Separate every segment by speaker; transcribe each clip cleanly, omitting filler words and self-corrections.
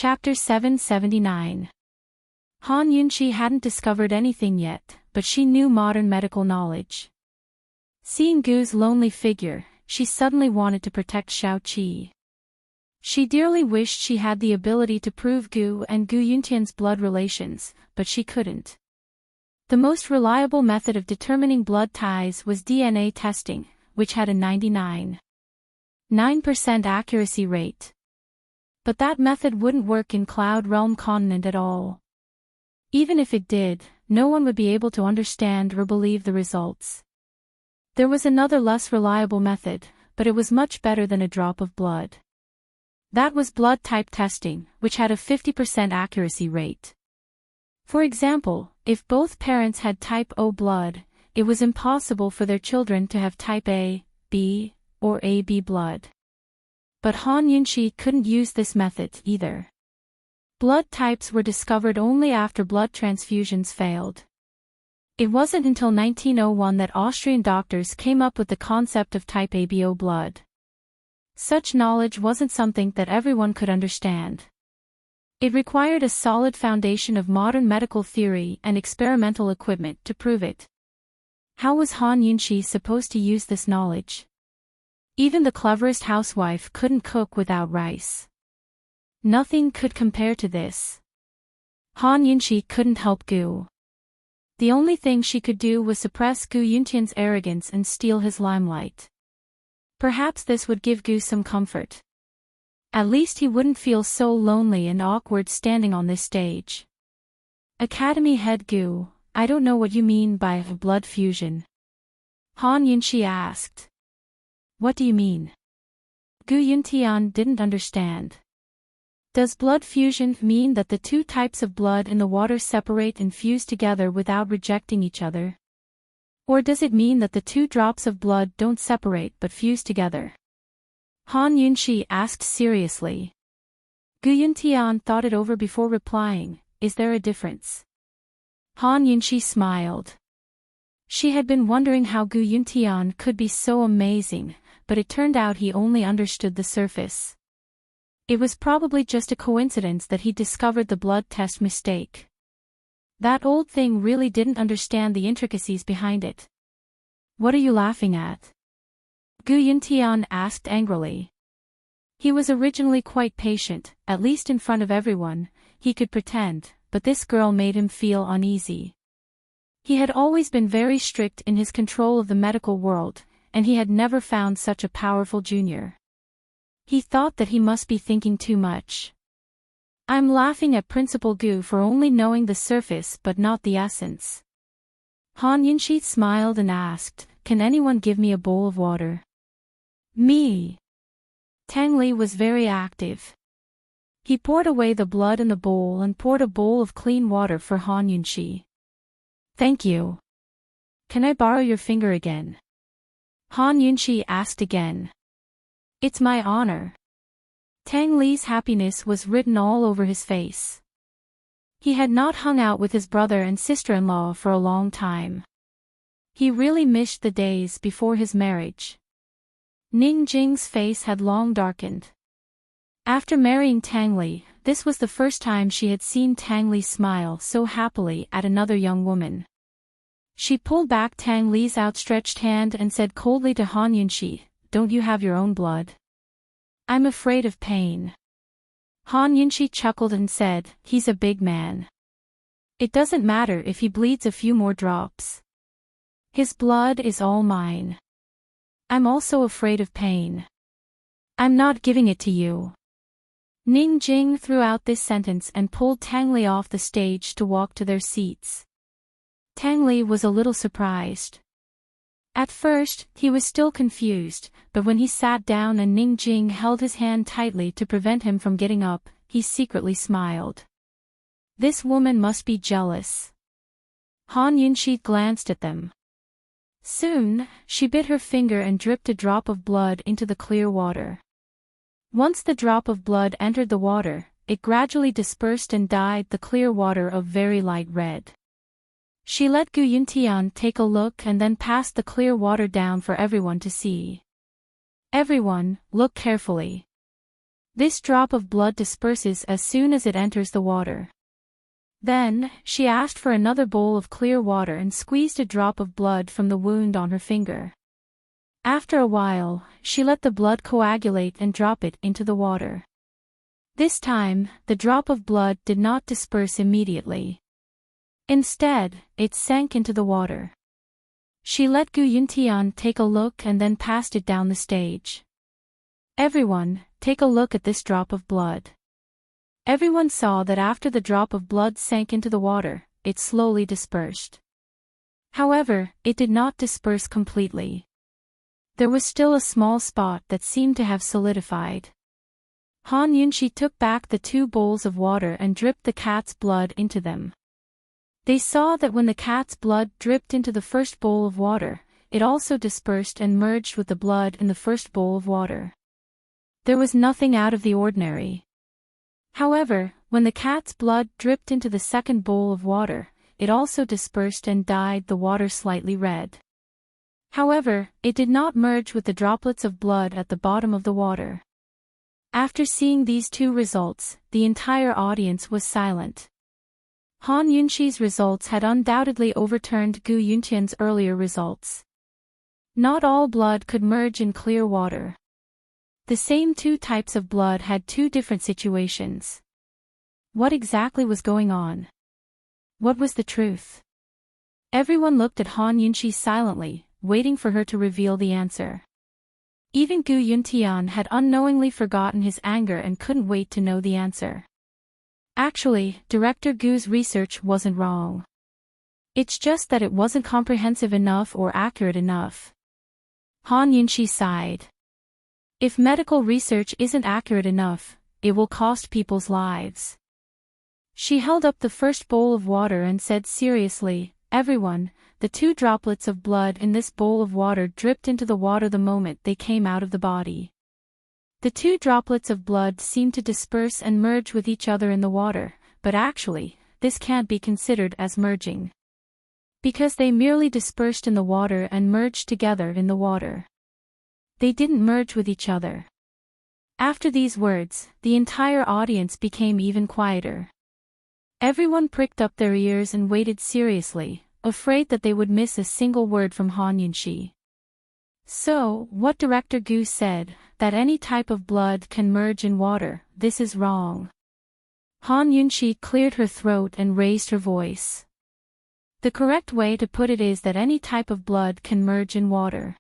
Speaker 1: Chapter 779. Han Yunqi hadn't discovered anything yet, but she knew modern medical knowledge. Seeing Gu's lonely figure, she suddenly wanted to protect Xiaoqi. She dearly wished she had the ability to prove Gu and Gu Yuntian's blood relations, but she couldn't. The most reliable method of determining blood ties was DNA testing, which had a 99.9% accuracy rate. But that method wouldn't work in Cloud Realm continent at all. Even if it did, no one would be able to understand or believe the results. There was another less reliable method, but it was much better than a drop of blood. That was blood type testing, which had a 50% accuracy rate. For example, if both parents had type O blood, it was impossible for their children to have type A, B, or AB blood. But Han Yunqi couldn't use this method either. Blood types were discovered only after blood transfusions failed. It wasn't until 1901 that Austrian doctors came up with the concept of type ABO blood. Such knowledge wasn't something that everyone could understand. It required a solid foundation of modern medical theory and experimental equipment to prove it. How was Han Yunqi supposed to use this knowledge? Even the cleverest housewife couldn't cook without rice. Nothing could compare to this. Han Yunqi couldn't help Gu. The only thing she could do was suppress Gu Yuntian's arrogance and steal his limelight. Perhaps this would give Gu some comfort. At least he wouldn't feel so lonely and awkward standing on this stage. Academy head Gu, I don't know what you mean by blood fusion. Han Yunqi asked. What do you mean? Gu Yuntian didn't understand. Does blood fusion mean that the two types of blood in the water separate and fuse together without rejecting each other? Or does it mean that the two drops of blood don't separate but fuse together? Han Yunqi asked seriously. Gu Yuntian thought it over before replying, is there a difference? Han Yunqi smiled. She had been wondering how Gu Yuntian could be so amazing, but it turned out he only understood the surface. It was probably just a coincidence that he discovered the blood test mistake. That old thing really didn't understand the intricacies behind it. What are you laughing at? Gu Yuntian asked angrily. He was originally quite patient, at least in front of everyone, he could pretend, but this girl made him feel uneasy. He had always been very strict in his control of the medical world, and he had never found such a powerful junior. He thought that he must be thinking too much. I'm laughing at Principal Gu for only knowing the surface but not the essence. Han Yunqi smiled and asked, can anyone give me a bowl of water? Me. Tang Li was very active. He poured away the blood in the bowl and poured a bowl of clean water for Han Yunqi. Thank you. Can I borrow your finger again? Han Yunqi asked again. It's my honor. Tang Li's happiness was written all over his face. He had not hung out with his brother and sister-in-law for a long time. He really missed the days before his marriage. Ning Jing's face had long darkened. After marrying Tang Li, this was the first time she had seen Tang Li smile so happily at another young woman. She pulled back Tang Li's outstretched hand and said coldly to Han Yunqi, don't you have your own blood? I'm afraid of pain. Han Yunqi chuckled and said, he's a big man. It doesn't matter if he bleeds a few more drops. His blood is all mine. I'm also afraid of pain. I'm not giving it to you. Ning Jing threw out this sentence and pulled Tang Li off the stage to walk to their seats. Tang Li was a little surprised. At first, he was still confused, but when he sat down and Ning Jing held his hand tightly to prevent him from getting up, he secretly smiled. This woman must be jealous. Han Yunqi glanced at them. Soon, she bit her finger and dripped a drop of blood into the clear water. Once the drop of blood entered the water, it gradually dispersed and dyed the clear water of very light red. She let Gu Yuntian take a look and then passed the clear water down for everyone to see. Everyone, look carefully. This drop of blood disperses as soon as it enters the water. Then, she asked for another bowl of clear water and squeezed a drop of blood from the wound on her finger. After a while, she let the blood coagulate and drop it into the water. This time, the drop of blood did not disperse immediately. Instead, it sank into the water. She let Gu Yuntian take a look and then passed it down the stage. Everyone, take a look at this drop of blood. Everyone saw that after the drop of blood sank into the water, it slowly dispersed. However, it did not disperse completely. There was still a small spot that seemed to have solidified. Han Yunxi took back the 2 bowls of water and dripped the cat's blood into them. They saw that when the cat's blood dripped into the first bowl of water, it also dispersed and merged with the blood in the first bowl of water. There was nothing out of the ordinary. However, when the cat's blood dripped into the second bowl of water, it also dispersed and dyed the water slightly red. However, it did not merge with the droplets of blood at the bottom of the water. After seeing these 2 results, the entire audience was silent. Han Yunxi's results had undoubtedly overturned Gu Yuntian's earlier results. Not all blood could merge in clear water. The same 2 types of blood had 2 different situations. What exactly was going on? What was the truth? Everyone looked at Han Yunxi silently, waiting for her to reveal the answer. Even Gu Yuntian had unknowingly forgotten his anger and couldn't wait to know the answer. Actually, Director Gu's research wasn't wrong. It's just that it wasn't comprehensive enough or accurate enough. Han Yunxi sighed. If medical research isn't accurate enough, it will cost people's lives. She held up the first bowl of water and said seriously, "Everyone, the 2 droplets of blood in this bowl of water dripped into the water the moment they came out of the body. The 2 droplets of blood seemed to disperse and merge with each other in the water, but actually, this can't be considered as merging. Because they merely dispersed in the water and merged together in the water. They didn't merge with each other." After these words, the entire audience became even quieter. Everyone pricked up their ears and waited seriously, afraid that they would miss a single word from Han Yunxi. So, what Director Gu said, that any type of blood can merge in water, this is wrong. Han Yunxi cleared her throat and raised her voice. The correct way to put it is that any type of blood can merge in water.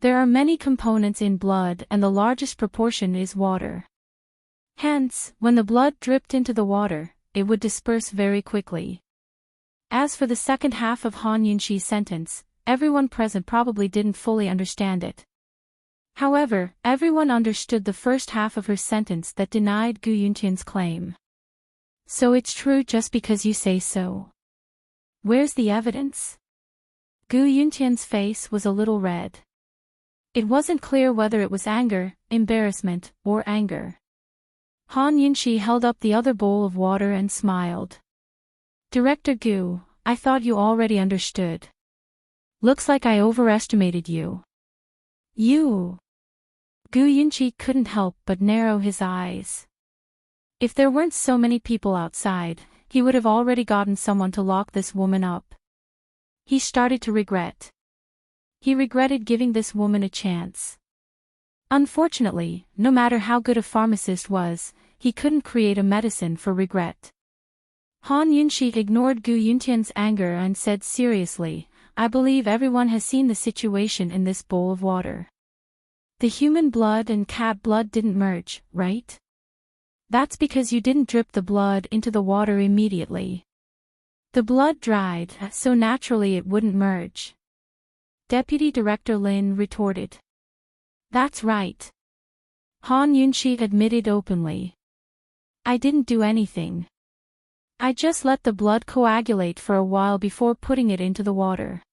Speaker 1: There are many components in blood and the largest proportion is water. Hence, when the blood dripped into the water, it would disperse very quickly. As for the second half of Han Yunxi's sentence, everyone present probably didn't fully understand it. However, everyone understood the first half of her sentence that denied Gu Yuntian's claim. So it's true just because you say so. Where's the evidence? Gu Yuntian's face was a little red. It wasn't clear whether it was anger, embarrassment, or anger. Han Yunxi held up the other bowl of water and smiled. "Director Gu, I thought you already understood. Looks like I overestimated you." "You?" Gu Yunxi couldn't help but narrow his eyes. If there weren't so many people outside, he would have already gotten someone to lock this woman up. He started to regret. He regretted giving this woman a chance. Unfortunately, no matter how good a pharmacist was, he couldn't create a medicine for regret. Han Yunxi ignored Gu Yuntian's anger and said seriously, "I believe everyone has seen the situation in this bowl of water. The human blood and cat blood didn't merge, right? That's because you didn't drip the blood into the water immediately. The blood dried, so naturally it wouldn't merge." Deputy Director Lin retorted. "That's right." Han Yunxi admitted openly. "I didn't do anything. I just let the blood coagulate for a while before putting it into the water.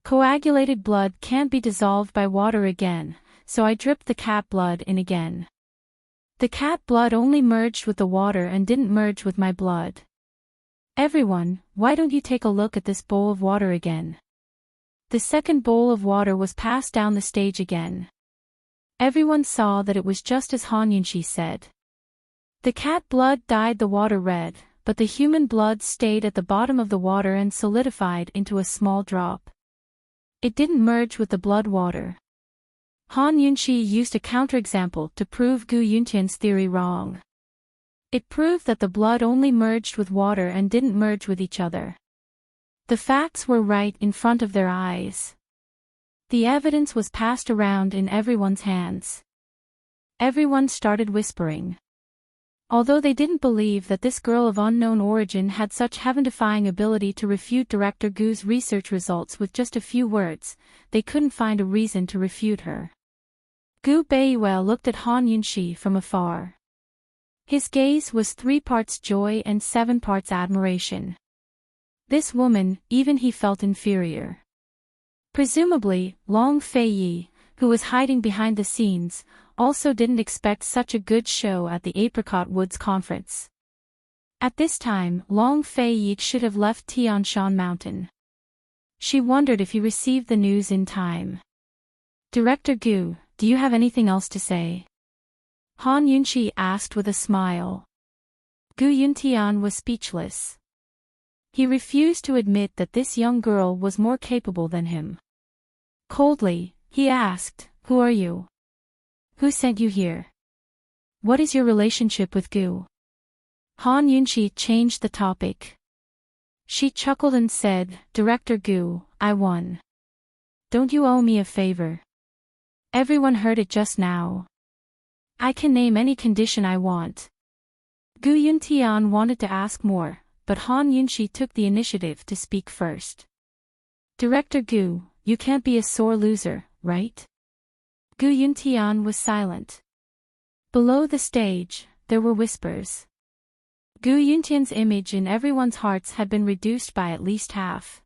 Speaker 1: Coagulated blood can't be dissolved by water again, so I dripped the cat blood in again. The cat blood only merged with the water and didn't merge with my blood. Everyone, why don't you take a look at this bowl of water again?" The second bowl of water was passed down the stage again. Everyone saw that it was just as Han Yunxi said. The cat blood dyed the water red, but the human blood stayed at the bottom of the water and solidified into a small drop. It didn't merge with the blood water. Han Yunxi used a counterexample to prove Gu Yuntian's theory wrong. It proved that the blood only merged with water and didn't merge with each other. The facts were right in front of their eyes. The evidence was passed around in everyone's hands. Everyone started whispering. Although they didn't believe that this girl of unknown origin had such heaven-defying ability to refute Director Gu's research results with just a few words, they couldn't find a reason to refute her. Gu Beiwei looked at Han Yunxi from afar. His gaze was 3 parts joy and 7 parts admiration. This woman, even he felt inferior. Presumably, Long Feiyi, who was hiding behind the scenes, also didn't expect such a good show at the Apricot Woods conference. At this time, Long Feiyi should have left Tianshan Mountain. She wondered if he received the news in time. Director Gu, do you have anything else to say? Han Yunxi asked with a smile. Gu Yuntian was speechless. He refused to admit that this young girl was more capable than him. Coldly, he asked, "Who are you? Who sent you here? What is your relationship with Gu?" Han Yunxi changed the topic. She chuckled and said, "Director Gu, I won. Don't you owe me a favor? Everyone heard it just now. I can name any condition I want." Gu Yuntian wanted to ask more, but Han Yunxi took the initiative to speak first. "Director Gu, you can't be a sore loser, right?" Gu Yuntian was silent. Below the stage, there were whispers. Gu Yuntian's image in everyone's hearts had been reduced by at least half.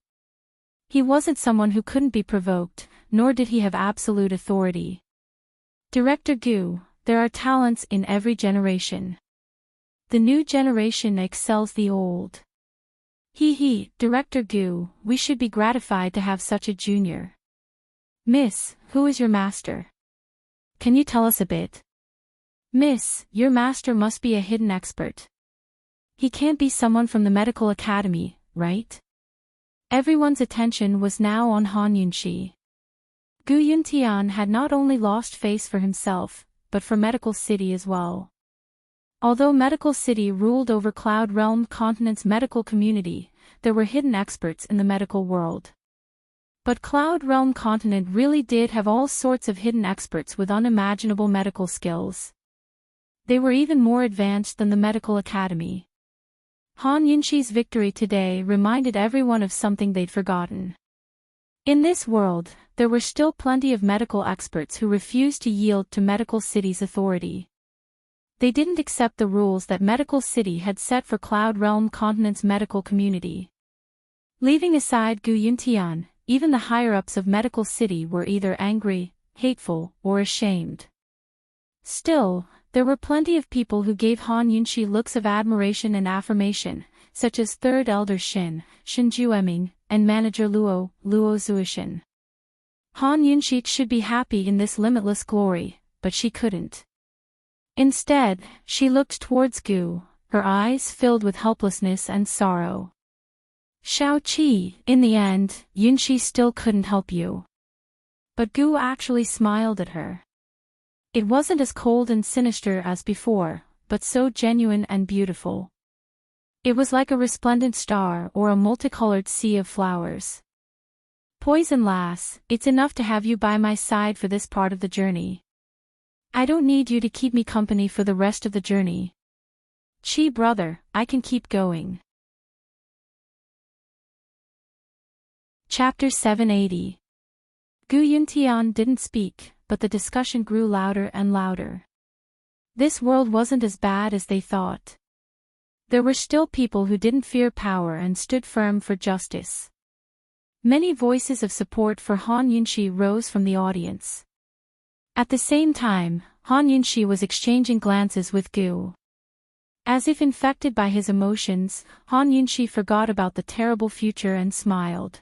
Speaker 1: He wasn't someone who couldn't be provoked, nor did he have absolute authority. "Director Gu, there are talents in every generation. The new generation excels the old. Director Gu, we should be gratified to have such a junior. Miss, who is your master? Can you tell us a bit? Miss, your master must be a hidden expert. He can't be someone from the medical academy, right?" Everyone's attention was now on Han Yunxi. Gu Yuntian had not only lost face for himself, but for Medical City as well. Although Medical City ruled over Cloud Realm Continent's medical community, there were hidden experts in the medical world. But Cloud Realm Continent really did have all sorts of hidden experts with unimaginable medical skills. They were even more advanced than the Medical Academy. Han Yunxi's victory today reminded everyone of something they'd forgotten. In this world, there were still plenty of medical experts who refused to yield to Medical City's authority. They didn't accept the rules that Medical City had set for Cloud Realm Continent's medical community. Leaving aside Gu Yuntian, even the higher-ups of Medical City were either angry, hateful, or ashamed. Still, there were plenty of people who gave Han Yunxi looks of admiration and affirmation, such as Third Elder Shin Jueming, and Manager Luo Zuishin. Han Yunxi should be happy in this limitless glory, but she couldn't. Instead, she looked towards Gu, her eyes filled with helplessness and sorrow. "Shao Qi, in the end, Yunxi still couldn't help you." But Gu actually smiled at her. It wasn't as cold and sinister as before, but so genuine and beautiful. It was like a resplendent star or a multicolored sea of flowers. "Poison lass, it's enough to have you by my side for this part of the journey. I don't need you to keep me company for the rest of the journey. Qi brother, I can keep going." Chapter 780. Gu Yuntian didn't speak, but the discussion grew louder and louder. This world wasn't as bad as they thought. There were still people who didn't fear power and stood firm for justice. Many voices of support for Han Yunxi rose from the audience. At the same time, Han Yunxi was exchanging glances with Gu. As if infected by his emotions, Han Yunxi forgot about the terrible future and smiled.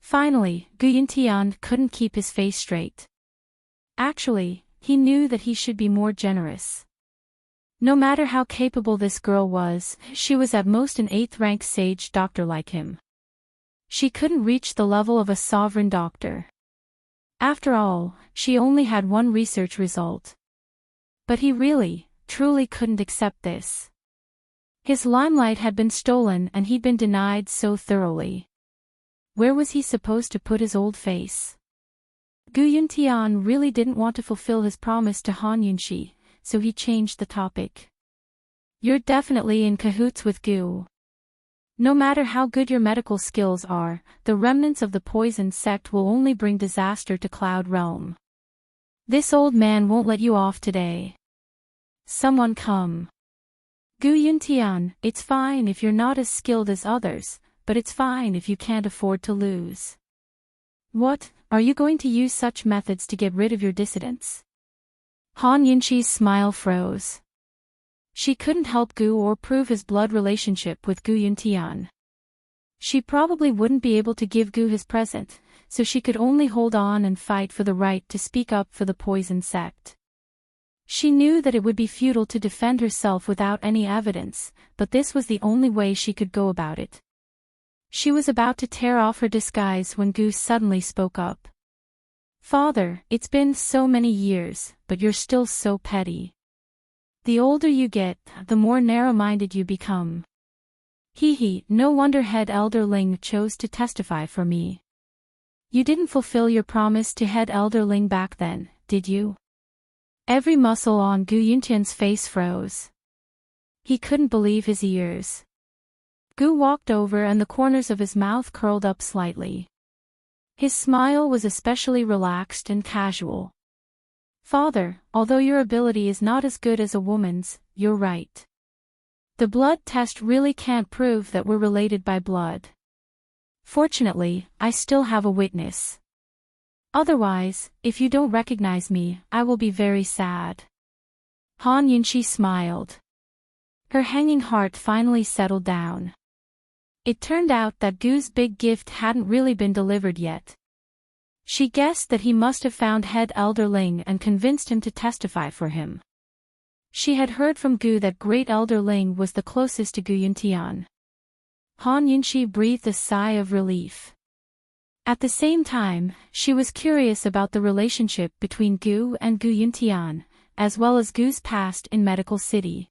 Speaker 1: Finally, Gu Yuntian couldn't keep his face straight. Actually, he knew that he should be more generous. No matter how capable this girl was, she was at most an 8th-rank sage doctor like him. She couldn't reach the level of a sovereign doctor. After all, she only had one research result. But he really, truly couldn't accept this. His limelight had been stolen and he'd been denied so thoroughly. Where was he supposed to put his old face? Gu Yuntian really didn't want to fulfill his promise to Han Yunxi, so he changed the topic. You're definitely in cahoots with Gu. No matter how good your medical skills are, the remnants of the poison sect will only bring disaster to Cloud Realm. This old man won't let you off today. Someone come. Gu Yuntian, it's fine if you're not as skilled as others, but it's fine if you can't afford to lose. What, are you going to use such methods to get rid of your dissidents? Han Yunxi's smile froze. She couldn't help Gu or prove his blood relationship with Gu Yuntian. She probably wouldn't be able to give Gu his present, so she could only hold on and fight for the right to speak up for the poison sect. She knew that it would be futile to defend herself without any evidence, but this was the only way she could go about it. She was about to tear off her disguise when Gu suddenly spoke up. Father, it's been so many years, but you're still so petty. The older you get, the more narrow-minded you become. No wonder Head Elder Ling chose to testify for me. You didn't fulfill your promise to Head Elder Ling back then, did you? Every muscle on Gu Yuntian's face froze. He couldn't believe his ears. Gu walked over and the corners of his mouth curled up slightly. His smile was especially relaxed and casual. Father, although your ability is not as good as a woman's, you're right. The blood test really can't prove that we're related by blood. Fortunately, I still have a witness. Otherwise, if you don't recognize me, I will be very sad. Han Yunxi smiled. Her hanging heart finally settled down. It turned out that Gu's big gift hadn't really been delivered yet. She guessed that he must have found Head Elder Ling and convinced him to testify for him. She had heard from Gu that Great Elder Ling was the closest to Gu Yuntian. Han Yunxi breathed a sigh of relief. At the same time, she was curious about the relationship between Gu and Gu Yuntian, as well as Gu's past in Medical City.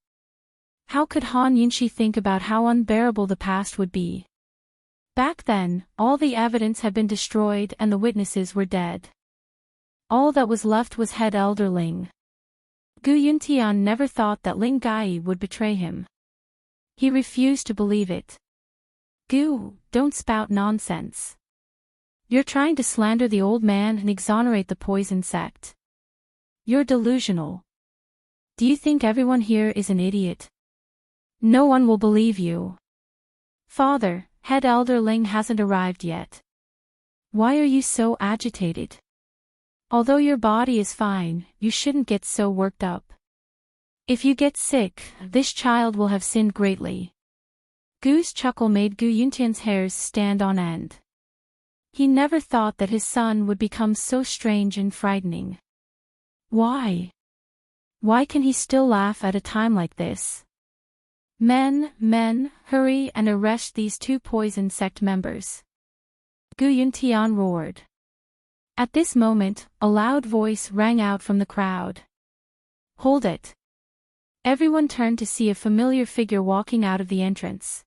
Speaker 1: How could Han Yunxi think about how unbearable the past would be? Back then, all the evidence had been destroyed and the witnesses were dead. All that was left was Head Elder Ling. Gu Yuntian never thought that Ling Gai would betray him. He refused to believe it. Gu, don't spout nonsense. You're trying to slander the old man and exonerate the poison sect. You're delusional. Do you think everyone here is an idiot? No one will believe you. Father, Head Elder Ling hasn't arrived yet. Why are you so agitated? Although your body is fine, you shouldn't get so worked up. If you get sick, this child will have sinned greatly. Gu's chuckle made Gu Yuntian's hairs stand on end. He never thought that his son would become so strange and frightening. Why? Why can he still laugh at a time like this? Men, hurry and arrest these 2 poison sect members. Gu Yuntian roared. At this moment, a loud voice rang out from the crowd. Hold it. Everyone turned to see a familiar figure walking out of the entrance.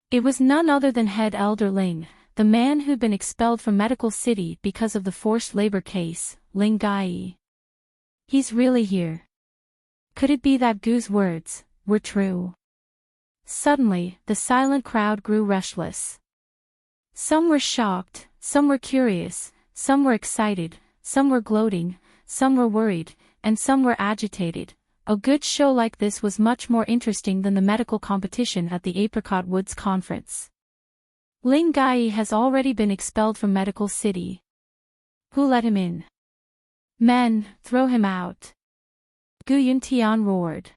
Speaker 1: It was none other than Head Elder Ling, the man who'd been expelled from Medical City because of the forced labor case, Ling Gai. He's really here. Could it be that Gu's words were true? Suddenly, the silent crowd grew restless. Some were shocked, some were curious, some were excited, some were gloating, some were worried, and some were agitated. A good show like this was much more interesting than the medical competition at the Apricot Woods Conference. Ling Gai has already been expelled from Medical City. Who let him in? Men, throw him out. Gu Yuntian roared.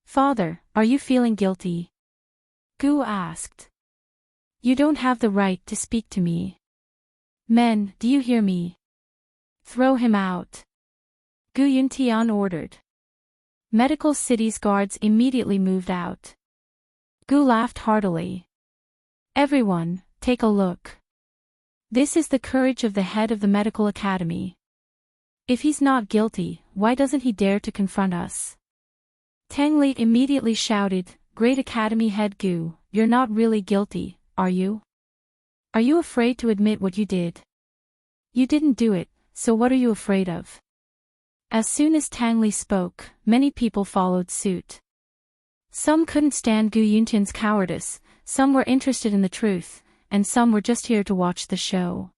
Speaker 1: Father, are you feeling guilty? Gu asked. You don't have the right to speak to me. Men, do you hear me? Throw him out. Gu Yuntian ordered. Medical City's guards immediately moved out. Gu laughed heartily. Everyone, take a look. This is the courage of the head of the medical academy. If he's not guilty, why doesn't he dare to confront us? Tang Li immediately shouted, Great Academy head Gu, you're not really guilty, are you? Are you afraid to admit what you did? You didn't do it, so what are you afraid of? As soon as Tang Li spoke, many people followed suit. Some couldn't stand Gu Yuntian's cowardice, some were interested in the truth, and some were just here to watch the show.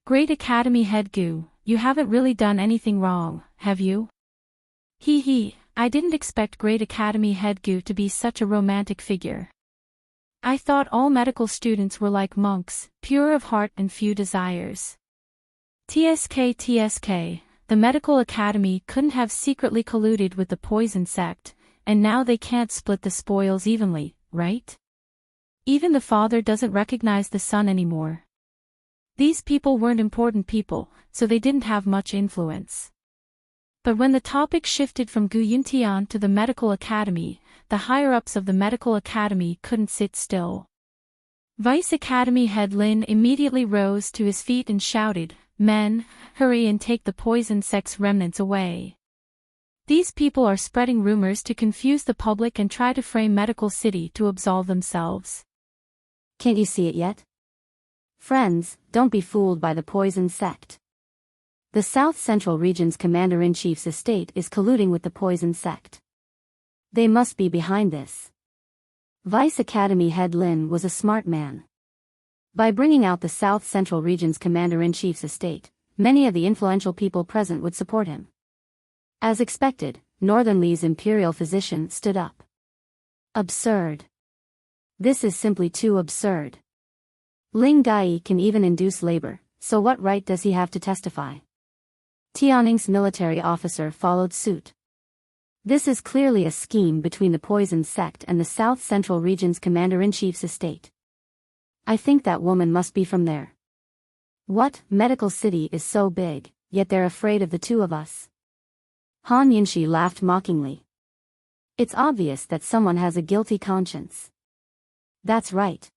Speaker 1: Great Academy head Gu, you haven't really done anything wrong, have you? Hee, I didn't expect Great Academy head Gu to be such a romantic figure. I thought all medical students were like monks, pure of heart and few desires. TSK, the medical academy couldn't have secretly colluded with the poison sect, and now they can't split the spoils evenly, right? Even the father doesn't recognize the son anymore. These people weren't important people, so they didn't have much influence. But when the topic shifted from Gu Yuntian to the medical academy, the higher-ups of the medical academy couldn't sit still. Vice Academy head Lin immediately rose to his feet and shouted, Men, hurry and take the poison sect's remnants away. These people are spreading rumors to confuse the public and try to frame Medical City to absolve themselves.
Speaker 2: Can't you see it yet? Friends, don't be fooled by the poison sect. The South Central Region's Commander-in-Chief's estate is colluding with the poison sect. They must be behind this. Vice Academy head Lin was a smart man. By bringing out the South Central Region's Commander-in-Chief's estate, many of the influential people present would support him. As expected, Northern Li's imperial physician stood up. Absurd. This is simply too absurd. Ling Gai can even induce labor, so what right does he have to testify? Tianning's military officer followed suit. This is clearly a scheme between the poison sect and the South Central Region's Commander-in-Chief's estate. I think that woman must be from there. What, Medical City is so big, yet they're afraid of the two of us. Han Yinshi laughed mockingly. It's obvious that someone has a guilty conscience. That's right.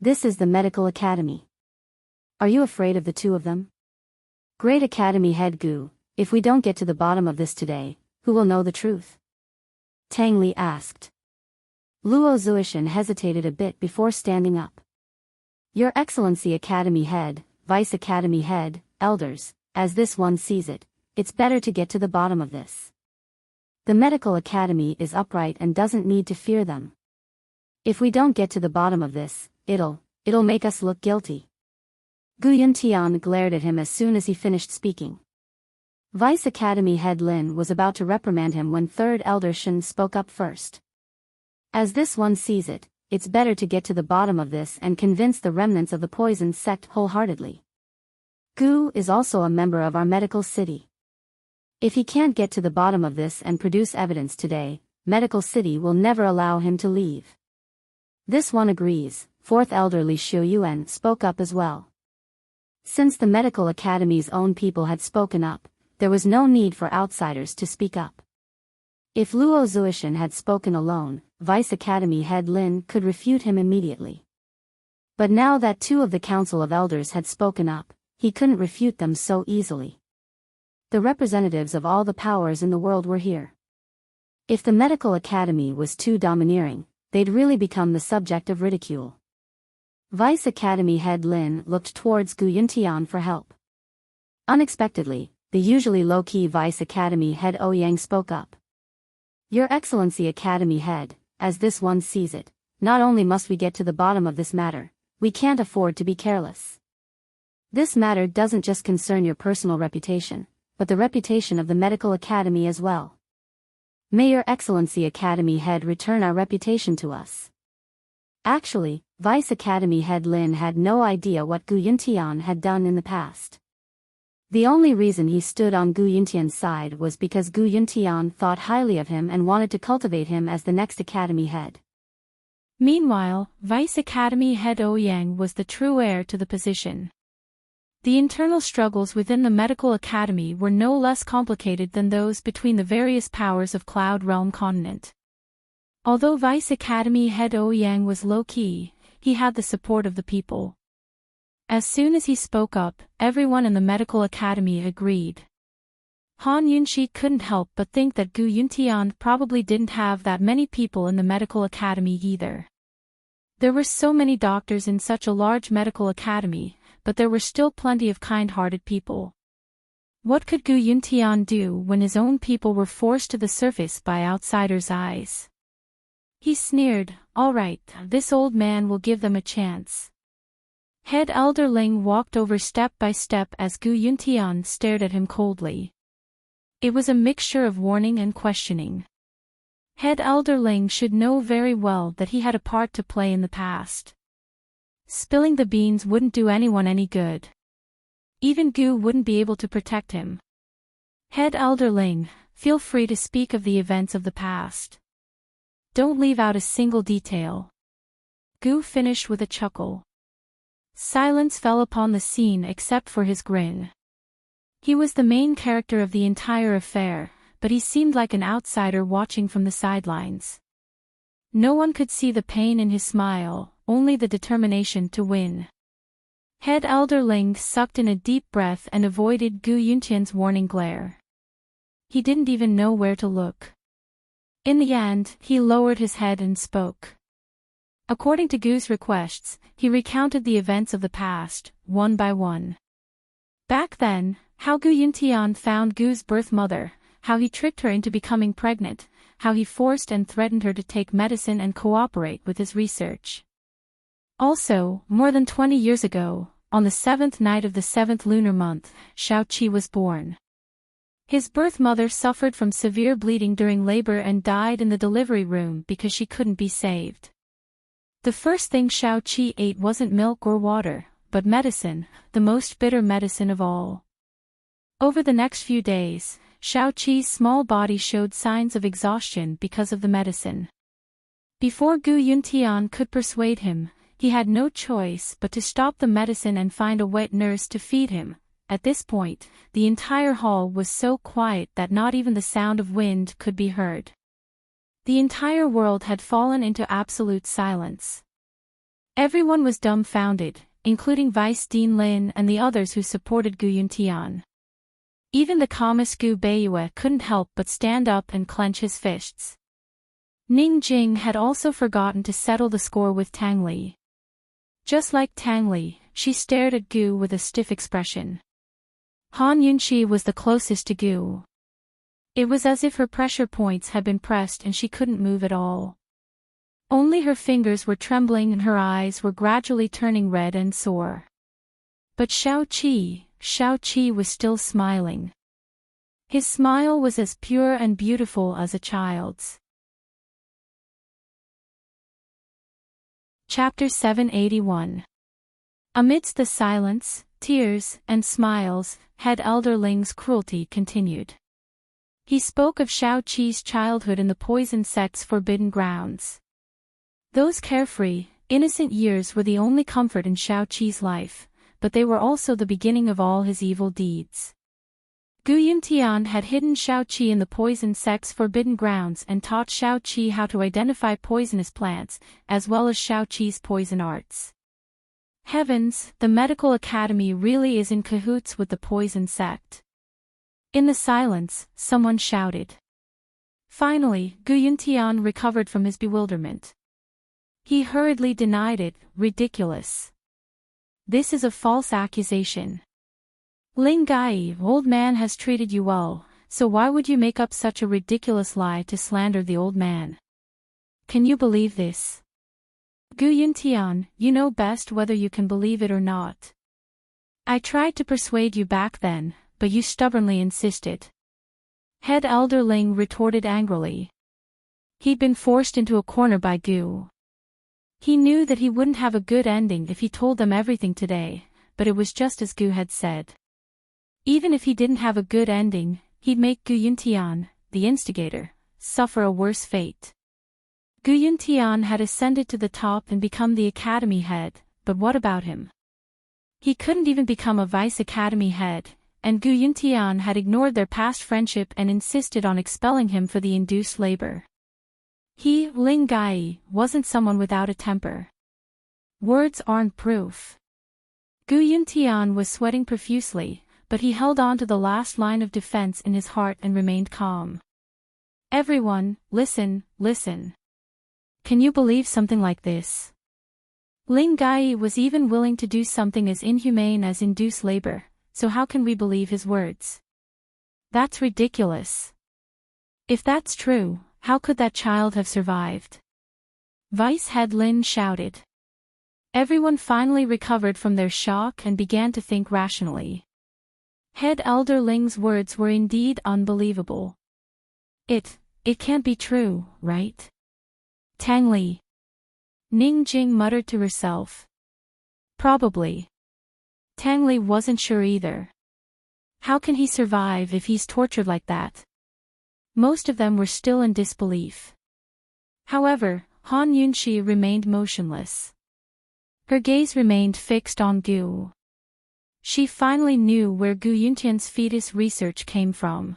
Speaker 2: This is the Medical Academy. Are you afraid of the two of them? Great Academy head Gu, if we don't get to the bottom of this today, who will know the truth? Tang Li asked. Luo Zuishan hesitated a bit before standing up. Your Excellency Academy head, Vice Academy head, elders, as this one sees it, it's better to get to the bottom of this. The Medical Academy is upright and doesn't need to fear them. If we don't get to the bottom of this, it'll make us look guilty. Gu Yuntian glared at him as soon as he finished speaking. Vice Academy head Lin was about to reprimand him when Third Elder Shen spoke up first. As this one sees it, it's better to get to the bottom of this and convince the remnants of the poison sect wholeheartedly. Gu is also a member of our Medical City. If he can't get to the bottom of this and produce evidence today, Medical City will never allow him to leave. This one agrees. Fourth Elder Li Xiuyuan spoke up as well. Since the Medical Academy's own people had spoken up, there was no need for outsiders to speak up. If Luo Zuishan had spoken alone, Vice Academy head Lin could refute him immediately. But now that two of the Council of Elders had spoken up, he couldn't refute them so easily. The representatives of all the powers in the world were here. If the Medical Academy was too domineering, they'd really become the subject of ridicule. Vice Academy head Lin looked towards Gu Yuntian for help. Unexpectedly, the usually low-key Vice Academy head Ouyang spoke up. Your Excellency Academy head, as this one sees it, not only must we get to the bottom of this matter, we can't afford to be careless. This matter doesn't just concern your personal reputation, but the reputation of the Medical Academy as well. May Your Excellency Academy head return our reputation to us. Actually, Vice Academy head Lin had no idea what Gu Yuntian had done in the past. The only reason he stood on Gu Yuntian's side was because Gu Yuntian thought highly of him and wanted to cultivate him as the next academy head.
Speaker 1: Meanwhile, Vice Academy head Ouyang was the true heir to the position. The internal struggles within the medical academy were no less complicated than those between the various powers of Cloud Realm Continent. Although Vice Academy head Ouyang was low-key, he had the support of the people. As soon as he spoke up, everyone in the medical academy agreed. Han Yunxi couldn't help but think that Gu Yuntian probably didn't have that many people in the medical academy either. There were so many doctors in such a large medical academy, but there were still plenty of kind-hearted people. What could Gu Yuntian do when his own people were forced to the surface by outsiders' eyes? He sneered, "All right, this old man will give them a chance." Head Elder Ling walked over step by step as Gu Yuntian stared at him coldly. It was a mixture of warning and questioning. Head Elder Ling should know very well that he had a part to play in the past. Spilling the beans wouldn't do anyone any good. Even Gu wouldn't be able to protect him. Head Elder Ling, feel free to speak of the events of the past. Don't leave out a single detail. Gu finished with a chuckle. Silence fell upon the scene except for his grin. He was the main character of the entire affair, but he seemed like an outsider watching from the sidelines. No one could see the pain in his smile, only the determination to win. Head Elder Ling sucked in a deep breath and avoided Gu Yuntian's warning glare. He didn't even know where to look. In the end, he lowered his head and spoke. According to Gu's requests, he recounted the events of the past, one by one. Back then, how Gu Yuntian found Gu's birth mother, how he tricked her into becoming pregnant, how he forced and threatened her to take medicine and cooperate with his research. Also, more than 20 years ago, on the 7th night of the 7th lunar month, Xiaoqi was born. His birth mother suffered from severe bleeding during labor and died in the delivery room because she couldn't be saved. The first thing Xiaoqi ate wasn't milk or water, but medicine, the most bitter medicine of all. Over the next few days, Xiaoqi's small body showed signs of exhaustion because of the medicine. Before Gu Yuntian could persuade him, he had no choice but to stop the medicine and find a wet nurse to feed him. At this point, the entire hall was so quiet that not even the sound of wind could be heard. The entire world had fallen into absolute silence. Everyone was dumbfounded, including Vice Dean Lin and the others who supported Gu Yuntian. Even the calmest Gu Beiyue couldn't help but stand up and clench his fists. Ning Jing had also forgotten to settle the score with Tang Li. Just like Tang Li, she stared at Gu with a stiff expression. Han Yunxi was the closest to Gu. It was as if her pressure points had been pressed and she couldn't move at all. Only her fingers were trembling and her eyes were gradually turning red and sore. But Xiaoqi was still smiling. His smile was as pure and beautiful as a child's. Chapter 781. Amidst the silence, tears, and smiles, Head Elder Ling's cruelty continued. He spoke of Xiaoqi's childhood in the poison sect's forbidden grounds. Those carefree, innocent years were the only comfort in Xiaoqi's life, but they were also the beginning of all his evil deeds. Gu Yuntian had hidden Xiaoqi in the poison sect's forbidden grounds and taught Xiaoqi how to identify poisonous plants, as well as Xiaoqi's poison arts. Heavens, the medical academy really is in cahoots with the poison sect. In the silence, someone shouted. Finally, Gu Yuntian recovered from his bewilderment. He hurriedly denied it. Ridiculous. This is a false accusation. Ling Gai, old man has treated you well, so why would you make up such a ridiculous lie to slander the old man? Can you believe this? Gu Yuntian, you know best whether you can believe it or not. I tried to persuade you back then, but you stubbornly insisted. Head Elder Ling retorted angrily. He'd been forced into a corner by Gu. He knew that he wouldn't have a good ending if he told them everything today, but it was just as Gu had said. Even if he didn't have a good ending, he'd make Gu Yuntian, the instigator, suffer a worse fate. Gu Yuntian had ascended to the top and become the academy head, but what about him? He couldn't even become a vice academy head, and Gu Yuntian had ignored their past friendship and insisted on expelling him for the induced labor. He, Ling Gai, wasn't someone without a temper. Words aren't proof. Gu Yuntian was sweating profusely, but he held on to the last line of defense in his heart and remained calm. Everyone, listen, listen. Can you believe something like this? Ling Gai was even willing to do something as inhumane as induce labor, so how can we believe his words? That's ridiculous. If that's true, how could that child have survived? Vice Head Lin shouted. Everyone finally recovered from their shock and began to think rationally. Head Elder Ling's words were indeed unbelievable. It can't be true, right? Tang Li. Ning Jing muttered to herself. Probably. Tang Li wasn't sure either. How can he survive if he's tortured like that? Most of them were still in disbelief. However, Han Yunxi remained motionless. Her gaze remained fixed on Gu. She finally knew where Gu Yuntian's fetus research came from.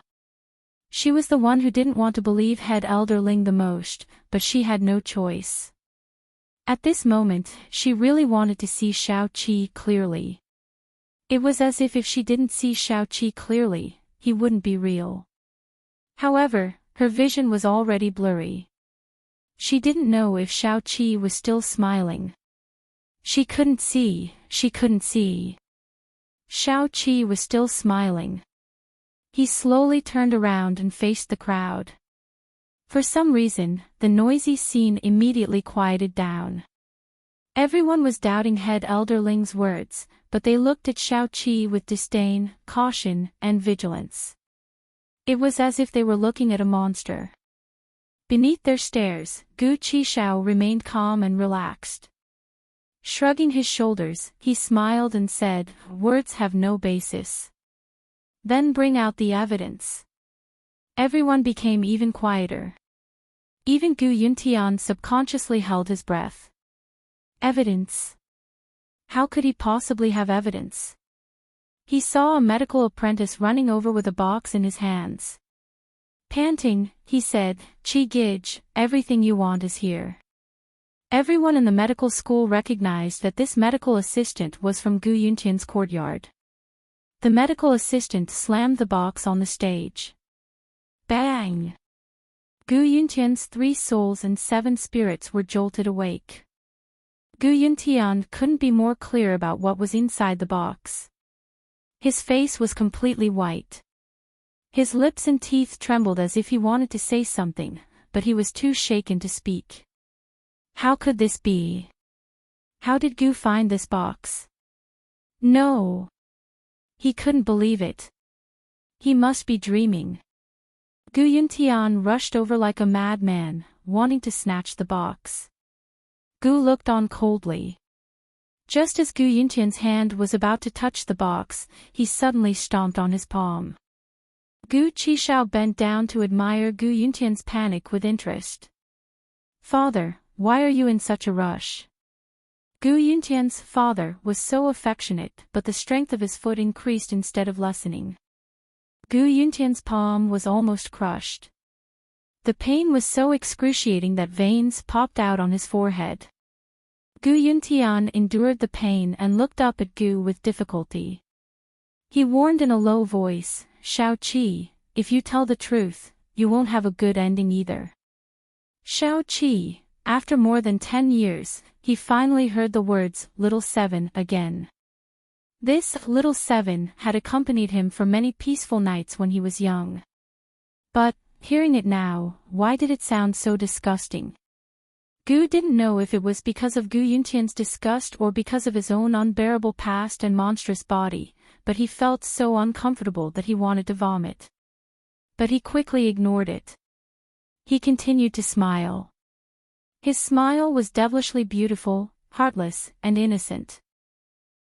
Speaker 1: She was the one who didn't want to believe Head Elder Ling the most, but she had no choice. At this moment, she really wanted to see Shao Qi clearly. It was as if she didn't see Shao Qi clearly, he wouldn't be real. However, her vision was already blurry. She didn't know if Shao Qi was still smiling. She couldn't see. Shao Qi was still smiling. He slowly turned around and faced the crowd. For some reason, the noisy scene immediately quieted down. Everyone was doubting Head Elder Ling's words, but they looked at Shao Qi with disdain, caution, and vigilance. It was as if they were looking at a monster. Beneath their stares, Gu Qishao remained calm and relaxed. Shrugging his shoulders, he smiled and said, "Words have no basis. Then bring out the evidence." Everyone became even quieter. Even Gu Yuntian subconsciously held his breath. Evidence? How could he possibly have evidence? He saw a medical apprentice running over with a box in his hands. Panting, he said, "Qi Gij, everything you want is here." Everyone in the medical school recognized that this medical assistant was from Gu Yuntian's courtyard. The medical assistant slammed the box on the stage. Bang! Gu Yuntian's 3 souls and 7 spirits were jolted awake. Gu Yuntian couldn't be more clear about what was inside the box. His face was completely white. His lips and teeth trembled as if he wanted to say something, but he was too shaken to speak. How could this be? How did Gu find this box? No. He couldn't believe it. He must be dreaming. Gu Yuntian rushed over like a madman, wanting to snatch the box. Gu looked on coldly. Just as Gu Yuntian's hand was about to touch the box, he suddenly stomped on his palm. Gu Qishao bent down to admire Gu Yuntian's panic with interest. "Father, why are you in such a rush?" Gu Yuntian's father was so affectionate, but the strength of his foot increased instead of lessening. Gu Yuntian's palm was almost crushed. The pain was so excruciating that veins popped out on his forehead. Gu Yuntian endured the pain and looked up at Gu with difficulty. He warned in a low voice, "Shao Qi, if you tell the truth, you won't have a good ending either." Shao Qi, after more than 10 years, he finally heard the words, "Little Seven," again. This Little Seven had accompanied him for many peaceful nights when he was young. But, hearing it now, why did it sound so disgusting? Gu didn't know if it was because of Gu Yuntian's disgust or because of his own unbearable past and monstrous body, but he felt so uncomfortable that he wanted to vomit. But he quickly ignored it. He continued to smile. His smile was devilishly beautiful, heartless, and innocent.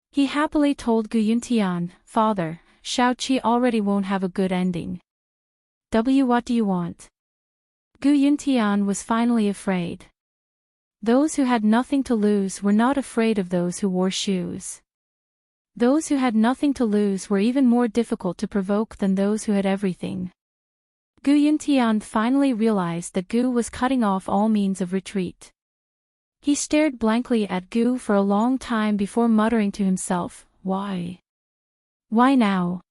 Speaker 1: He happily told Gu Yuntian, "Father, Shao Qi already won't have a good ending. What do you want?" Gu Yuntian was finally afraid. Those who had nothing to lose were not afraid of those who wore shoes. Those who had nothing to lose were even more difficult to provoke than those who had everything. Gu Yuntian finally realized that Gu was cutting off all means of retreat. He stared blankly at Gu for a long time before muttering to himself, "Why? Why now?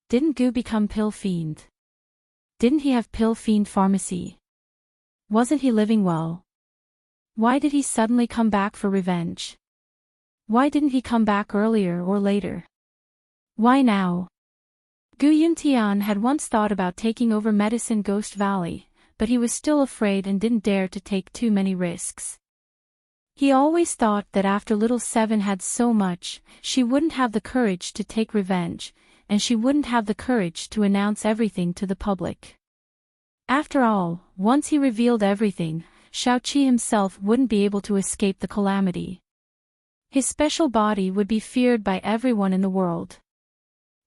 Speaker 1: Didn't Gu become pill fiend? Didn't he have pill fiend pharmacy? Wasn't he living well? Why did he suddenly come back for revenge? Why didn't he come back earlier or later? Why now?" Gu Yuntian had once thought about taking over Medicine Ghost Valley, but he was still afraid and didn't dare to take too many risks. He always thought that after Little Seven had so much, she wouldn't have the courage to take revenge, and she wouldn't have the courage to announce everything to the public. After all, once he revealed everything, Shaoqi himself wouldn't be able to escape the calamity. His special body would be feared by everyone in the world.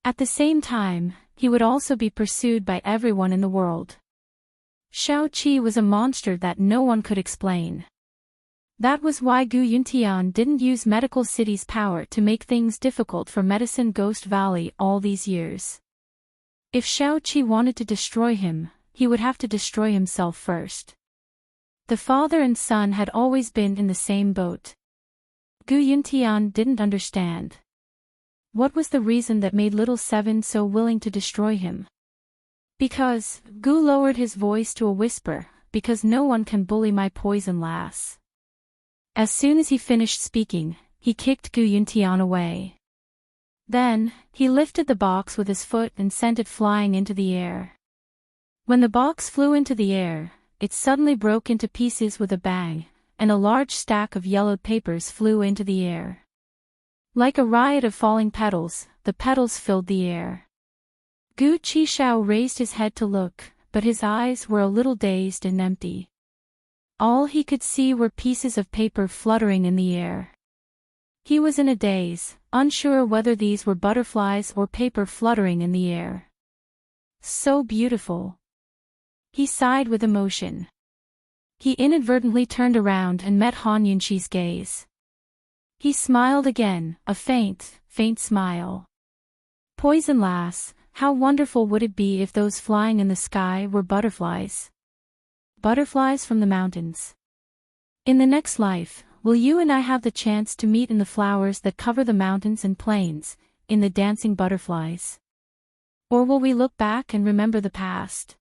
Speaker 1: At the same time, he would also be pursued by everyone in the world. Shaoqi was a monster that no one could explain. That was why Gu Yuntian didn't use Medical City's power to make things difficult for Medicine Ghost Valley all these years. If Shaoqi wanted to destroy him, he would have to destroy himself first. The father and son had always been in the same boat. Gu Yuntian didn't understand. What was the reason that made Little Seven so willing to destroy him? Because, Gu lowered his voice to a whisper, because no one can bully my poison lass. As soon as he finished speaking, he kicked Gu Yuntian away. Then, he lifted the box with his foot and sent it flying into the air. When the box flew into the air, it suddenly broke into pieces with a bang, and a large stack of yellowed papers flew into the air. Like a riot of falling petals, the petals filled the air. Gu Qishao raised his head to look, but his eyes were a little dazed and empty. All he could see were pieces of paper fluttering in the air. He was in a daze, unsure whether these were butterflies or paper fluttering in the air. So beautiful. He sighed with emotion. He inadvertently turned around and met Han Yunqi's gaze. He smiled again, a faint, faint smile. Poison lass, how wonderful would it be if those flying in the sky were butterflies? Butterflies from the mountains. In the next life, will you and I have the chance to meet in the flowers that cover the mountains and plains, in the dancing butterflies? Or will we look back and remember the past?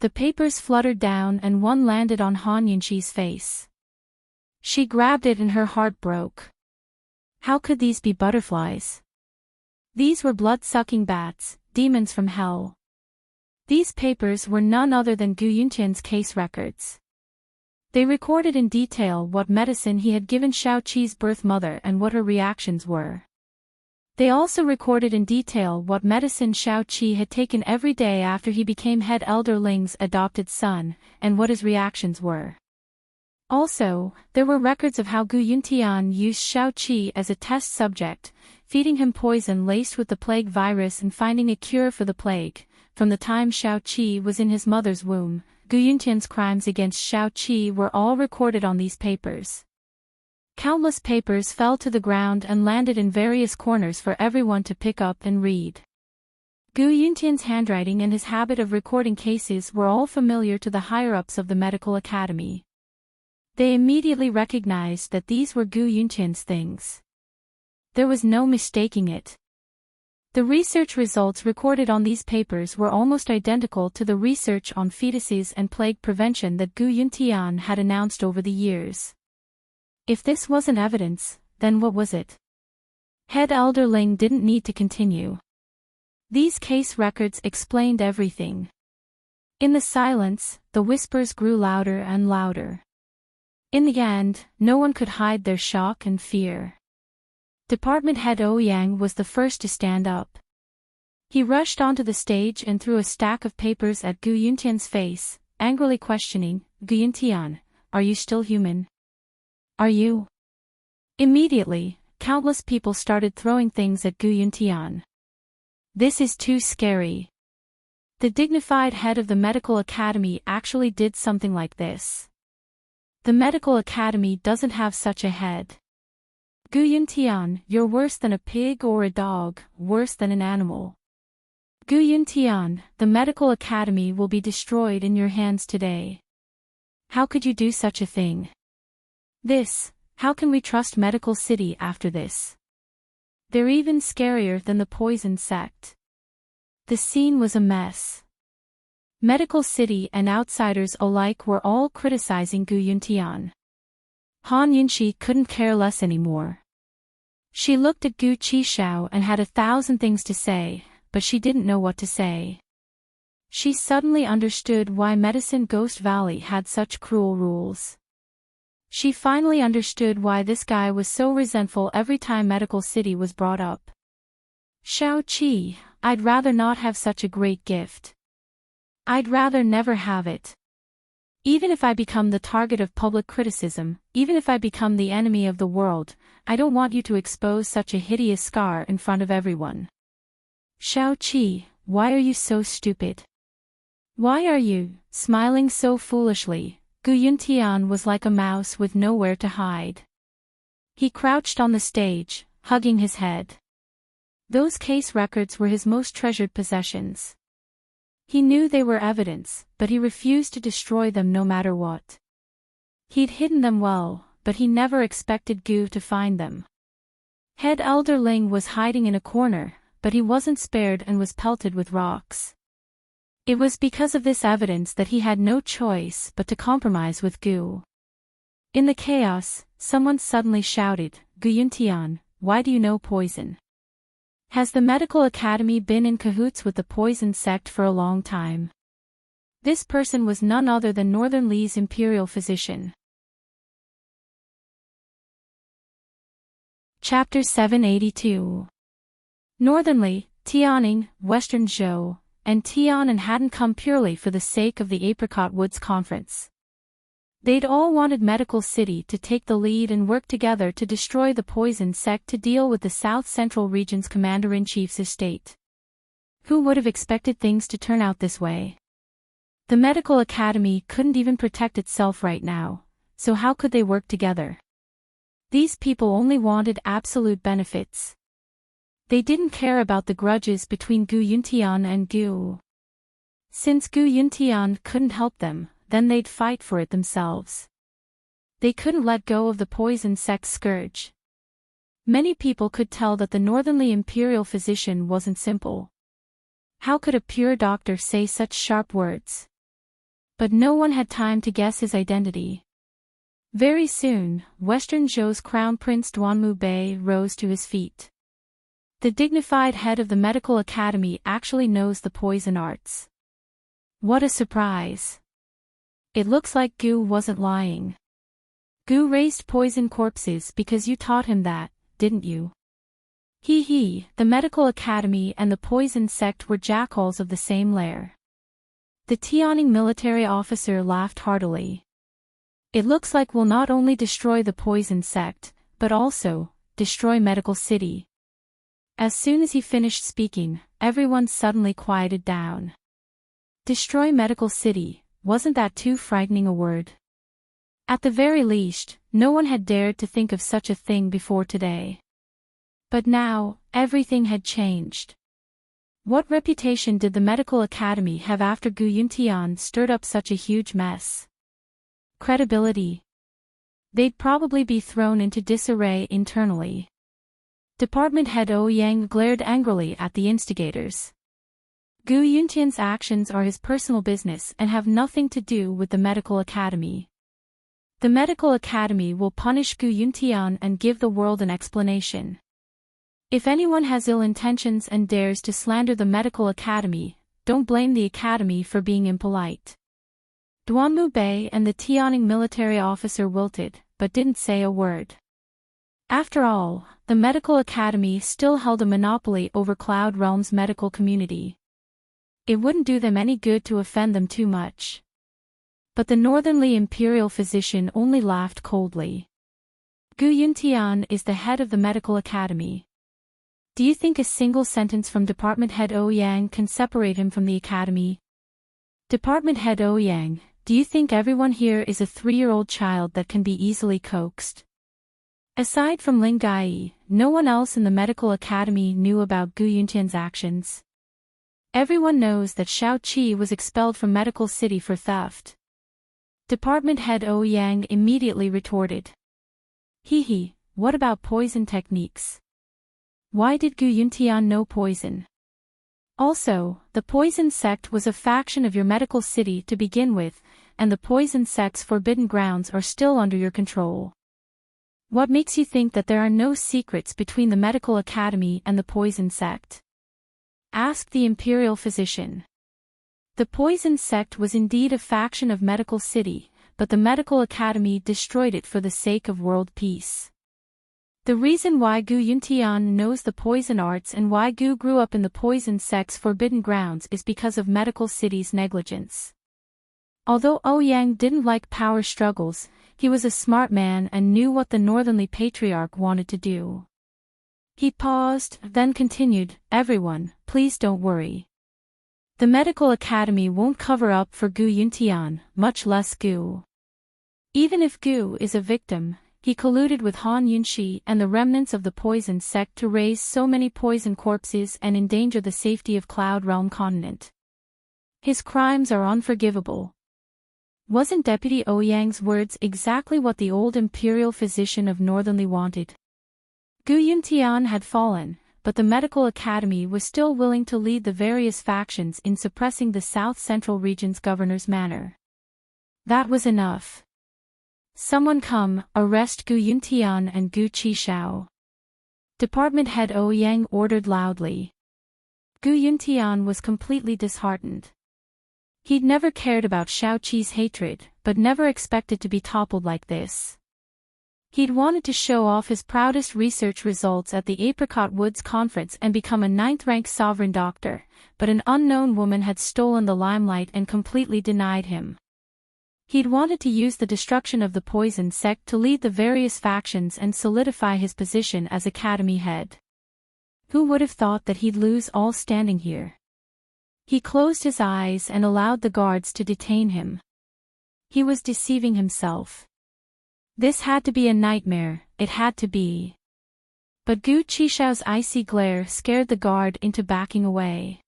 Speaker 1: The papers fluttered down and one landed on Han Yunqi's face. She grabbed it and her heart broke. How could these be butterflies? These were blood-sucking bats, demons from hell. These papers were none other than Gu Yuntian's case records. They recorded in detail what medicine he had given Shaoqi's birth mother and what her reactions were. They also recorded in detail what medicine Shaoqi had taken every day after he became head elder Ling's adopted son, and what his reactions were. Also, there were records of how Gu Yuntian used Shaoqi as a test subject, feeding him poison laced with the plague virus and finding a cure for the plague. From the time Shaoqi was in his mother's womb, Gu Yuntian's crimes against Shaoqi were all recorded on these papers. Countless papers fell to the ground and landed in various corners for everyone to pick up and read. Gu Yuntian's handwriting and his habit of recording cases were all familiar to the higher-ups of the medical academy. They immediately recognized that these were Gu Yuntian's things. There was no mistaking it. The research results recorded on these papers were almost identical to the research on fetuses and plague prevention that Gu Yuntian had announced over the years. If this wasn't evidence, then what was it? Head Elder Ling didn't need to continue. These case records explained everything. In the silence, the whispers grew louder and louder. In the end, no one could hide their shock and fear. Department head Ouyang was the first to stand up. He rushed onto the stage and threw a stack of papers at Gu Yuntian's face, angrily questioning, "Gu Yuntian, are you still human? Are you?" Immediately, countless people started throwing things at Gu Yuntian. This is too scary. The dignified head of the medical academy actually did something like this. The medical academy doesn't have such a head. Gu Yuntian, you're worse than a pig or a dog, worse than an animal. Gu Yuntian, the medical academy will be destroyed in your hands today. How could you do such a thing? How can we trust Medical City after this? They're even scarier than the poison sect. The scene was a mess. Medical City and outsiders alike were all criticizing Gu Yuntian. Han Yunxi couldn't care less anymore. She looked at Gu Qishao and had 1,000 things to say, but she didn't know what to say. She suddenly understood why Medicine Ghost Valley had such cruel rules. She finally understood why this guy was so resentful every time Medical City was brought up. Shao Qi, I'd rather not have such a great gift. I'd rather never have it. Even if I become the target of public criticism, even if I become the enemy of the world, I don't want you to expose such a hideous scar in front of everyone. Shao Qi, why are you so stupid? Why are you, smiling so foolishly? Gu Yuntian was like a mouse with nowhere to hide. He crouched on the stage, hugging his head. Those case records were his most treasured possessions. He knew they were evidence, but he refused to destroy them no matter what. He'd hidden them well, but he never expected Gu to find them. Head Elder Ling was hiding in a corner, but he wasn't spared and was pelted with rocks. It was because of this evidence that he had no choice but to compromise with Gu. In the chaos, someone suddenly shouted, Gu Yuntian, why do you know poison? Has the medical academy been in cahoots with the poison sect for a long time? This person was none other than Northern Li's imperial physician. Chapter 782. Northern Li, Tianning, Western Zhou, and Tian'an hadn't come purely for the sake of the Apricot Woods Conference. They'd all wanted Medical City to take the lead and work together to destroy the poison sect to deal with the South Central Region's Commander-in-Chief's estate. Who would have expected things to turn out this way? The Medical Academy couldn't even protect itself right now, so how could they work together? These people only wanted absolute benefits. They didn't care about the grudges between Gu Yuntian and Gu. Since Gu Yuntian couldn't help them, then they'd fight for it themselves. They couldn't let go of the poison sect's scourge. Many people could tell that the Northern Li imperial physician wasn't simple. How could a pure doctor say such sharp words? But no one had time to guess his identity. Very soon, Western Zhou's Crown Prince Duanmu Bei rose to his feet. The dignified head of the medical academy actually knows the poison arts. What a surprise! It looks like Gu wasn't lying. Gu raised poison corpses because you taught him that, didn't you? He, the medical academy and the poison sect were jackals of the same lair. The Tianning military officer laughed heartily. It looks like we'll not only destroy the poison sect, but also destroy Medical City. As soon as he finished speaking, everyone suddenly quieted down. Destroy Medical City, wasn't that too frightening a word? At the very least, no one had dared to think of such a thing before today. But now, everything had changed. What reputation did the Medical Academy have after Gu Yuntian stirred up such a huge mess? Credibility. They'd probably be thrown into disarray internally. Department head Ouyang glared angrily at the instigators. Gu Yuntian's actions are his personal business and have nothing to do with the Medical Academy. The Medical Academy will punish Gu Yuntian and give the world an explanation. If anyone has ill intentions and dares to slander the Medical Academy, don't blame the Academy for being impolite. Duanmu Bei and the Tianning military officer wilted, but didn't say a word. After all, the Medical Academy still held a monopoly over Cloud Realm's medical community. It wouldn't do them any good to offend them too much. But the Northern Li imperial physician only laughed coldly. Gu Yuntian is the head of the Medical Academy. Do you think a single sentence from Department Head Ouyang can separate him from the Academy? Department Head Ouyang, do you think everyone here is a 3-year-old child that can be easily coaxed? Aside from Ling Gai, no one else in the medical academy knew about Gu Yuntian's actions. Everyone knows that Xiao Qi was expelled from Medical City for theft. Department head Yang immediately retorted. What about poison techniques? Why did Gu Yuntian know poison? Also, the poison sect was a faction of your Medical City to begin with, and the poison sect's forbidden grounds are still under your control. What makes you think that there are no secrets between the Medical Academy and the poison sect? Asked the imperial physician. The poison sect was indeed a faction of Medical City, but the Medical Academy destroyed it for the sake of world peace. The reason why Gu Yuntian knows the poison arts and why Gu grew up in the poison sect's forbidden grounds is because of Medical City's negligence. Although Yang didn't like power struggles, he was a smart man and knew what the Northernly Patriarch wanted to do. He paused, then continued, "Everyone, please don't worry. The Medical Academy won't cover up for Gu Yuntian, much less Gu. Even if Gu is a victim, he colluded with Han Yunshi and the remnants of the poison sect to raise so many poison corpses and endanger the safety of Cloud Realm Continent. His crimes are unforgivable." Wasn't Deputy Ouyang's words exactly what the old imperial physician of Northernly wanted? Gu Yuntian had fallen, but the Medical Academy was still willing to lead the various factions in suppressing the South Central Region's governor's manor. That was enough. "Someone come, arrest Gu Yuntian and Gu Qishao." Department head Ouyang ordered loudly. Gu Yuntian was completely disheartened. He'd never cared about Xiao Qi's hatred, but never expected to be toppled like this. He'd wanted to show off his proudest research results at the Apricot Woods Conference and become a 9th-rank sovereign doctor, but an unknown woman had stolen the limelight and completely denied him. He'd wanted to use the destruction of the poison sect to lead the various factions and solidify his position as academy head. Who would have thought that he'd lose all standing here? He closed his eyes and allowed the guards to detain him. He was deceiving himself. This had to be a nightmare, it had to be. But Gu Qishao's icy glare scared the guard into backing away.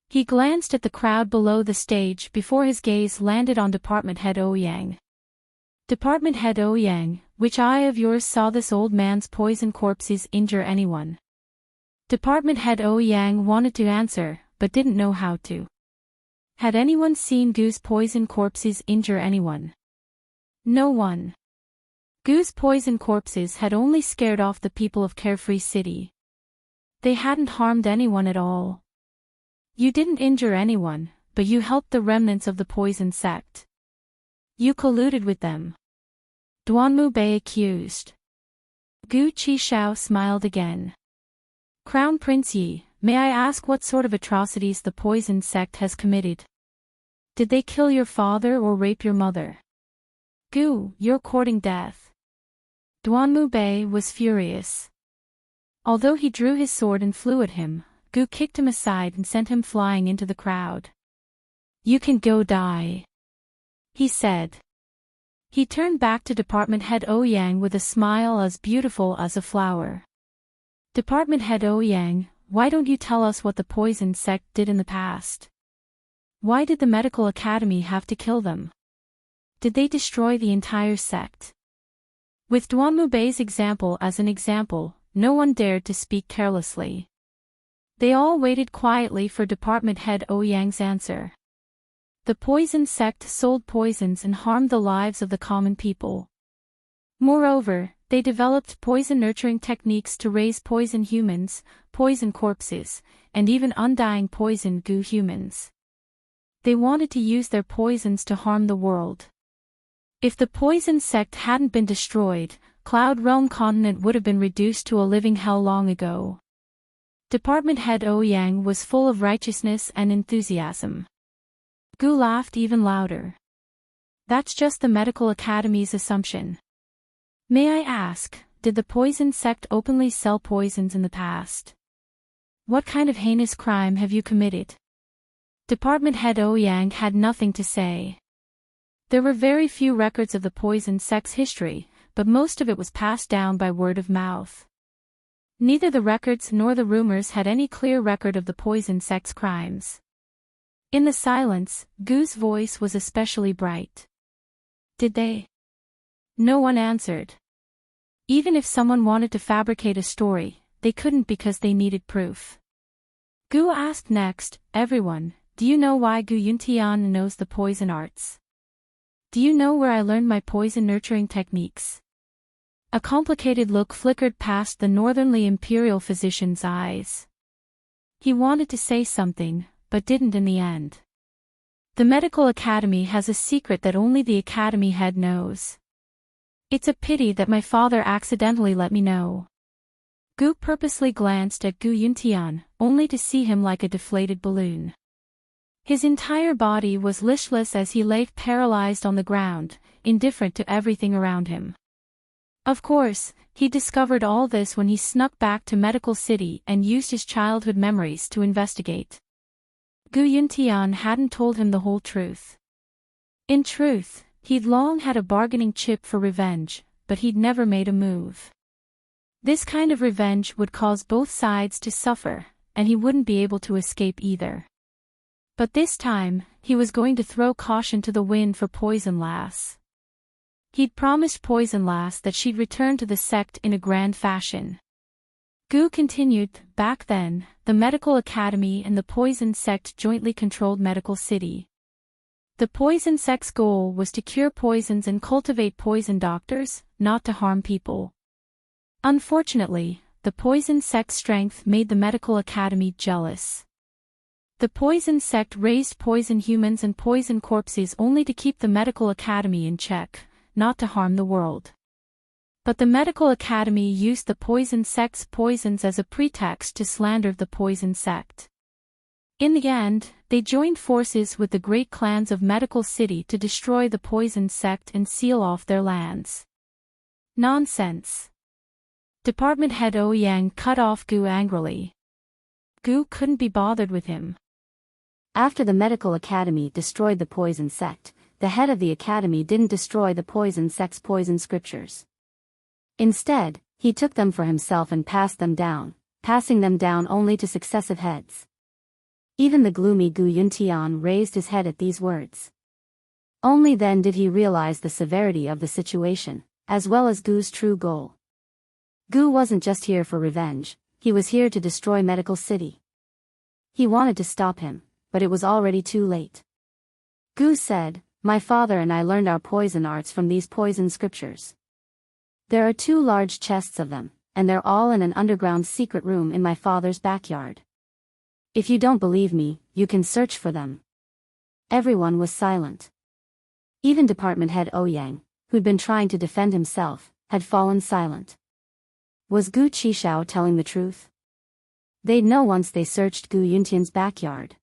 Speaker 1: He glanced at the crowd below the stage before his gaze landed on Department Head Ouyang. "Department Head Ouyang, which eye of yours saw this old man's poison corpses injure anyone?" Department Head Ouyang wanted to answer, but didn't know how to. Had anyone seen Gu's poison corpses injure anyone? No one. Gu's poison corpses had only scared off the people of Carefree City. They hadn't harmed anyone at all. You didn't injure anyone, but you helped the remnants of the poison sect. You colluded with them. Duanmu Bei accused. Gu Qishao smiled again. "Crown Prince Yi, may I ask what sort of atrocities the poison sect has committed? Did they kill your father or rape your mother? Gu, you're courting death." Duanmu Bei was furious. Although he drew his sword and flew at him, Gu kicked him aside and sent him flying into the crowd. "You can go die," he said. He turned back to Department Head Ouyang with a smile as beautiful as a flower. "Department Head Ouyang, why don't you tell us what the poison sect did in the past? Why did the Medical Academy have to kill them? Did they destroy the entire sect?" With Duanmu Bei's example as an example, no one dared to speak carelessly. They all waited quietly for Department Head Ouyang's answer. The poison sect sold poisons and harmed the lives of the common people. Moreover, they developed poison-nurturing techniques to raise poison humans, poison corpses, and even undying poison Gu humans. They wanted to use their poisons to harm the world. If the poison sect hadn't been destroyed, Cloud Realm Continent would have been reduced to a living hell long ago. Department Head Ouyang was full of righteousness and enthusiasm. Gu laughed even louder. "That's just the Medical Academy's assumption. May I ask, did the poison sect openly sell poisons in the past? What kind of heinous crime have you committed?" Department Head Ouyang had nothing to say. There were very few records of the poison sect's history, but most of it was passed down by word of mouth. Neither the records nor the rumors had any clear record of the poison sect's crimes. In the silence, Gu's voice was especially bright. Did they? No one answered. Even if someone wanted to fabricate a story, they couldn't because they needed proof. Gu asked next, everyone, do you know why Gu Yuntian knows the poison arts? Do you know where I learned my poison nurturing techniques? A complicated look flickered past the northernly imperial physician's eyes. He wanted to say something, but didn't in the end. The medical academy has a secret that only the academy head knows. It's a pity that my father accidentally let me know. Gu purposely glanced at Gu Yuntian, only to see him like a deflated balloon. His entire body was listless as he lay paralyzed on the ground, indifferent to everything around him. Of course, he discovered all this when he snuck back to Medical City and used his childhood memories to investigate. Gu Yuntian hadn't told him the whole truth. In truth, he'd long had a bargaining chip for revenge, but he'd never made a move. This kind of revenge would cause both sides to suffer, and he wouldn't be able to escape either. But this time, he was going to throw caution to the wind for Poison Lass. He'd promised Poison Lass that she'd return to the sect in a grand fashion. Gu continued, back then, the Medical Academy and the Poison Sect jointly controlled Medical City. The Poison Sect's goal was to cure poisons and cultivate poison doctors, not to harm people. Unfortunately, the Poison Sect's strength made the Medical Academy jealous. The Poison Sect raised poison humans and poison corpses only to keep the Medical Academy in check, not to harm the world. But the Medical Academy used the Poison Sect's poisons as a pretext to slander the Poison Sect. In the end, they joined forces with the great clans of Medical City to destroy the Poison Sect and seal off their lands. Nonsense. Department head Ouyang cut off Gu angrily. Gu couldn't be bothered with him.
Speaker 2: After the Medical Academy destroyed the Poison Sect, the head of the academy didn't destroy the Poison Sect's poison scriptures. Instead, he took them for himself and passed them down, passing them down only to successive heads. Even the gloomy Gu Yuntian raised his head at these words. Only then did he realize the severity of the situation, as well as Gu's true goal. Gu wasn't just here for revenge, he was here to destroy Medical City. He wanted to stop him, but it was already too late. Gu said, my father and I learned our poison arts from these poison scriptures. There are 2 large chests of them, and they're all in an underground secret room in my father's backyard. If you don't believe me, you can search for them. Everyone was silent. Even department head Ouyang, who'd been trying to defend himself, had fallen silent. Was Gu Qishao telling the truth? They'd know once they searched Gu Yuntian's backyard.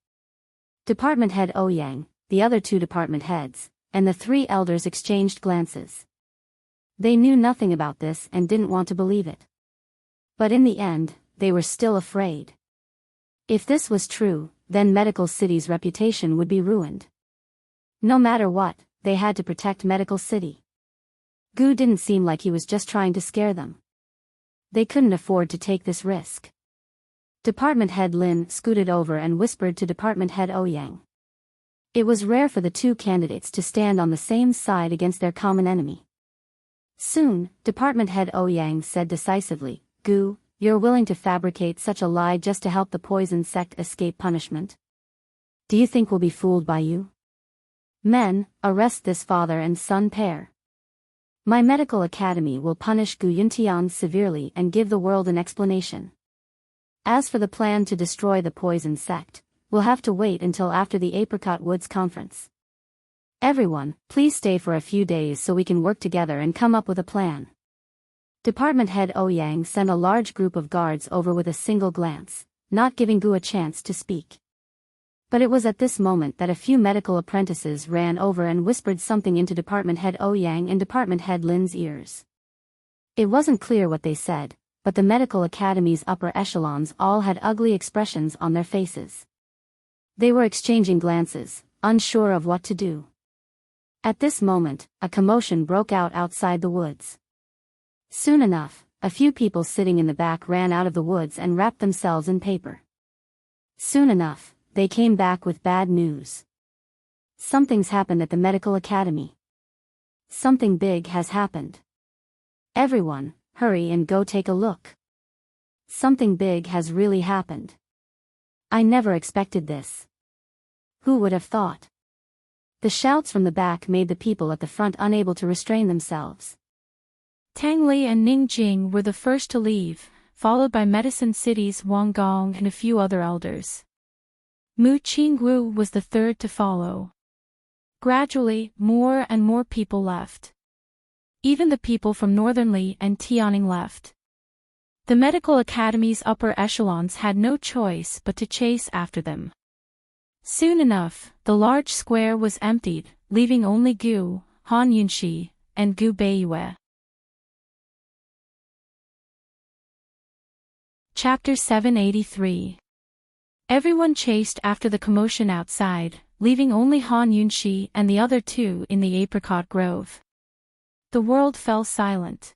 Speaker 2: Department head Ouyang, the other 2 department heads, and the 3 elders exchanged glances. They knew nothing about this and didn't want to believe it. But in the end, they were still afraid. If this was true, then Medical City's reputation would be ruined. No matter what, they had to protect Medical City. Gu didn't seem like he was just trying to scare them. They couldn't afford to take this risk. Department head Lin scooted over and whispered to department head Ouyang. It was rare for the 2 candidates to stand on the same side against their common enemy. Soon, department head Ouyang said decisively, Gu, you're willing to fabricate such a lie just to help the Poison Sect escape punishment? Do you think we'll be fooled by you? Men, arrest this father and son pair. My medical academy will punish Gu Yuntian severely and give the world an explanation. As for the plan to destroy the Poison Sect, we'll have to wait until after the Apricot Woods conference. Everyone, please stay for a few days so we can work together and come up with a plan. Department head Ouyang sent a large group of guards over with a single glance, not giving Gu a chance to speak. But it was at this moment that a few medical apprentices ran over and whispered something into department head Ouyang and department head Lin's ears. It wasn't clear what they said, but the medical academy's upper echelons all had ugly expressions on their faces. They were exchanging glances, unsure of what to do. At this moment, a commotion broke out outside the woods. Soon enough, a few people sitting in the back ran out of the woods and wrapped themselves in paper. Soon enough, they came back with bad news. Something's happened at the medical academy. Something big has happened. Everyone, hurry and go take a look. Something big has really happened. I never expected this. Who would have thought? The shouts from the back made the people at the front unable to restrain themselves.
Speaker 1: Tang Li and Ning Jing were the first to leave, followed by Medicine City's Wang Gong and a few other elders. Mu Qingwu was the third to follow. Gradually, more and more people left. Even the people from Northern Li and Tianing left. The medical academy's upper echelons had no choice but to chase after them. Soon enough, the large square was emptied, leaving only Gu, Han Yunxi, and Gu Beiyue. Chapter 783. Everyone chased after the commotion outside, leaving only Han Yunxi and the other two in the apricot grove. The world fell silent.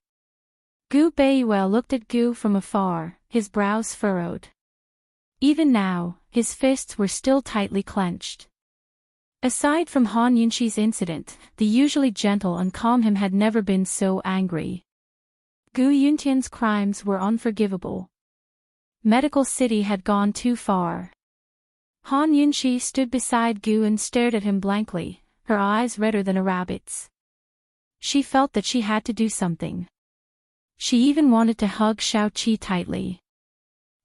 Speaker 1: Gu Beiyue looked at Gu from afar, his brows furrowed. Even now, his fists were still tightly clenched. Aside from Han Yunxi's incident, the usually gentle and calm him had never been so angry. Gu Yuntian's crimes were unforgivable. Medical City had gone too far. Han Yunxi stood beside Gu and stared at him blankly, her eyes redder than a rabbit's. She felt that she had to do something. She even wanted to hug Shao Qi tightly.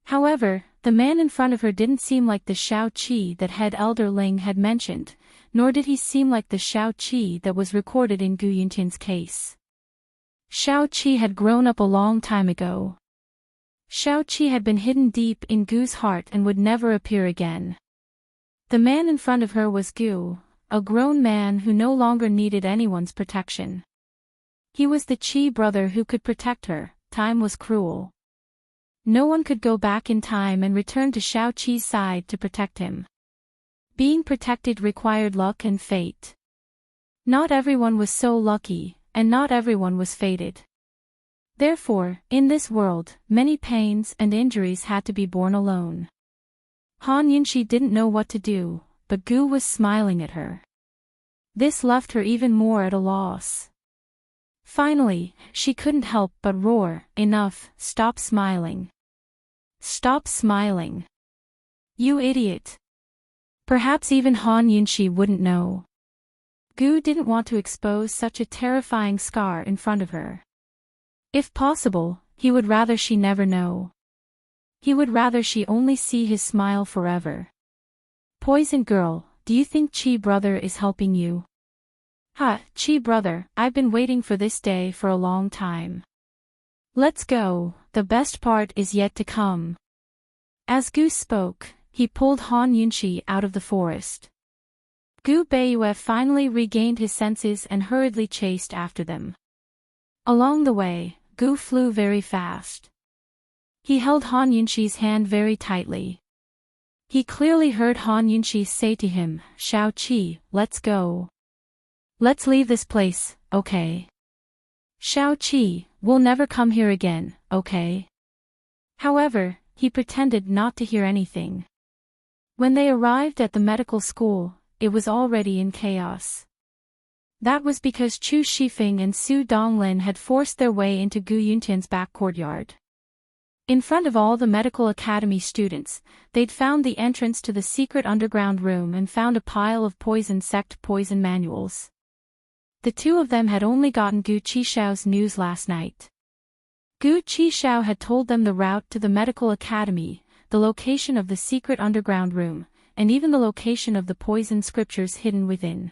Speaker 1: However, the man in front of her didn't seem like the Shao Qi that head elder Ling had mentioned, nor did he seem like the Shao Qi that was recorded in Gu Yuntian's case. Shao Qi had grown up a long time ago. Shao Qi had been hidden deep in Gu's heart and would never appear again. The man in front of her was Gu, a grown man who no longer needed anyone's protection. He was the Qi brother who could protect her. Time was cruel. No one could go back in time and return to Shao Qi's side to protect him. Being protected required luck and fate. Not everyone was so lucky, and not everyone was fated. Therefore, in this world, many pains and injuries had to be borne alone. Han Yunxi didn't know what to do, but Gu was smiling at her. This left her even more at a loss. Finally, she couldn't help but roar, "Enough, stop smiling. Stop smiling. You idiot." Perhaps even Han Yunxi wouldn't know. Gu didn't want to expose such a terrifying scar in front of her. If possible, he would rather she never know. He would rather she only see his smile forever. "Poison girl, do you think Qi brother is helping you?" "Ha, Qi brother, I've been waiting for this day for a long time. Let's go, the best part is yet to come." As Gu spoke, he pulled Han Yunxi out of the forest. Gu Beiyue finally regained his senses and hurriedly chased after them. Along the way, Gu flew very fast. He held Han Yunxi's hand very tightly. He clearly heard Han Yunxi say to him, "Shao Qi, let's go. Let's leave this place, okay? Shao Qi, we'll never come here again, okay?" However, he pretended not to hear anything. When they arrived at the medical school, it was already in chaos. That was because Chu Shifeng and Su Donglin had forced their way into Gu Yuntian's back courtyard. In front of all the medical academy students, they'd found the entrance to the secret underground room and found a pile of poison sect poison manuals. The two of them had only gotten Gu Qishao's news last night. Gu Qishao had told them the route to the medical academy, the location of the secret underground room, and even the location of the poison scriptures hidden within.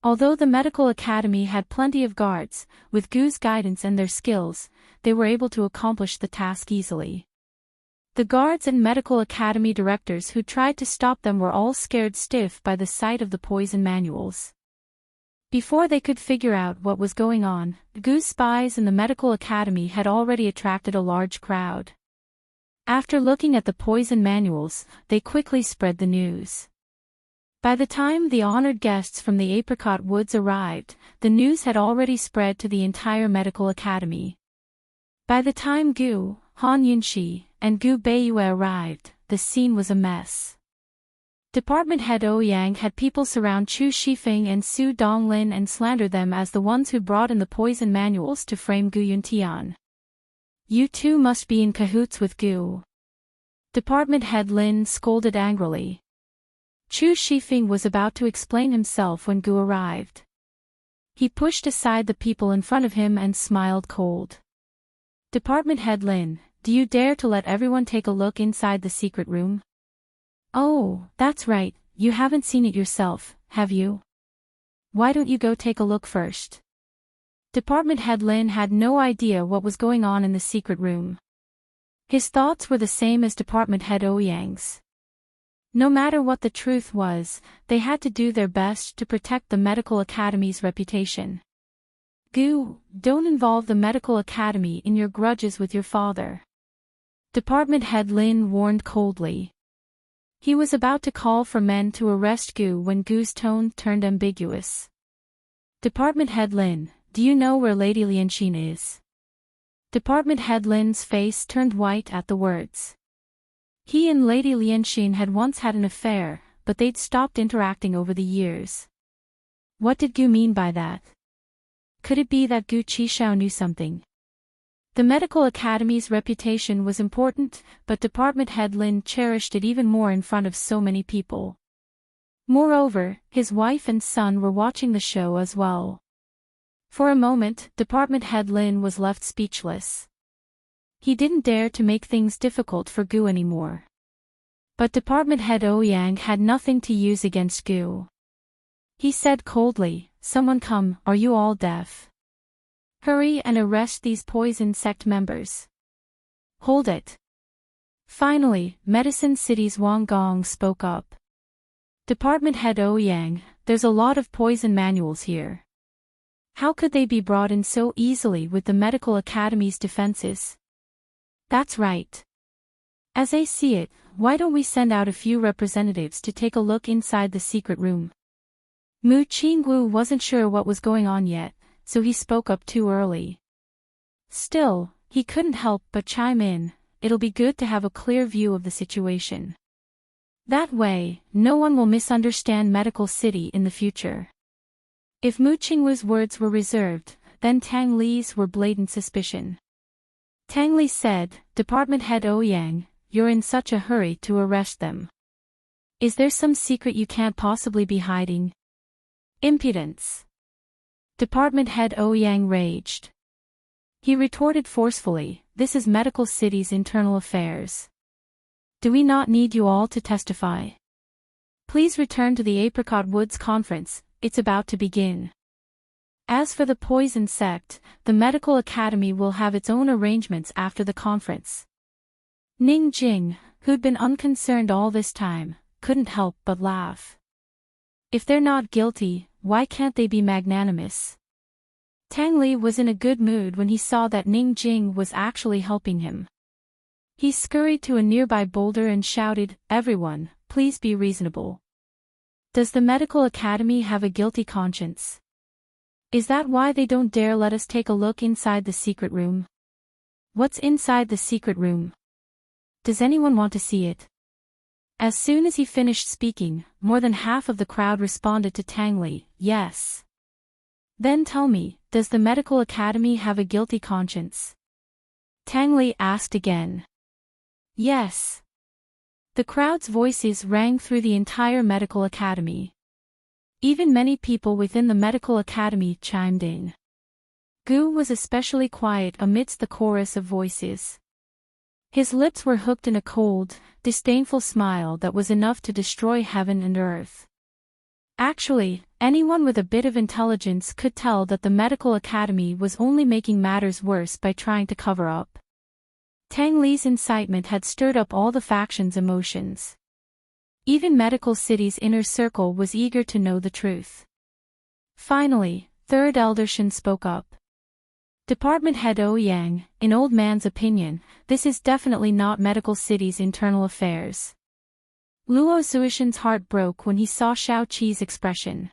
Speaker 1: Although the medical academy had plenty of guards, with Gu's guidance and their skills, they were able to accomplish the task easily. The guards and medical academy directors who tried to stop them were all scared stiff by the sight of the poison manuals. Before they could figure out what was going on, Gu's spies in the medical academy had already attracted a large crowd. After looking at the poison manuals, they quickly spread the news. By the time the honored guests from the apricot woods arrived, the news had already spread to the entire medical academy. By the time Gu, Han Yunxi, and Gu Beiyue arrived, the scene was a mess. Department head Ouyang had people surround Chu Shifeng and Su Donglin and slander them as the ones who brought in the poison manuals to frame Gu Yuntian. You two must be in cahoots with Gu. Department head Lin scolded angrily. Chu Shifeng was about to explain himself when Gu arrived. He pushed aside the people in front of him and smiled cold. Department head Lin, do you dare to let everyone take a look inside the secret room? Oh, that's right, you haven't seen it yourself, have you? Why don't you go take a look first? Department head Lin had no idea what was going on in the secret room. His thoughts were the same as Department head Ouyang's. No matter what the truth was, they had to do their best to protect the medical academy's reputation. Gu, don't involve the medical academy in your grudges with your father. Department head Lin warned coldly. He was about to call for men to arrest Gu when Gu's tone turned ambiguous. Department head Lin, do you know where Lady Lianxin is? Department head Lin's face turned white at the words. He and Lady Lianxin had once had an affair, but they'd stopped interacting over the years. What did Gu mean by that? Could it be that Gu Qishao knew something? The medical academy's reputation was important, but Department head Lin cherished it even more in front of so many people. Moreover, his wife and son were watching the show as well. For a moment, Department head Lin was left speechless. He didn't dare to make things difficult for Gu anymore. But Department head Ouyang had nothing to use against Gu. He said coldly, "Someone come, are you all deaf? Hurry and arrest these poison sect members." Hold it. Finally, Medicine City's Wang Gong spoke up. Department head Ouyang, there's a lot of poison manuals here. How could they be brought in so easily with the medical academy's defenses? That's right. As I see it, why don't we send out a few representatives to take a look inside the secret room? Mu Qingwu wasn't sure what was going on yet, so he spoke up too early. Still, he couldn't help but chime in, it'll be good to have a clear view of the situation. That way, no one will misunderstand Medical City in the future. If Mu Qingwu's words were reserved, then Tang Li's were blatant suspicion. Tang Li said, Department head Ouyang, you're in such a hurry to arrest them. Is there some secret you can't possibly be hiding? Impudence. Department head Ouyang raged. He retorted forcefully, this is Medical City's internal affairs. Do we not need you all to testify? Please return to the Apricot Woods conference, it's about to begin. As for the poison sect, the medical academy will have its own arrangements after the conference. Ning Jing, who'd been unconcerned all this time, couldn't help but laugh. If they're not guilty, why can't they be magnanimous? Tang Li was in a good mood when he saw that Ning Jing was actually helping him. He scurried to a nearby boulder and shouted, everyone, please be reasonable. Does the medical academy have a guilty conscience? Is that why they don't dare let us take a look inside the secret room? What's inside the secret room? Does anyone want to see it? As soon as he finished speaking, more than half of the crowd responded to Tang Li, yes. Then tell me, does the medical academy have a guilty conscience? Tang Li asked again. Yes. The crowd's voices rang through the entire medical academy. Even many people within the medical academy chimed in. Gu was especially quiet amidst the chorus of voices. His lips were hooked in a cold, disdainful smile that was enough to destroy heaven and earth. Actually, anyone with a bit of intelligence could tell that the medical academy was only making matters worse by trying to cover up. Tang Li's incitement had stirred up all the factions' emotions. Even Medical City's inner circle was eager to know the truth. Finally, Third Elder Shen spoke up. Department head Ouyang, in Old Man's opinion, this is definitely not Medical City's internal affairs. Luo Zuishan's heart broke when he saw Shao Qi's expression.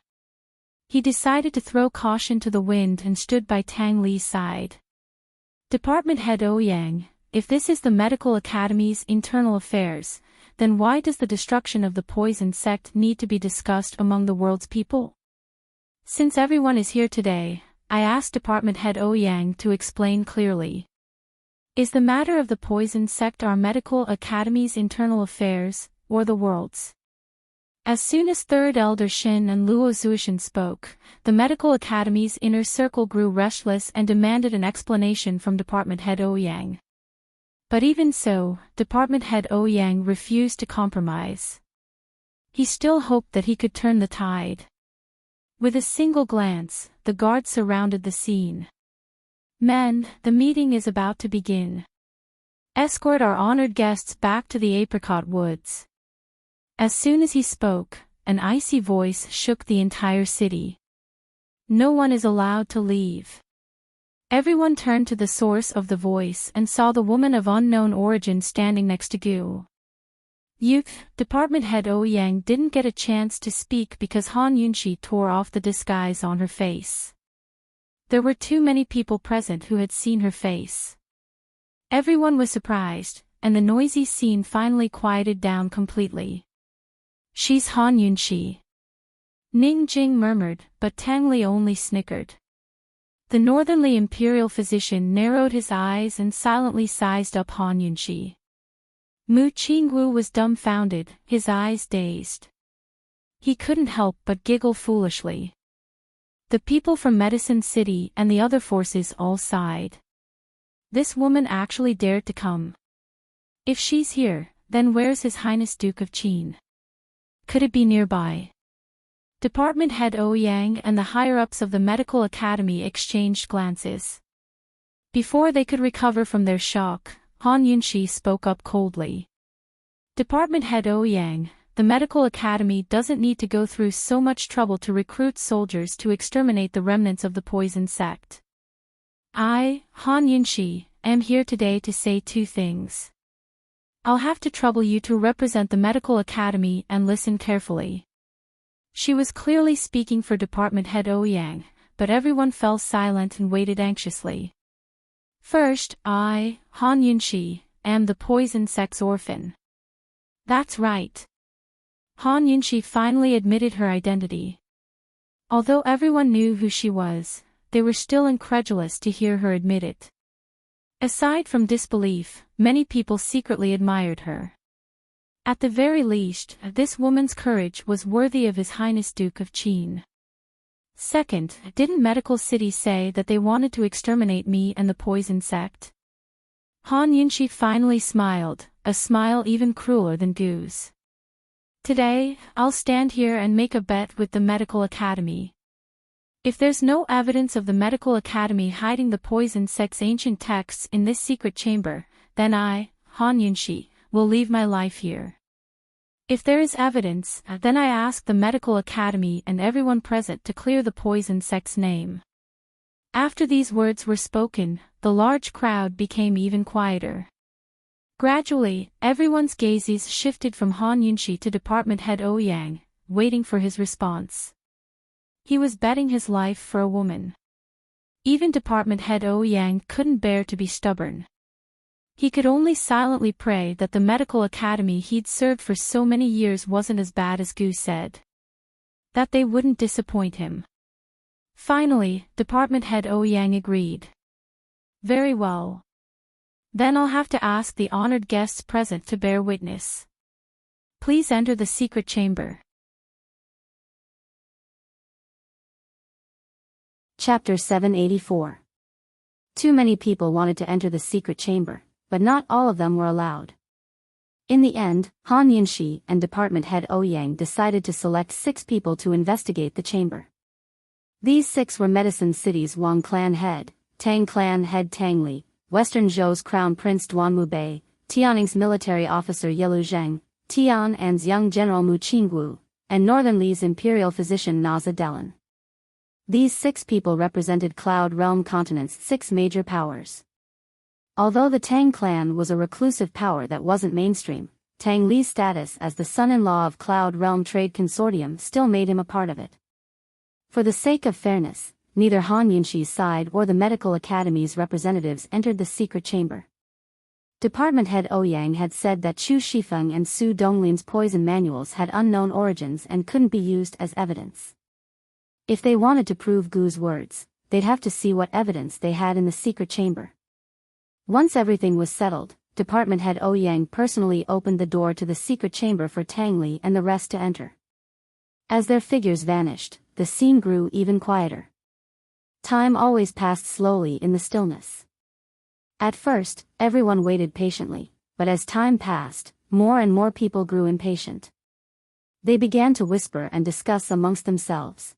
Speaker 1: He decided to throw caution to the wind and stood by Tang Li's side. Department Head Ouyang, if this is the Medical Academy's internal affairs, then why does the destruction of the poison sect need to be discussed among the world's people? Since everyone is here today, I asked Department Head Ouyang to explain clearly. Is the matter of the poison sect our Medical Academy's internal affairs, or the world's? As soon as Third Elder Shin and Luo Zuishan spoke, the Medical Academy's inner circle grew restless and demanded an explanation from Department Head Ouyang. But even so, Department Head Ouyang refused to compromise. He still hoped that he could turn the tide. With a single glance, the guards surrounded the scene. Men, the meeting is about to begin. Escort our honored guests back to the apricot woods. As soon as he spoke, an icy voice shook the entire city. No one is allowed to leave. Everyone turned to the source of the voice and saw the woman of unknown origin standing next to Gu. Youth, Department Head Ouyang didn't get a chance to speak because Han Yunshi tore off the disguise on her face. There were too many people present who had seen her face. Everyone was surprised, and the noisy scene finally quieted down completely. She's Han Yunshi. Ning Jing murmured, but Tang Li only snickered. The northernly imperial physician narrowed his eyes and silently sized up Han Yunshi. Mu Qingwu was dumbfounded, his eyes dazed. He couldn't help but giggle foolishly. The people from Medicine City and the other forces all sighed. This woman actually dared to come. If she's here, then where's His Highness Duke of Qin? Could it be nearby? Department Head Ouyang and the higher-ups of the Medical Academy exchanged glances. Before they could recover from their shock, Han Yunshi spoke up coldly. Department Head Ouyang, the Medical Academy doesn't need to go through so much trouble to recruit soldiers to exterminate the remnants of the poison sect. I, Han Yunshi, am here today to say two things. I'll have to trouble you to represent the Medical Academy and listen carefully. She was clearly speaking for Department Head Ouyang, but everyone fell silent and waited anxiously. First, I, Han Yunshi, am the poison sect's orphan. That's right. Han Yunshi finally admitted her identity. Although everyone knew who she was, they were still incredulous to hear her admit it. Aside from disbelief, many people secretly admired her. At the very least, this woman's courage was worthy of His Highness Duke of Qin. Second, didn't Medical City say that they wanted to exterminate me and the poison sect? Han Yunshi finally smiled, a smile even crueler than Gu's. Today, I'll stand here and make a bet with the Medical Academy. If there's no evidence of the Medical Academy hiding the poison sect's ancient texts in this secret chamber, then I, Han Yunshi, will leave my life here. If there is evidence, then I ask the Medical Academy and everyone present to clear the poison sect's name. After these words were spoken, the large crowd became even quieter. Gradually, everyone's gazes shifted from Han Yunshi to Department Head Ouyang, waiting for his response. He was betting his life for a woman. Even Department Head Ouyang couldn't bear to be stubborn. He could only silently pray that the Medical Academy he'd served for so many years wasn't as bad as Gu said. That they wouldn't disappoint him. Finally, Department Head Ouyang agreed. Very well. Then I'll have to ask the honored guests present to bear witness. Please enter the secret chamber.
Speaker 2: Chapter 784. Too many people wanted to enter the secret chamber, but not all of them were allowed. In the end, Han Yunshi and Department Head Ouyang decided to select 6 people to investigate the chamber. These 6 were Medicine City's Wang Clan head, Tang Clan head Tang Li, Western Zhou's Crown Prince Duanmu Bei, Tianning's military officer Yelu Zheng, Tian'an's young general Mu Qingwu, and Northern Li's imperial physician Naza Delan. These 6 people represented Cloud Realm Continent's 6 major powers. Although the Tang clan was a reclusive power that wasn't mainstream, Tang Li's status as the son-in-law of Cloud Realm Trade Consortium still made him a part of it. For the sake of fairness, neither Han Yunxi's side or the Medical Academy's representatives entered the secret chamber. Department head Ouyang had said that Chu Shifeng and Su Donglin's poison manuals had unknown origins and couldn't be used as evidence. If they wanted to prove Gu's words, they'd have to see what evidence they had in the secret chamber. Once everything was settled, Department head Ouyang personally opened the door to the secret chamber for Tang Li and the rest to enter. As their figures vanished, the scene grew even quieter. Time always passed slowly in the stillness. At first, everyone waited patiently, but as time passed, more and more people grew impatient. They began to whisper and discuss amongst themselves.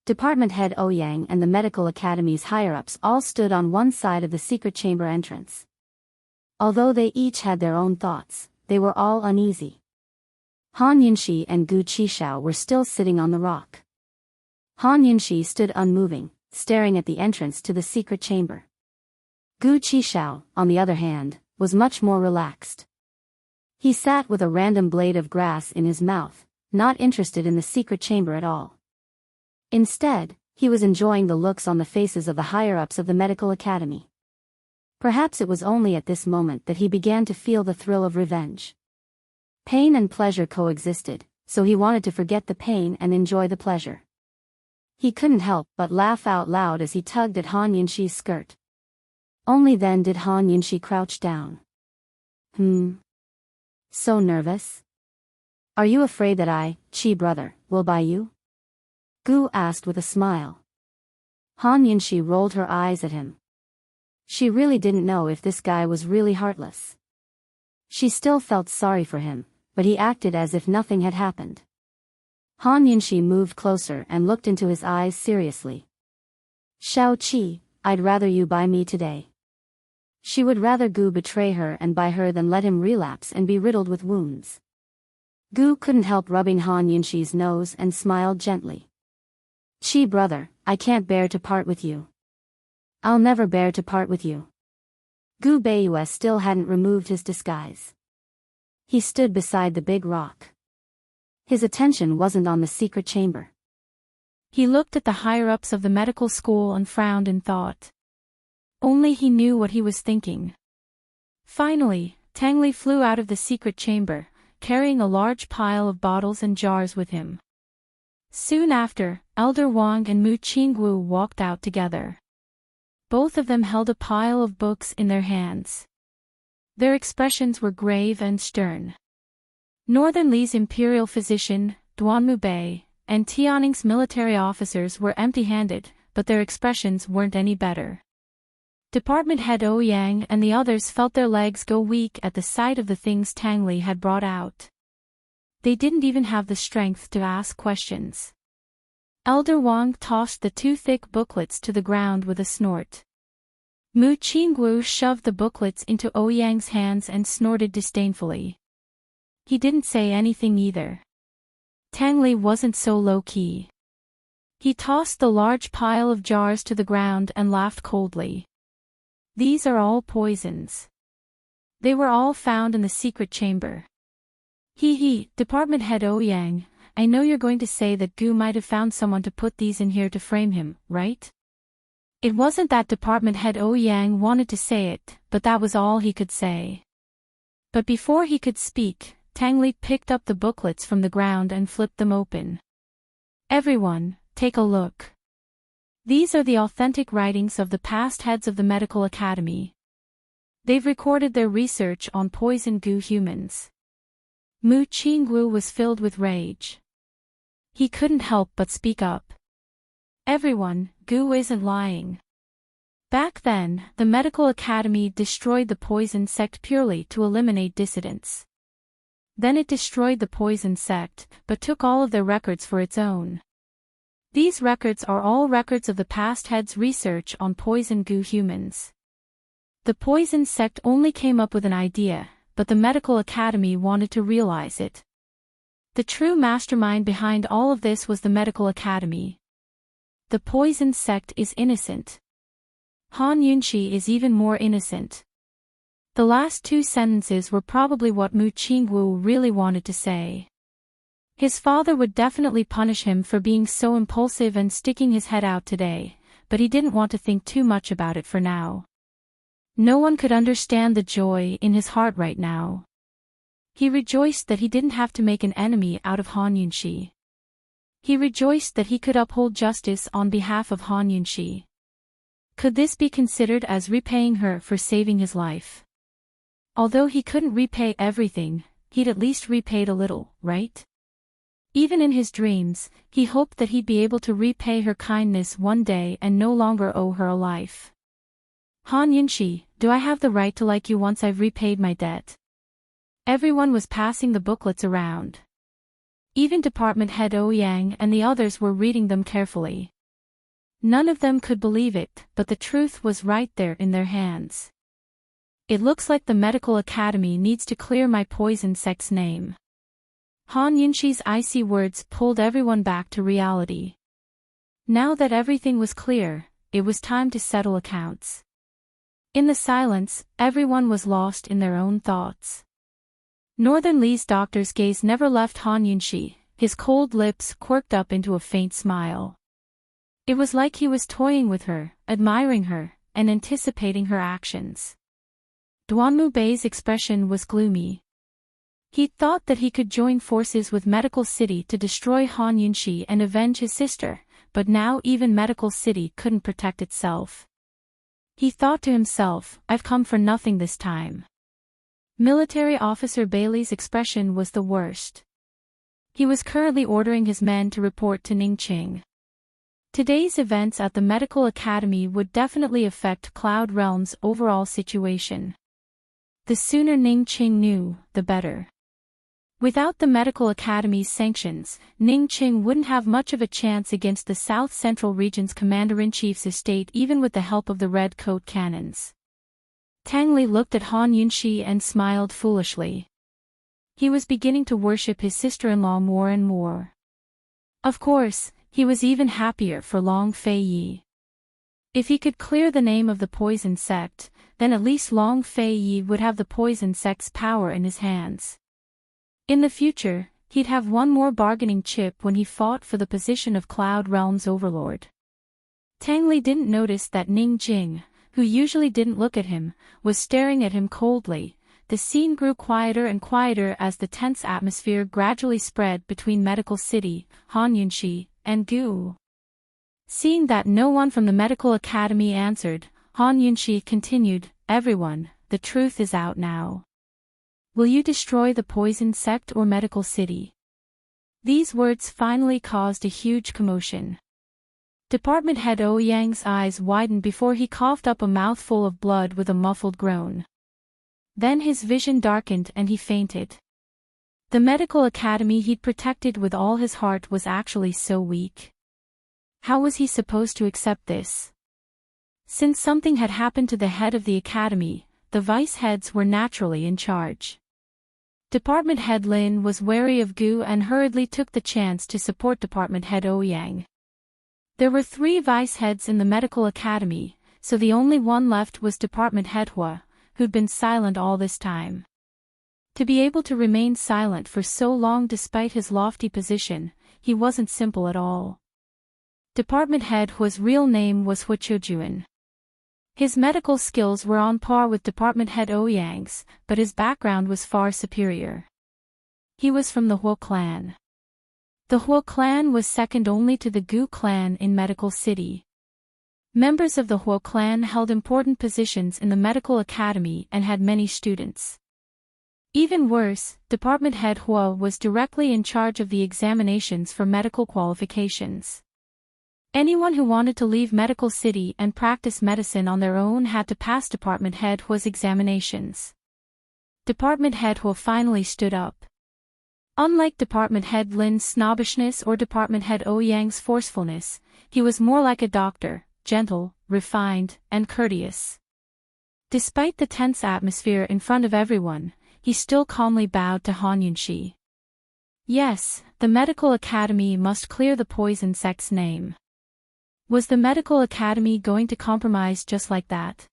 Speaker 2: Department head Ouyang and the Medical Academy's higher-ups all stood on one side of the secret chamber entrance. Although they each had their own thoughts, they were all uneasy. Han Yunxi and Gu Qishao were still sitting on the rock. Han Yunxi stood unmoving, staring at the entrance to the secret chamber. Gu Qishao, on the other hand, was much more relaxed. He sat with a random blade of grass in his mouth, not interested in the secret chamber at all. Instead, he was enjoying the looks on the faces of the higher-ups of the Medical Academy. Perhaps it was only at this moment that he began to feel the thrill of revenge. Pain and pleasure coexisted, so he wanted to forget the pain and enjoy the pleasure. He couldn't help but laugh out loud as he tugged at Han Yunxi's skirt. Only then did Han Yunxi crouch down. So nervous? Are you afraid that I, Qi brother, will buy you? Gu asked with a smile. Han Yunxi rolled her eyes at him. She really didn't know if this guy was really heartless. She still felt sorry for him, but he acted as if nothing had happened. Han Yunxi moved closer and looked into his eyes seriously. Shao Qi, I'd rather you buy me today. She would rather Gu betray her and buy her than let him relapse and be riddled with wounds. Gu couldn't help rubbing Han Yunxi's nose and smiled gently. Qi brother, I can't bear to part with you. I'll never bear to part with you. Gu Beiyue still hadn't removed his disguise. He stood beside the big rock. His attention wasn't on the secret chamber.
Speaker 1: He looked at the higher-ups of the medical school and frowned in thought. Only he knew what he was thinking. Finally, Tang Li flew out of the secret chamber, carrying a large pile of bottles and jars with him. Soon after, Elder Wang and Mu Qingwu walked out together. Both of them held a pile of books in their hands. Their expressions were grave and stern. Northern Li's imperial physician, Duanmu Bei, and Tianning's military officers were empty-handed, but their expressions weren't any better. Department head Ouyang and the others felt their legs go weak at the sight of the things Tang Li had brought out. They didn't even have the strength to ask questions. Elder Wang tossed the two thick booklets to the ground with a snort. Mu Qingwu shoved the booklets into Ouyang's hands and snorted disdainfully. He didn't say anything either. Tang Li wasn't so low-key. He tossed the large pile of jars to the ground and laughed coldly. These are all poisons. They were all found in the secret chamber. Department head Ouyang, I know you're going to say that Gu might have found someone to put these in here to frame him, right? It wasn't that Department head Ouyang wanted to say it, but that was all he could say. But before he could speak, Tang Li picked up the booklets from the ground and flipped them open. Everyone, take a look. These are the authentic writings of the past heads of the Medical Academy. They've recorded their research on poison Gu humans. Mu Qingwu was filled with rage. He couldn't help but speak up. Everyone, Gu isn't lying. Back then, the Medical Academy destroyed the poison sect purely to eliminate dissidents. Then it destroyed the poison sect, but took all of their records for its own. These records are all records of the past head's research on poison Gu humans. The poison sect only came up with an idea, but the Medical Academy wanted to realize it. The true mastermind behind all of this was the Medical Academy. The poison sect is innocent. Han Yunxi is even more innocent. The last two sentences were probably what Mu Qingwu really wanted to say. His father would definitely punish him for being so impulsive and sticking his head out today, but he didn't want to think too much about it for now. No one could understand the joy in his heart right now. He rejoiced that he didn't have to make an enemy out of Han Yunxi. He rejoiced that he could uphold justice on behalf of Han Yunxi. Could this be considered as repaying her for saving his life? Although he couldn't repay everything, he'd at least repaid a little, right? Even in his dreams, he hoped that he'd be able to repay her kindness one day and no longer owe her a life. Han Yunxi, do I have the right to like you once I've repaid my debt? Everyone was passing the booklets around. Even Department Head Ouyang and the others were reading them carefully. None of them could believe it, but the truth was right there in their hands. It looks like the medical academy needs to clear my poison sect's name. Han Yunxi's icy words pulled everyone back to reality. Now that everything was clear, it was time to settle accounts. In the silence, everyone was lost in their own thoughts. Northern Li's doctor's gaze never left Han Yunxi, his cold lips quirked up into a faint smile. It was like he was toying with her, admiring her, and anticipating her actions. Duanmu Bei's expression was gloomy. He thought that he could join forces with Medical City to destroy Han Yunxi and avenge his sister, but now even Medical City couldn't protect itself. He thought to himself, I've come for nothing this time. Military Officer Bailey's expression was the worst. He was currently ordering his men to report to Ningqing. Today's events at the Medical Academy would definitely affect Cloud Realm's overall situation. The sooner Ningqing knew, the better. Without the Medical Academy's sanctions, Ningqing wouldn't have much of a chance against the South Central Region's Commander-in-Chief's estate even with the help of the Red Coat cannons. Tang Li looked at Han Yunxi and smiled foolishly. He was beginning to worship his sister-in-law more and more. Of course, he was even happier for Long Fei Yi. If he could clear the name of the poison sect, then at least Long Fei Yi would have the poison sect's power in his hands. In the future, he'd have one more bargaining chip when he fought for the position of Cloud Realm's overlord. Tang Li didn't notice that Ning Jing, who usually didn't look at him, was staring at him coldly. The scene grew quieter and quieter as the tense atmosphere gradually spread between Medical City, Han Yunxi, and Gu. Seeing that no one from the Medical Academy answered, Han Yunxi continued, Everyone, the truth is out now. Will you destroy the poison sect or Medical City? These words finally caused a huge commotion. Department Head Ouyang's eyes widened before he coughed up a mouthful of blood with a muffled groan. Then his vision darkened and he fainted. The Medical Academy he'd protected with all his heart was actually so weak. How was he supposed to accept this? Since something had happened to the head of the academy, the vice heads were naturally in charge. Department Head Lin was wary of Gu and hurriedly took the chance to support Department Head Ouyang. There were 3 vice heads in the Medical Academy, so the only one left was Department Head Hua, who'd been silent all this time. To be able to remain silent for so long despite his lofty position, he wasn't simple at all. Department Head Hua's real name was Hua Qiujuan. His medical skills were on par with Department Head Ouyang's, but his background was far superior. He was from the Hua clan. The Hua clan was second only to the Gu clan in Medical City. Members of the Hua clan held important positions in the Medical Academy and had many students. Even worse, Department Head Hua was directly in charge of the examinations for medical qualifications. Anyone who wanted to leave Medical City and practice medicine on their own had to pass Department Head Hua's examinations. Department Head Hua finally stood up. Unlike Department Head Lin's snobbishness or Department Head Ouyang's forcefulness, he was more like a doctor, gentle, refined, and courteous. Despite the tense atmosphere in front of everyone, he still calmly bowed to Han Yunxi. Yes, the Medical Academy must clear the poison sect's name. Was the Medical Academy going to compromise just like that?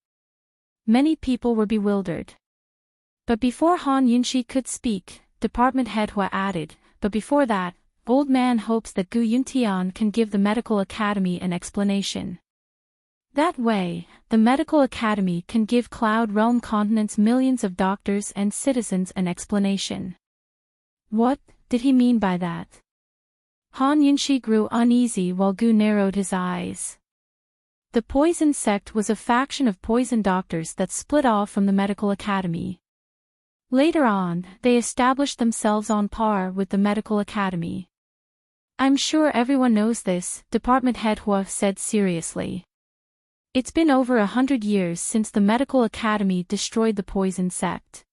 Speaker 1: Many people were bewildered. But before Han Yunxi could speak, Department Head Hua added, but before that, Old Man hopes that Gu Yuntian can give the Medical Academy an explanation. That way, the Medical Academy can give Cloud Realm continent's millions of doctors and citizens an explanation. What did he mean by that? Han Yunshi grew uneasy while Gu narrowed his eyes. The Poison Sect was a faction of poison doctors that split off from the Medical Academy. Later on, they established themselves on par with the Medical Academy. I'm sure everyone knows this, Department Head Hua said seriously. It's been over 100 years since the Medical Academy destroyed the Poison Sect.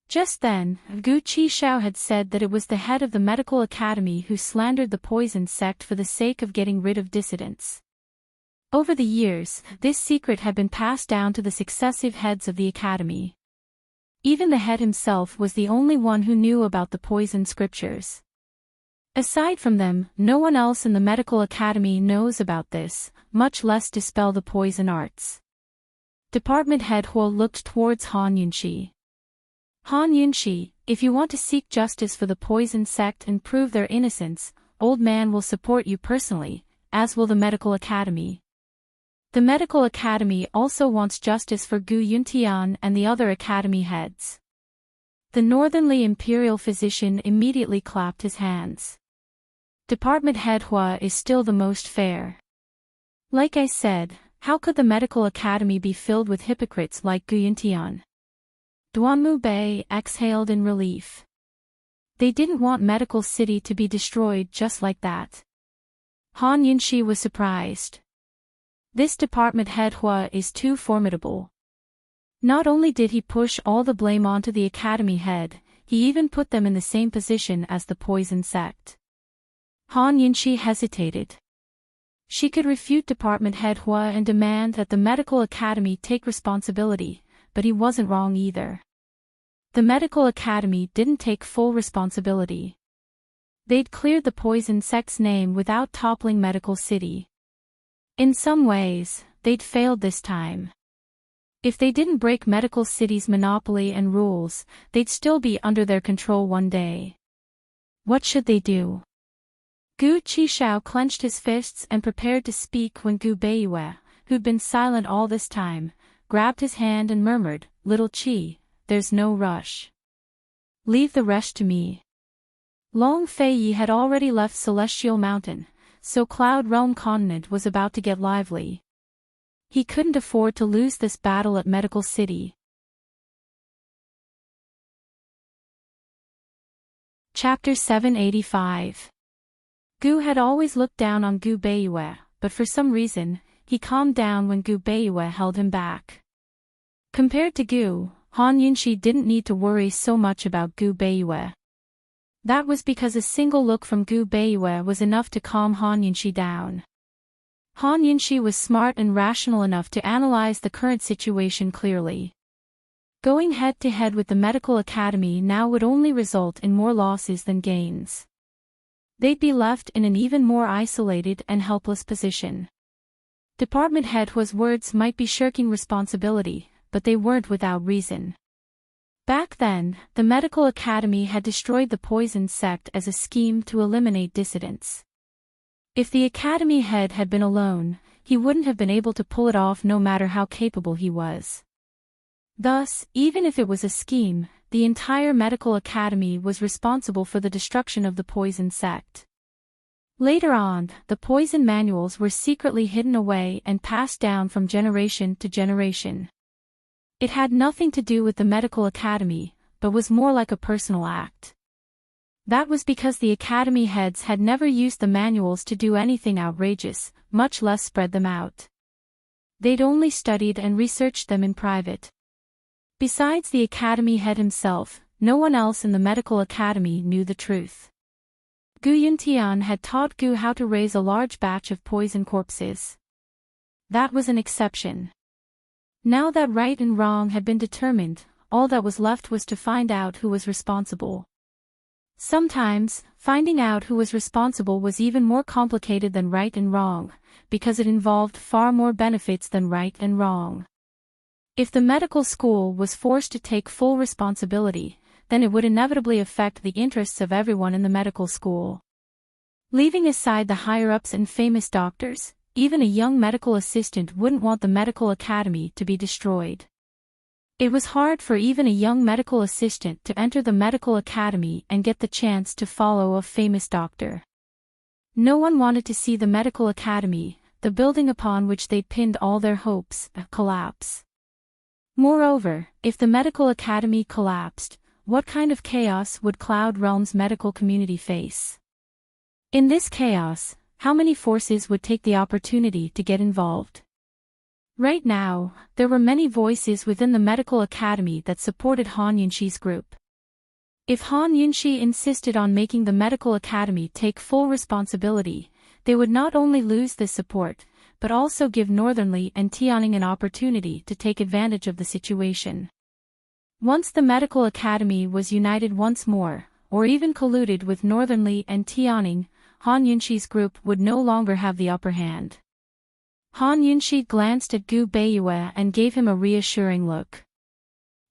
Speaker 1: Just then, Gu Qishao had said that it was the head of the Medical Academy who slandered the Poison Sect for the sake of getting rid of dissidents. Over the years, this secret had been passed down to the successive heads of the Academy. Even the head himself was the only one who knew about the poison scriptures. Aside from them, no one else in the Medical Academy knows about this, much less dispel the poison arts. Department Head Hua looked towards Han Yunshi. Han Yunshi, if you want to seek justice for the Poison Sect and prove their innocence, Old Man will support you personally, as will the Medical Academy. The Medical Academy also wants justice for Gu Yuntian and the other academy heads. The Northernly Imperial Physician immediately clapped his hands. Department Head Hua is still the most fair. Like I said, how could the Medical Academy be filled with hypocrites like Gu Yuntian? Duanmu Bei exhaled in relief. They didn't want Medical City to be destroyed just like that. Han Yunshi was surprised. This Department Head Hua is too formidable. Not only did he push all the blame onto the Academy head, he even put them in the same position as the Poison Sect. Han Yunshi hesitated. She could refute Department Head Hua and demand that the Medical Academy take responsibility, but he wasn't wrong either. The Medical Academy didn't take full responsibility. They'd cleared the Poison Sect's name without toppling Medical City. In some ways, they'd failed this time. If they didn't break Medical City's monopoly and rules, they'd still be under their control one day. What should they do? Gu Qishao clenched his fists and prepared to speak when Gu Beiyue, who'd been silent all this time, grabbed his hand and murmured, "Little Qi, there's no rush. Leave the rest to me." Long Feiyi had already left Celestial Mountain, so Cloud Realm Continent was about to get lively. He couldn't afford to lose this battle at Medical City. Chapter 785. Gu had always looked down on Gu Beiyue, but for some reason, he calmed down when Gu Beiyue held him back. Compared to Gu, Han Yunshi didn't need to worry so much about Gu Beiyue. That was because a single look from Gu Beiyue was enough to calm Han Yunshi down. Han Yunshi was smart and rational enough to analyze the current situation clearly. Going head-to-head with the Medical Academy now would only result in more losses than gains. They'd be left in an even more isolated and helpless position. Department Head Hua's words might be shirking responsibility, but they weren't without reason. Back then, the Medical Academy had destroyed the Poison Sect as a scheme to eliminate dissidents. If the Academy head had been alone, he wouldn't have been able to pull it off no matter how capable he was. Thus, even if it was a scheme, the entire Medical Academy was responsible for the destruction of the Poison Sect. Later on, the poison manuals were secretly hidden away and passed down from generation to generation. It had nothing to do with the Medical Academy, but was more like a personal act. That was because the Academy heads had never used the manuals to do anything outrageous, much less spread them out. They'd only studied and researched them in private. Besides the Academy head himself, no one else in the Medical Academy knew the truth. Gu Yuntian had taught Gu how to raise a large batch of poison corpses. That was an exception. Now that right and wrong had been determined, all that was left was to find out who was responsible. Sometimes, finding out who was responsible was even more complicated than right and wrong, because it involved far more benefits than right and wrong. If the medical school was forced to take full responsibility, then it would inevitably affect the interests of everyone in the medical school. Leaving aside the higher-ups and famous doctors, even a young medical assistant wouldn't want the medical academy to be destroyed. It was hard for even a young medical assistant to enter the medical academy and get the chance to follow a famous doctor. No one wanted to see the medical academy, the building upon which they'd pinned all their hopes, collapse. Moreover, if the medical academy collapsed, what kind of chaos would Cloud Realm's medical community face? In this chaos, how many forces would take the opportunity to get involved? Right now, there were many voices within the medical academy that supported Han Yunxi's group. If Han Yunxi insisted on making the medical academy take full responsibility, they would not only lose this support, but also give Northernly and Tianning an opportunity to take advantage of the situation. Once the medical academy was united once more, or even colluded with Northernly and Tianning, Han Yunxi's group would no longer have the upper hand. Han Yunxi glanced at Gu Beiyue and gave him a reassuring look.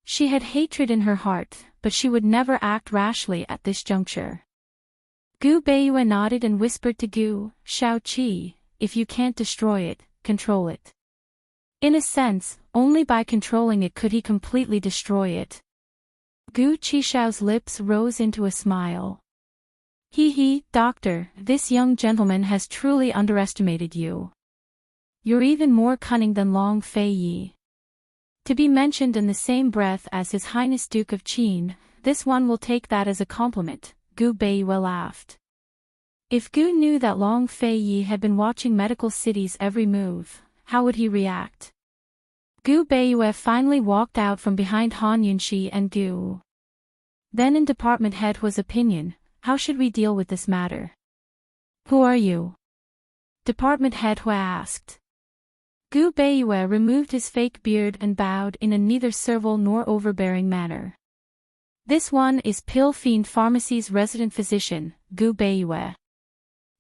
Speaker 1: She had hatred in her heart, but she would never act rashly at this juncture. Gu Beiyue nodded and whispered to Gu Shaoqi, if you can't destroy it, control it. In a sense, only by controlling it could he completely destroy it. Gu Qishao's lips rose into a smile. He, doctor, this young gentleman has truly underestimated you. You're even more cunning than Long Fei Yi. To be mentioned in the same breath as His Highness Duke of Qin, this one will take that as a compliment, Gu Beiyue laughed. If Gu knew that Long Fei Yi had been watching Medical City's every move, how would he react? Gu Beiyue finally walked out from behind Han Yunxi and Gu. Then in Department Head Hua's opinion, how should we deal with this matter? Who are you? Department Head Hua asked. Gu Beiyue removed his fake beard and bowed in a neither servile nor overbearing manner. This one is Pill Fiend Pharmacy's resident physician, Gu Beiyue.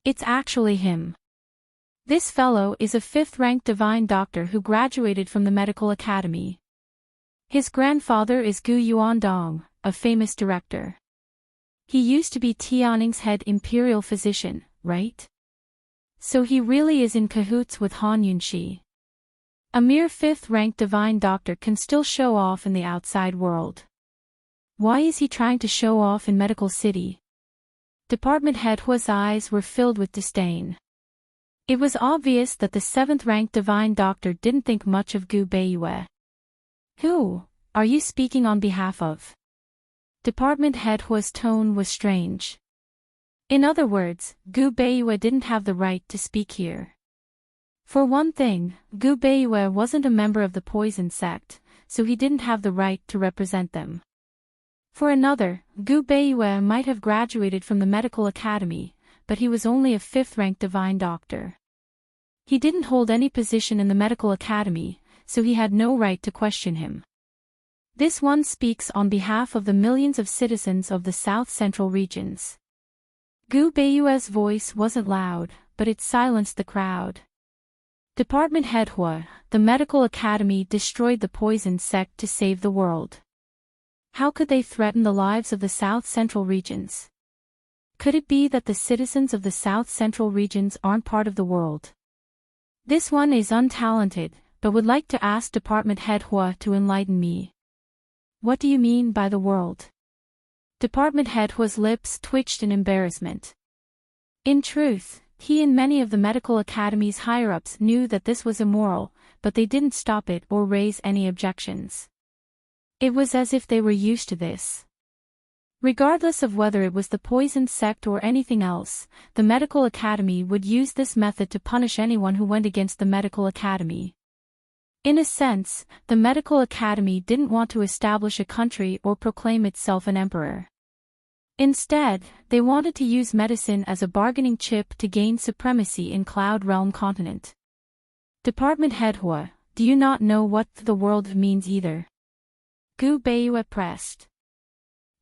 Speaker 1: It's actually him. This fellow is a 5th-ranked divine doctor who graduated from the medical academy. His grandfather is Gu Yuandong, a famous director. He used to be Tianning's head imperial physician, right? So he really is in cahoots with Han Yunxi. A mere 5th-ranked divine doctor can still show off in the outside world. Why is he trying to show off in Medical City? Department Head Hua's eyes were filled with disdain. It was obvious that the 7th-ranked divine doctor didn't think much of Gu Beiyue. Who are you speaking on behalf of? Department Head Hua's tone was strange. In other words, Gu Beiyue didn't have the right to speak here. For one thing, Gu Beiyue wasn't a member of the poison sect, so he didn't have the right to represent them. For another, Gu Beiyue might have graduated from the medical academy, but he was only a 5th-ranked divine doctor. He didn't hold any position in the medical academy, so he had no right to question him. This one speaks on behalf of the millions of citizens of the South Central regions. Gu Beiyue's voice wasn't loud, but it silenced the crowd. Department Head Hua, the medical academy destroyed the poison sect to save the world. How could they threaten the lives of the South Central regions? Could it be that the citizens of the South Central regions aren't part of the world? This one is untalented, but would like to ask Department Head Hua to enlighten me. What do you mean by the world? Department Head Hua's lips twitched in embarrassment. In truth, he and many of the medical academy's higher-ups knew that this was immoral, but they didn't stop it or raise any objections. It was as if they were used to this. Regardless of whether it was the poison sect or anything else, the medical academy would use this method to punish anyone who went against the medical academy. In a sense, the medical academy didn't want to establish a country or proclaim itself an emperor. Instead, they wanted to use medicine as a bargaining chip to gain supremacy in Cloud Realm continent. Department Head Hua, do you not know what the world means either? Gu Beiyue pressed.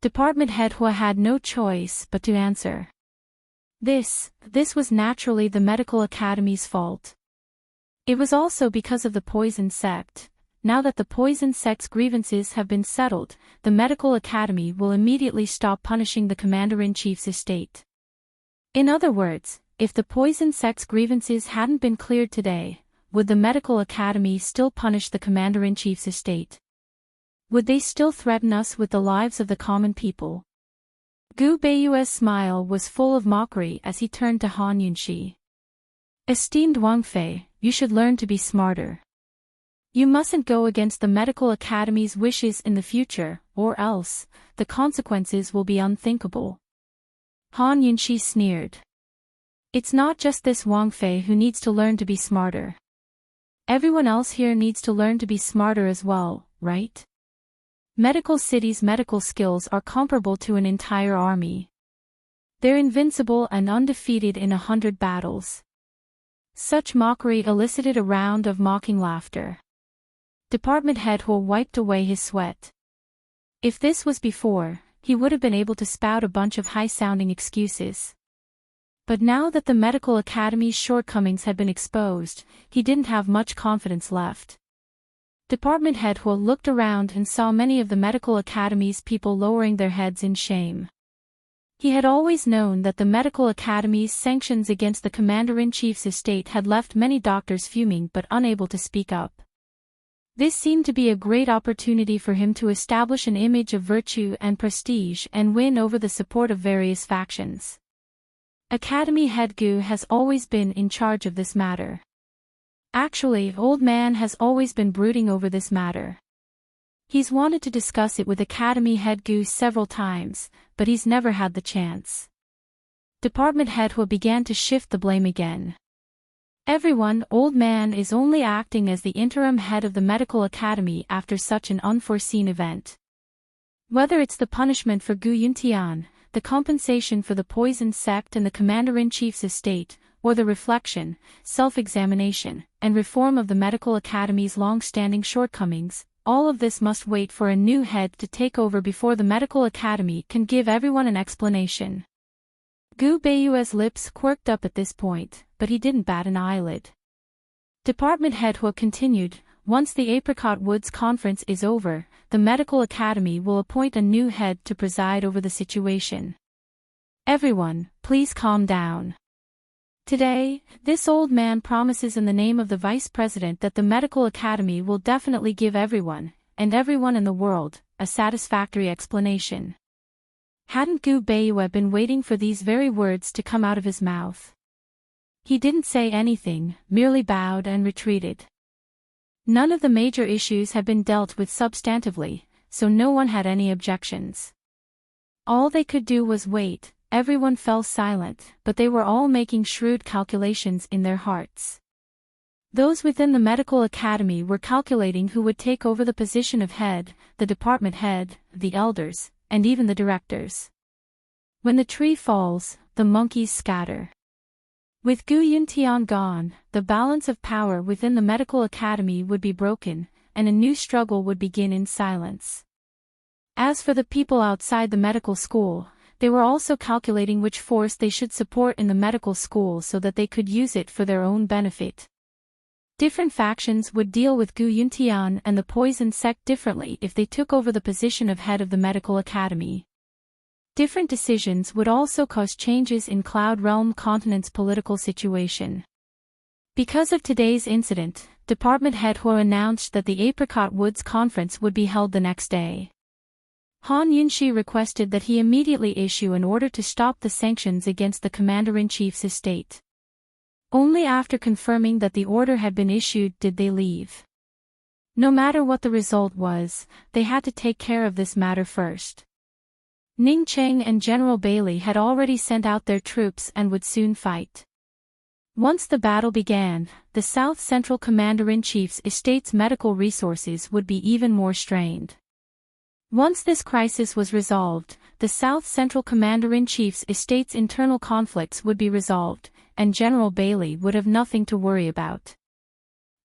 Speaker 1: Department Head Hua had no choice but to answer. This was naturally the medical academy's fault. It was also because of the poison sect. now that the poison sect's grievances have been settled, the Medical Academy will immediately stop punishing the Commander-in-Chief's estate. In other words, if the poison sect's grievances hadn't been cleared today, would the Medical Academy still punish the Commander-in-Chief's estate? Would they still threaten us with the lives of the common people? Gu Beiyue's smile was full of mockery as he turned to Han Yunxi. Esteemed Wang Fei, you should learn to be smarter. You mustn't go against the Medical Academy's wishes in the future, or else, the consequences will be unthinkable. Han Yunxi sneered. It's not just this Wang Fei who needs to learn to be smarter. Everyone else here needs to learn to be smarter as well, right? Medical City's medical skills are comparable to an entire army. They're invincible and undefeated in 100 battles. Such mockery elicited a round of mocking laughter. Department Head Huo wiped away his sweat. If this was before, he would have been able to spout a bunch of high-sounding excuses. But now that the Medical Academy's shortcomings had been exposed, he didn't have much confidence left. Department Head Huo looked around and saw many of the Medical Academy's people lowering their heads in shame. He had always known that the Medical Academy's sanctions against the Commander-in-Chief's estate had left many doctors fuming but unable to speak up. This seemed to be a great opportunity for him to establish an image of virtue and prestige and win over the support of various factions. Academy Head Gu has always been in charge of this matter. Actually, Old Man has always been brooding over this matter. He's wanted to discuss it with Academy Head Gu several times, but he's never had the chance. Department Head Huo began to shift the blame again. Everyone, Old Man is only acting as the interim head of the Medical Academy after such an unforeseen event. Whether it's the punishment for Gu Yuntian, the compensation for the poison sect and the Commander-in-Chief's estate, or the reflection, self-examination, and reform of the Medical Academy's long-standing shortcomings, all of this must wait for a new head to take over before the Medical Academy can give everyone an explanation. Gu Beiyue's lips quirked up at this point, but he didn't bat an eyelid. Department Head Huo continued, once the Apricot Woods Conference is over, the Medical Academy will appoint a new head to preside over the situation. Everyone, please calm down. Today, this old man promises in the name of the Vice President that the Medical Academy will definitely give everyone, and everyone in the world, a satisfactory explanation. Hadn't Gu Beiyue been waiting for these very words to come out of his mouth? He didn't say anything, merely bowed and retreated. None of the major issues had been dealt with substantively, so no one had any objections. All they could do was wait. Everyone fell silent, but they were all making shrewd calculations in their hearts. Those within the Medical Academy were calculating who would take over the position of head, the department head, the elders, and even the directors. When the tree falls, the monkeys scatter. With Gu Yuntian gone, the balance of power within the Medical Academy would be broken, and a new struggle would begin in silence. As for the people outside the medical school, they were also calculating which force they should support in the medical school so that they could use it for their own benefit. Different factions would deal with Gu Yuntian and the poison sect differently if they took over the position of head of the Medical Academy. Different decisions would also cause changes in Cloud Realm Continent's political situation. Because of today's incident, Department Head Huo announced that the Apricot Woods Conference would be held the next day. Han Yunxi requested that he immediately issue an order to stop the sanctions against the Commander-in-Chief's estate. Only after confirming that the order had been issued did they leave. No matter what the result was, they had to take care of this matter first. Ning Cheng and General Bailey had already sent out their troops and would soon fight. Once the battle began, the South Central Commander-in-Chief's estate's medical resources would be even more strained. Once this crisis was resolved, the South Central Commander-in-Chief's estate's internal conflicts would be resolved, and General Bailey would have nothing to worry about.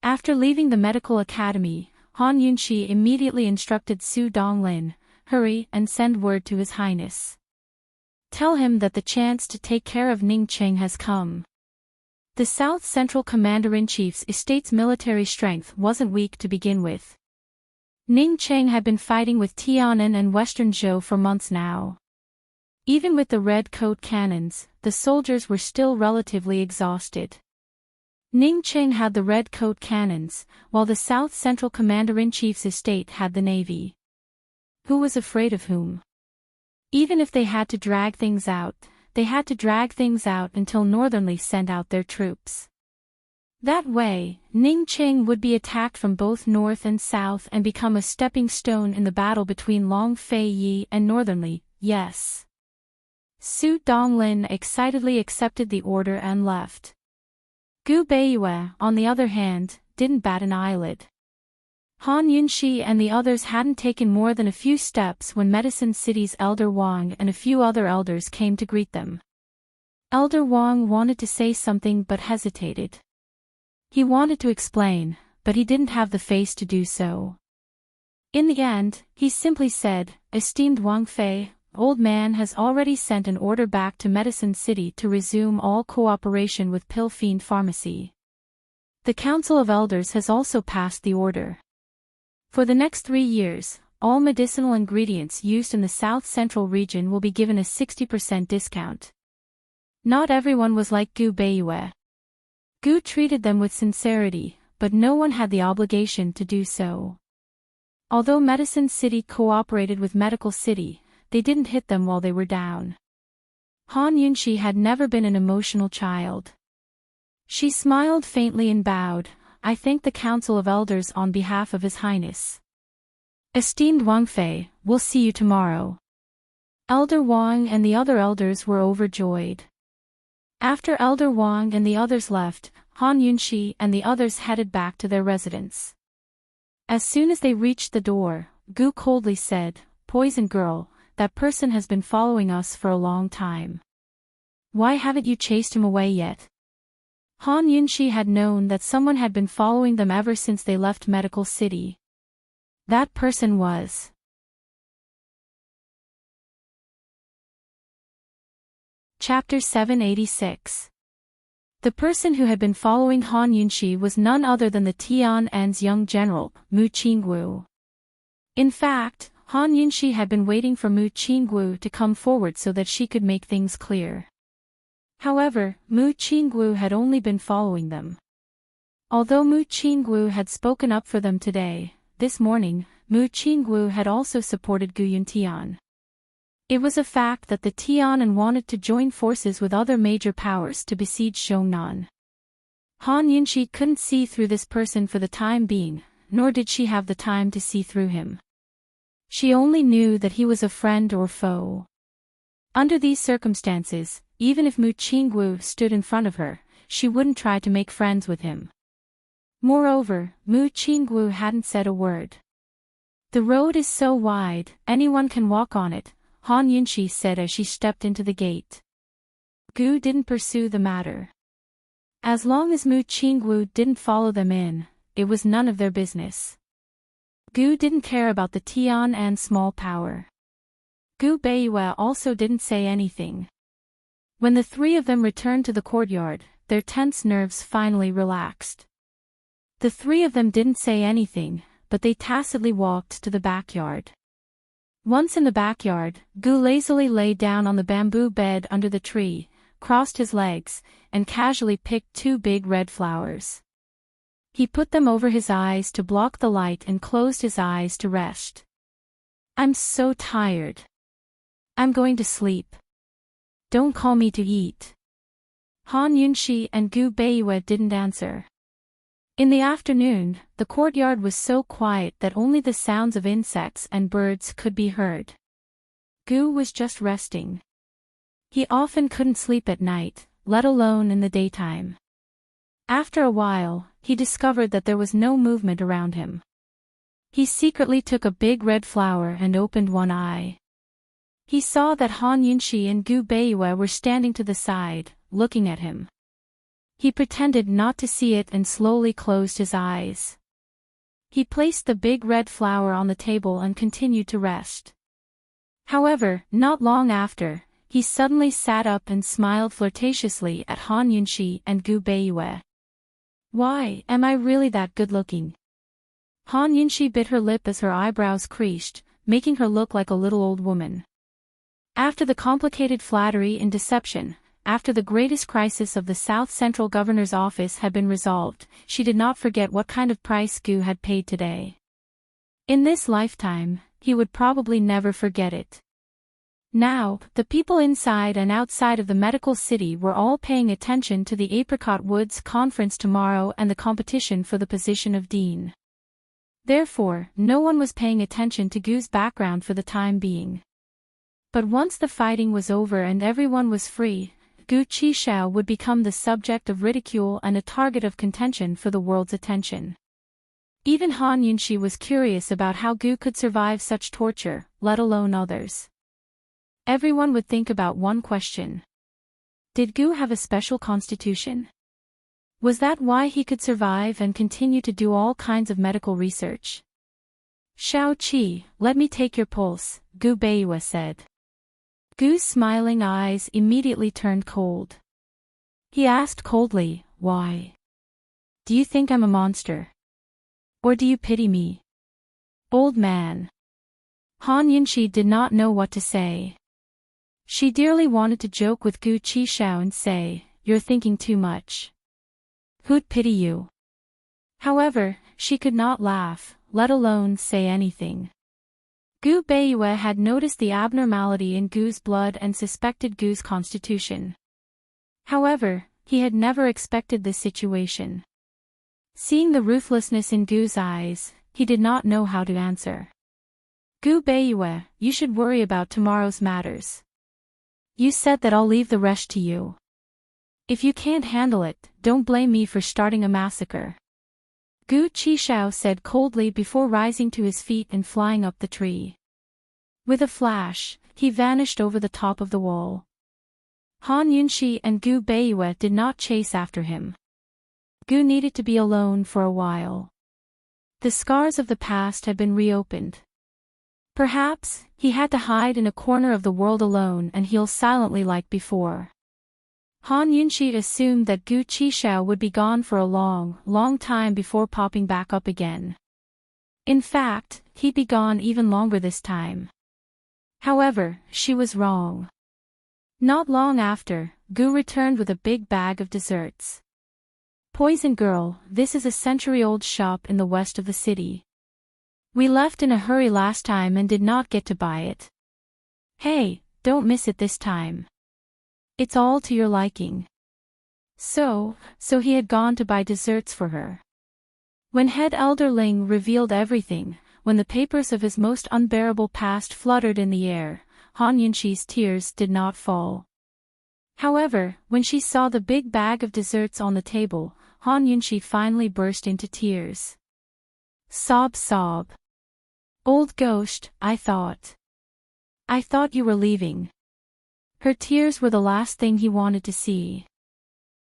Speaker 1: After leaving the Medical Academy, Han Yunxi immediately instructed Su Donglin, hurry and send word to His Highness. Tell him that the chance to take care of Ning Cheng has come. The South Central Commander-in-Chief's estate's military strength wasn't weak to begin with. Ning Cheng had been fighting with Tianan and Western Zhou for months now. Even with the red coat cannons, the soldiers were still relatively exhausted. Ning Cheng had the red coat cannons, while the South Central Commander-in-Chief's estate had the navy. Who was afraid of whom? Even if they had to drag things out, they had to drag things out until Northernly sent out their troops. That way, Ning Cheng would be attacked from both north and south and become a stepping stone in the battle between Long Fei Yi and Northernly, yes. Su Donglin excitedly accepted the order and left. Gu Beiyue, on the other hand, didn't bat an eyelid. Han Yunxi and the others hadn't taken more than a few steps when Medicine City's Elder Wang and a few other elders came to greet them. Elder Wang wanted to say something but hesitated. He wanted to explain, but he didn't have the face to do so. In the end, he simply said, "Esteemed Wang Fei, Old Man has already sent an order back to Medicine City to resume all cooperation with Pill Fiend Pharmacy. The Council of Elders has also passed the order. For the next 3 years, all medicinal ingredients used in the South Central region will be given a 60% discount." Not everyone was like Gu Beiyue. Gu treated them with sincerity, but no one had the obligation to do so. Although Medicine City cooperated with Medical City, they didn't hit them while they were down. Han Yunxi had never been an emotional child. She smiled faintly and bowed, "I thank the Council of Elders on behalf of His Highness. Esteemed Wang Fei, we'll see you tomorrow." Elder Wang and the other elders were overjoyed. After Elder Wang and the others left, Han Yunxi and the others headed back to their residence. As soon as they reached the door, Gu coldly said, "Poison Girl, that person has been following us for a long time. Why haven't you chased him away yet?" Han Yunxi had known that someone had been following them ever since they left Medical City. That person was Chapter 786. The person who had been following Han Yunxi was none other than the Tian'an's young general, Mu Qingwu. In fact, Han Yunxi had been waiting for Mu Qingwu to come forward so that she could make things clear. However, Mu Qingwu had only been following them. Although Mu Qingwu had spoken up for them today, this morning, Mu Qingwu had also supported Gu Yuntian. It was a fact that the Tianan wanted to join forces with other major powers to besiege Xiongnan. Han Yunxi couldn't see through this person for the time being, nor did she have the time to see through him. She only knew that he was a friend or foe. Under these circumstances, even if Mu Qingwu stood in front of her, she wouldn't try to make friends with him. Moreover, Mu Qingwu hadn't said a word. "The road is so wide, anyone can walk on it," Han Yunxi said as she stepped into the gate. Gu didn't pursue the matter. As long as Mu Qingwu didn't follow them in, it was none of their business. Gu didn't care about the Tian'an small power. Gu Beiyue also didn't say anything. When the three of them returned to the courtyard, their tense nerves finally relaxed. The three of them didn't say anything, but they tacitly walked to the backyard. Once in the backyard, Gu lazily lay down on the bamboo bed under the tree, crossed his legs, and casually picked 2 big red flowers. He put them over his eyes to block the light and closed his eyes to rest. "I'm so tired. I'm going to sleep. Don't call me to eat." Han Yunxi and Gu Beiyue didn't answer. In the afternoon, the courtyard was so quiet that only the sounds of insects and birds could be heard. Gu was just resting. He often couldn't sleep at night, let alone in the daytime. After a while, he discovered that there was no movement around him. He secretly took a big red flower and opened one eye. He saw that Han Yunxi and Gu Beiyue were standing to the side, looking at him. He pretended not to see it and slowly closed his eyes. He placed the big red flower on the table and continued to rest. However, not long after, he suddenly sat up and smiled flirtatiously at Han Yunxi and Gu Beiyue. "Why, am I really that good-looking?" Han Yunxi bit her lip as her eyebrows creased, making her look like a little old woman. After the complicated flattery and deception, after the greatest crisis of the South Central Governor's office had been resolved, she did not forget what kind of price Gu had paid today. In this lifetime, he would probably never forget it. Now, the people inside and outside of the medical city were all paying attention to the Apricot Woods conference tomorrow and the competition for the position of dean. Therefore, no one was paying attention to Gu's background for the time being. But once the fighting was over and everyone was free, Gu Qishao would become the subject of ridicule and a target of contention for the world's attention. Even Han Yunxi was curious about how Gu could survive such torture, let alone others. Everyone would think about one question. Did Gu have a special constitution? Was that why he could survive and continue to do all kinds of medical research? Shao Qi, let me take your pulse, Gu Beiyue said. Gu's smiling eyes immediately turned cold. He asked coldly, why? Do you think I'm a monster? Or do you pity me? Old man. Han Yunxi did not know what to say. She dearly wanted to joke with Gu Qishao and say, you're thinking too much. Who'd pity you? However, she could not laugh, let alone say anything. Gu Beiyue had noticed the abnormality in Gu's blood and suspected Gu's constitution. However, he had never expected this situation. Seeing the ruthlessness in Gu's eyes, he did not know how to answer. Gu Beiyue, you should worry about tomorrow's matters. You said that I'll leave the rest to you. If you can't handle it, don't blame me for starting a massacre. Gu Qishao said coldly before rising to his feet and flying up the tree. With a flash, he vanished over the top of the wall. Han Yunxi and Gu Beiyue did not chase after him. Gu needed to be alone for a while. The scars of the past had been reopened. Perhaps, he had to hide in a corner of the world alone and heal silently like before. Han Yunxi assumed that Gu Qishao would be gone for a long, long time before popping back up again. In fact, he'd be gone even longer this time. However, she was wrong. Not long after, Gu returned with a big bag of desserts. Poison Girl, this is a century-old shop in the west of the city. We left in a hurry last time and did not get to buy it. Hey, don't miss it this time. It's all to your liking. So he had gone to buy desserts for her. When Head Elder Ling revealed everything, when the papers of his most unbearable past fluttered in the air, Han Yunxi's tears did not fall. However, when she saw the big bag of desserts on the table, Han Yunxi finally burst into tears. Sob sob. Old ghost, I thought you were leaving. Her tears were the last thing he wanted to see.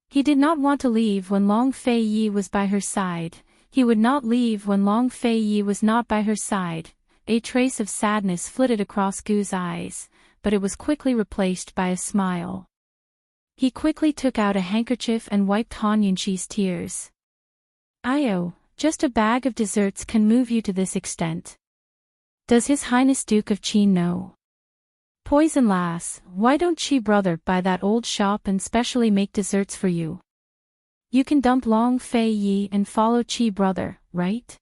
Speaker 1: He did not want to leave when Long Fei Yi was by her side. He would not leave when Long Fei Yi was not by her side. A trace of sadness flitted across Gu's eyes, but it was quickly replaced by a smile. He quickly took out a handkerchief and wiped Han Yunxi's tears. Io, just a bag of desserts can move you to this extent. Does His Highness Duke of Qin know? Poison lass, why don't Qi brother buy that old shop and specially make desserts for you? You can dump Long Fei Yi and follow Qi brother, right?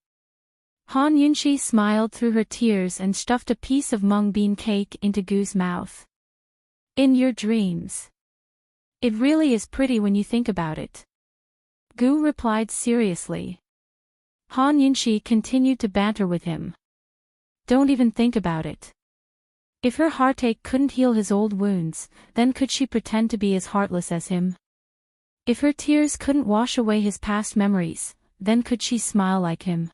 Speaker 1: Han Yunxi smiled through her tears and stuffed a piece of mung bean cake into Gu's mouth. In your dreams. It really is pretty when you think about it. Gu replied seriously. Han Yunxi continued to banter with him. Don't even think about it. If her heartache couldn't heal his old wounds, then could she pretend to be as heartless as him? If her tears couldn't wash away his past memories, then could she smile like him?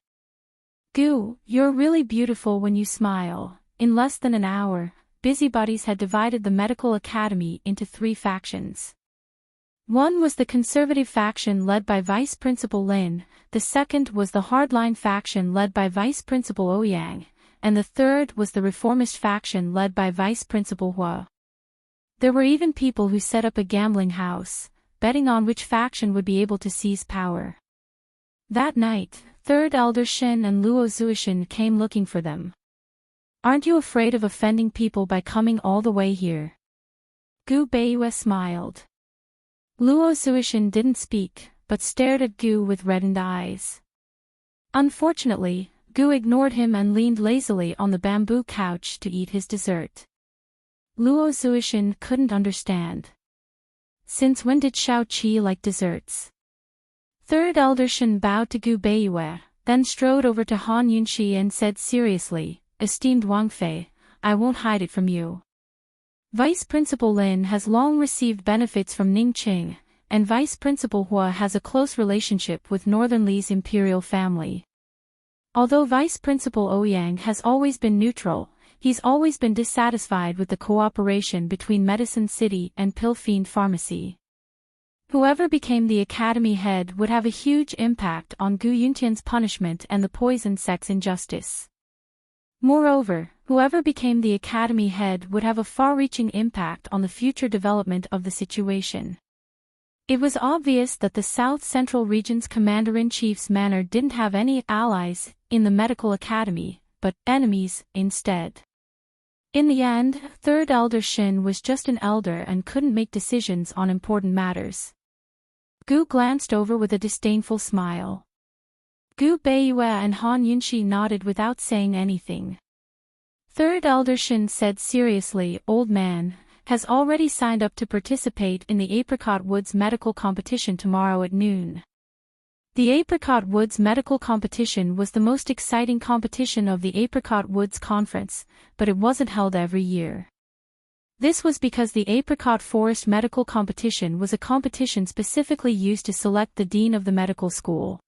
Speaker 1: Gu, you're really beautiful when you smile. In less than an hour, busybodies had divided the medical academy into 3 factions. One was the conservative faction led by Vice Principal Lin, the second was the hardline faction led by Vice Principal Ouyang, and the third was the reformist faction led by Vice Principal Hua. There were even people who set up a gambling house, betting on which faction would be able to seize power. That night, Third Elder Shin and Luo Zuishin came looking for them. "Aren't you afraid of offending people by coming all the way here?" Gu Beiyue smiled. Luo Zuishin didn't speak, but stared at Gu with reddened eyes. Unfortunately, Gu ignored him and leaned lazily on the bamboo couch to eat his dessert. Luo Zuishin couldn't understand. Since when did Shao Qi like desserts? Third Elder Shin bowed to Gu Beiyue, then strode over to Han Yunxi and said seriously, "Esteemed Wang Fei, I won't hide it from you. Vice Principal Lin has long received benefits from Ningqing, and Vice Principal Hua has a close relationship with Northern Li's imperial family. Although Vice Principal Ouyang has always been neutral, he's always been dissatisfied with the cooperation between Medicine City and Pill Fiend Pharmacy. Whoever became the academy head would have a huge impact on Gu Yuntian's punishment and the poison sect's injustice. Moreover, whoever became the academy head would have a far-reaching impact on the future development of the situation." It was obvious that the South Central Region's Commander-in-Chief's manor didn't have any allies in the medical academy, but enemies instead. In the end, Third Elder Shin was just an elder and couldn't make decisions on important matters. Gu glanced over with a disdainful smile. Gu Beiyue and Han Yunxi nodded without saying anything. Third Elder Shin said seriously, "Old man has already signed up to participate in the Apricot Woods medical competition tomorrow at noon." The Apricot Woods medical competition was the most exciting competition of the Apricot Woods Conference, but it wasn't held every year. This was because the Apricot Forest medical competition was a competition specifically used to select the dean of the medical school.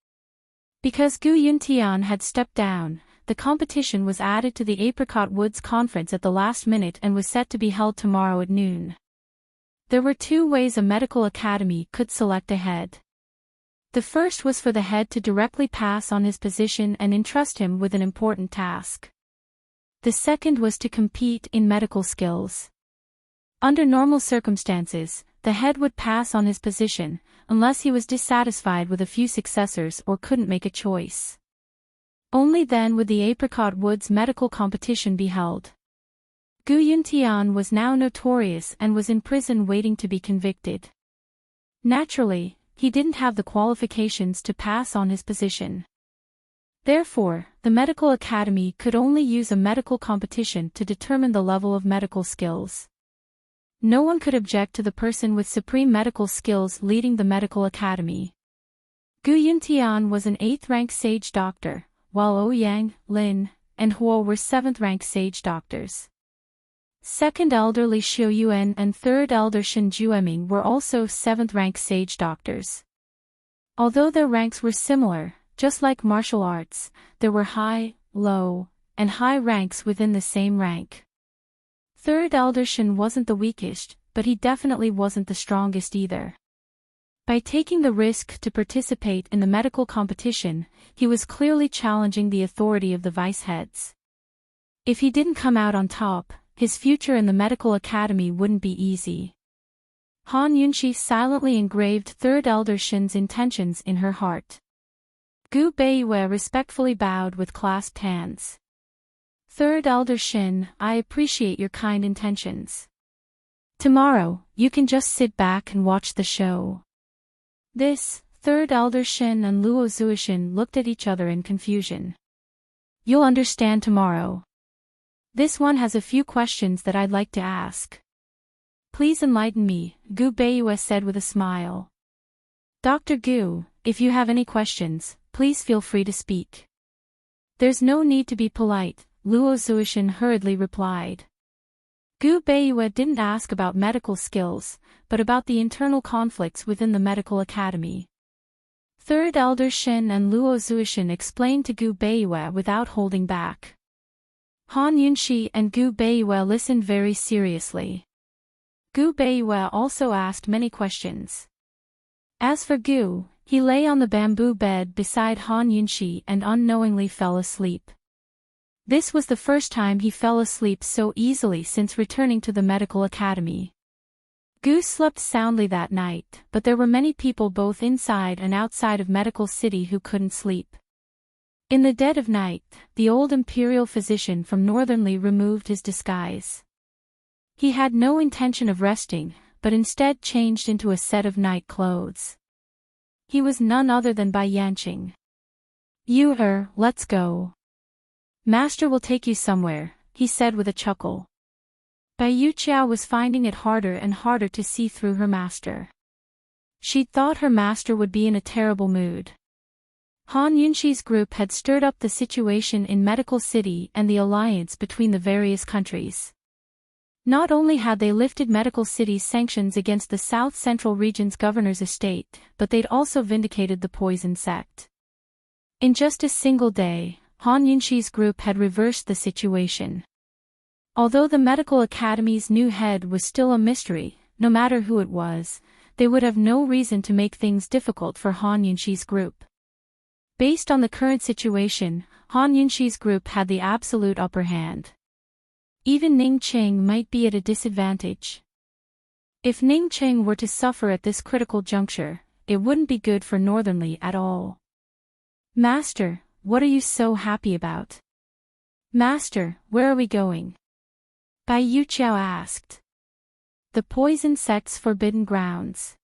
Speaker 1: Because Gu Yuntian had stepped down, the competition was added to the Apricot Woods Conference at the last minute and was set to be held tomorrow at noon. There were two ways a medical academy could select a head. The first was for the head to directly pass on his position and entrust him with an important task. The second was to compete in medical skills. Under normal circumstances, the head would pass on his position, unless he was dissatisfied with a few successors or couldn't make a choice. Only then would the Apricot Woods medical competition be held. Gu Yuntian was now notorious and was in prison waiting to be convicted. Naturally, he didn't have the qualifications to pass on his position. Therefore, the medical academy could only use a medical competition to determine the level of medical skills. No one could object to the person with supreme medical skills leading the medical academy. Gu Yuntian was an 8th-rank sage doctor, while Ouyang, Lin, and Huo were 7th-rank sage doctors. Second Elder Li Xiuyuan and Third Elder Shin Jueming were also 7th-rank sage doctors. Although their ranks were similar, just like martial arts, there were high, low, and high ranks within the same rank. Third Elder Shin wasn't the weakest, but he definitely wasn't the strongest either. By taking the risk to participate in the medical competition, he was clearly challenging the authority of the vice heads. If he didn't come out on top, his future in the medical academy wouldn't be easy. Han Yunxi silently engraved Third Elder Shin's intentions in her heart. Gu Beiyue respectfully bowed with clasped hands. Third Elder Shin, I appreciate your kind intentions. Tomorrow, you can just sit back and watch the show. This, Third Elder Shin and Luo Zuishin looked at each other in confusion. You'll understand tomorrow. This one has a few questions that I'd like to ask. Please enlighten me, Gu Beiyue said with a smile. Dr. Gu, if you have any questions, please feel free to speak. There's no need to be polite, Luo Zuishin hurriedly replied. Gu Beiyue didn't ask about medical skills, but about the internal conflicts within the medical academy. Third Elder Shin and Luo Zuishin explained to Gu Beiyue without holding back. Han Yunxi and Gu Beiyue listened very seriously. Gu Beiyue also asked many questions. As for Gu, he lay on the bamboo bed beside Han Yunxi and unknowingly fell asleep. This was the first time he fell asleep so easily since returning to the medical academy. Goose slept soundly that night, but there were many people both inside and outside of Medical City who couldn't sleep. In the dead of night, the old imperial physician from Northernly removed his disguise. He had no intention of resting, but instead changed into a set of night clothes. He was none other than Bai Yanqing. Let's go. Master will take you somewhere, he said with a chuckle. Bai Yuqiao was finding it harder and harder to see through her master. She'd thought her master would be in a terrible mood. Han Yunxi's group had stirred up the situation in Medical City and the alliance between the various countries. Not only had they lifted Medical City's sanctions against the South Central Region's governor's estate, but they'd also vindicated the poison sect. In just a single day, Han Yunxi's group had reversed the situation. Although the medical academy's new head was still a mystery, no matter who it was, they would have no reason to make things difficult for Han Yunxi's group. Based on the current situation, Han Yunxi's group had the absolute upper hand. Even Ning Cheng might be at a disadvantage. If Ning Cheng were to suffer at this critical juncture, it wouldn't be good for Northernly at all. Master, what are you so happy about? Master, where are we going? Bai Yuqiao asked. The poison sect's forbidden grounds.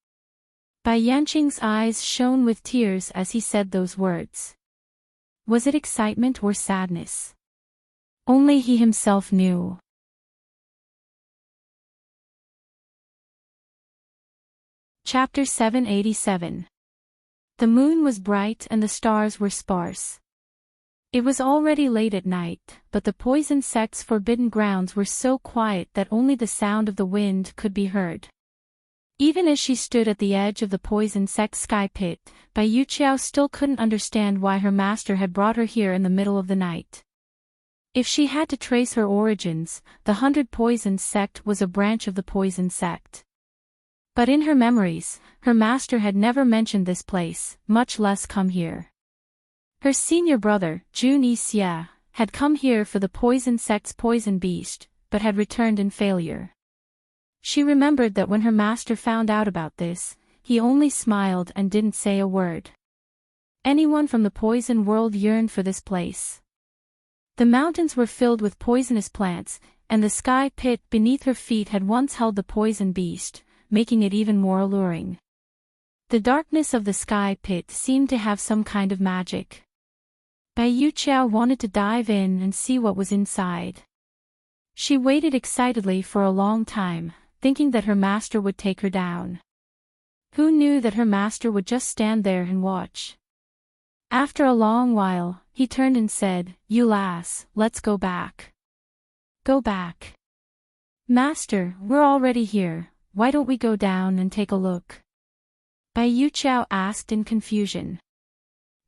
Speaker 1: Bai Yanqing's eyes shone with tears as he said those words. Was it excitement or sadness? Only he himself knew. Chapter 787. The moon was bright and the stars were sparse. It was already late at night, but the poison sect's forbidden grounds were so quiet that only the sound of the wind could be heard. Even as she stood at the edge of the poison sect sky pit, Bai Yuqiao still couldn't understand why her master had brought her here in the middle of the night. If she had to trace her origins, the 100 Poison sect was a branch of the poison sect. But in her memories, her master had never mentioned this place, much less come here. Her senior brother, Jun Xia, had come here for the poison sect's poison beast, but had returned in failure. She remembered that when her master found out about this, he only smiled and didn't say a word. Anyone from the poison world yearned for this place. The mountains were filled with poisonous plants, and the sky pit beneath her feet had once held the poison beast, making it even more alluring. The darkness of the sky pit seemed to have some kind of magic. Bai Yuqiao wanted to dive in and see what was inside. She waited excitedly for a long time, thinking that her master would take her down. Who knew that her master would just stand there and watch? After a long while, he turned and said, "You lass, let's go back." Go back. Master, we're already here, why don't we go down and take a look? Bai Yuqiao asked in confusion.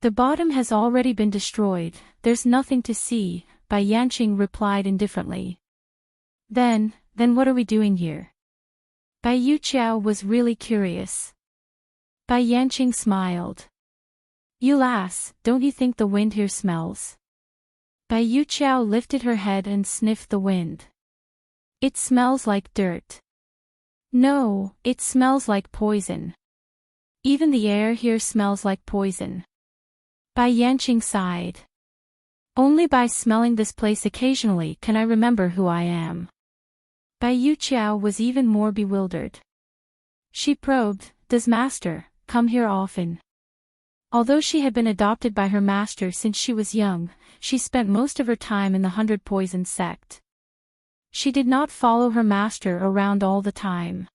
Speaker 1: The bottom has already been destroyed, there's nothing to see, Bai Yanqing replied indifferently. Then what are we doing here? Bai Yuqiao was really curious. Bai Yanqing smiled. You lass, don't you think the wind here smells? Bai Yuqiao lifted her head and sniffed the wind. It smells like dirt. No, it smells like poison. Even the air here smells like poison. Bai Yanqing sighed. Only by smelling this place occasionally can I remember who I am. Bai Yuqiao was even more bewildered. She probed, does master come here often? Although she had been adopted by her master since she was young, she spent most of her time in the 100 Poison sect. She did not follow her master around all the time.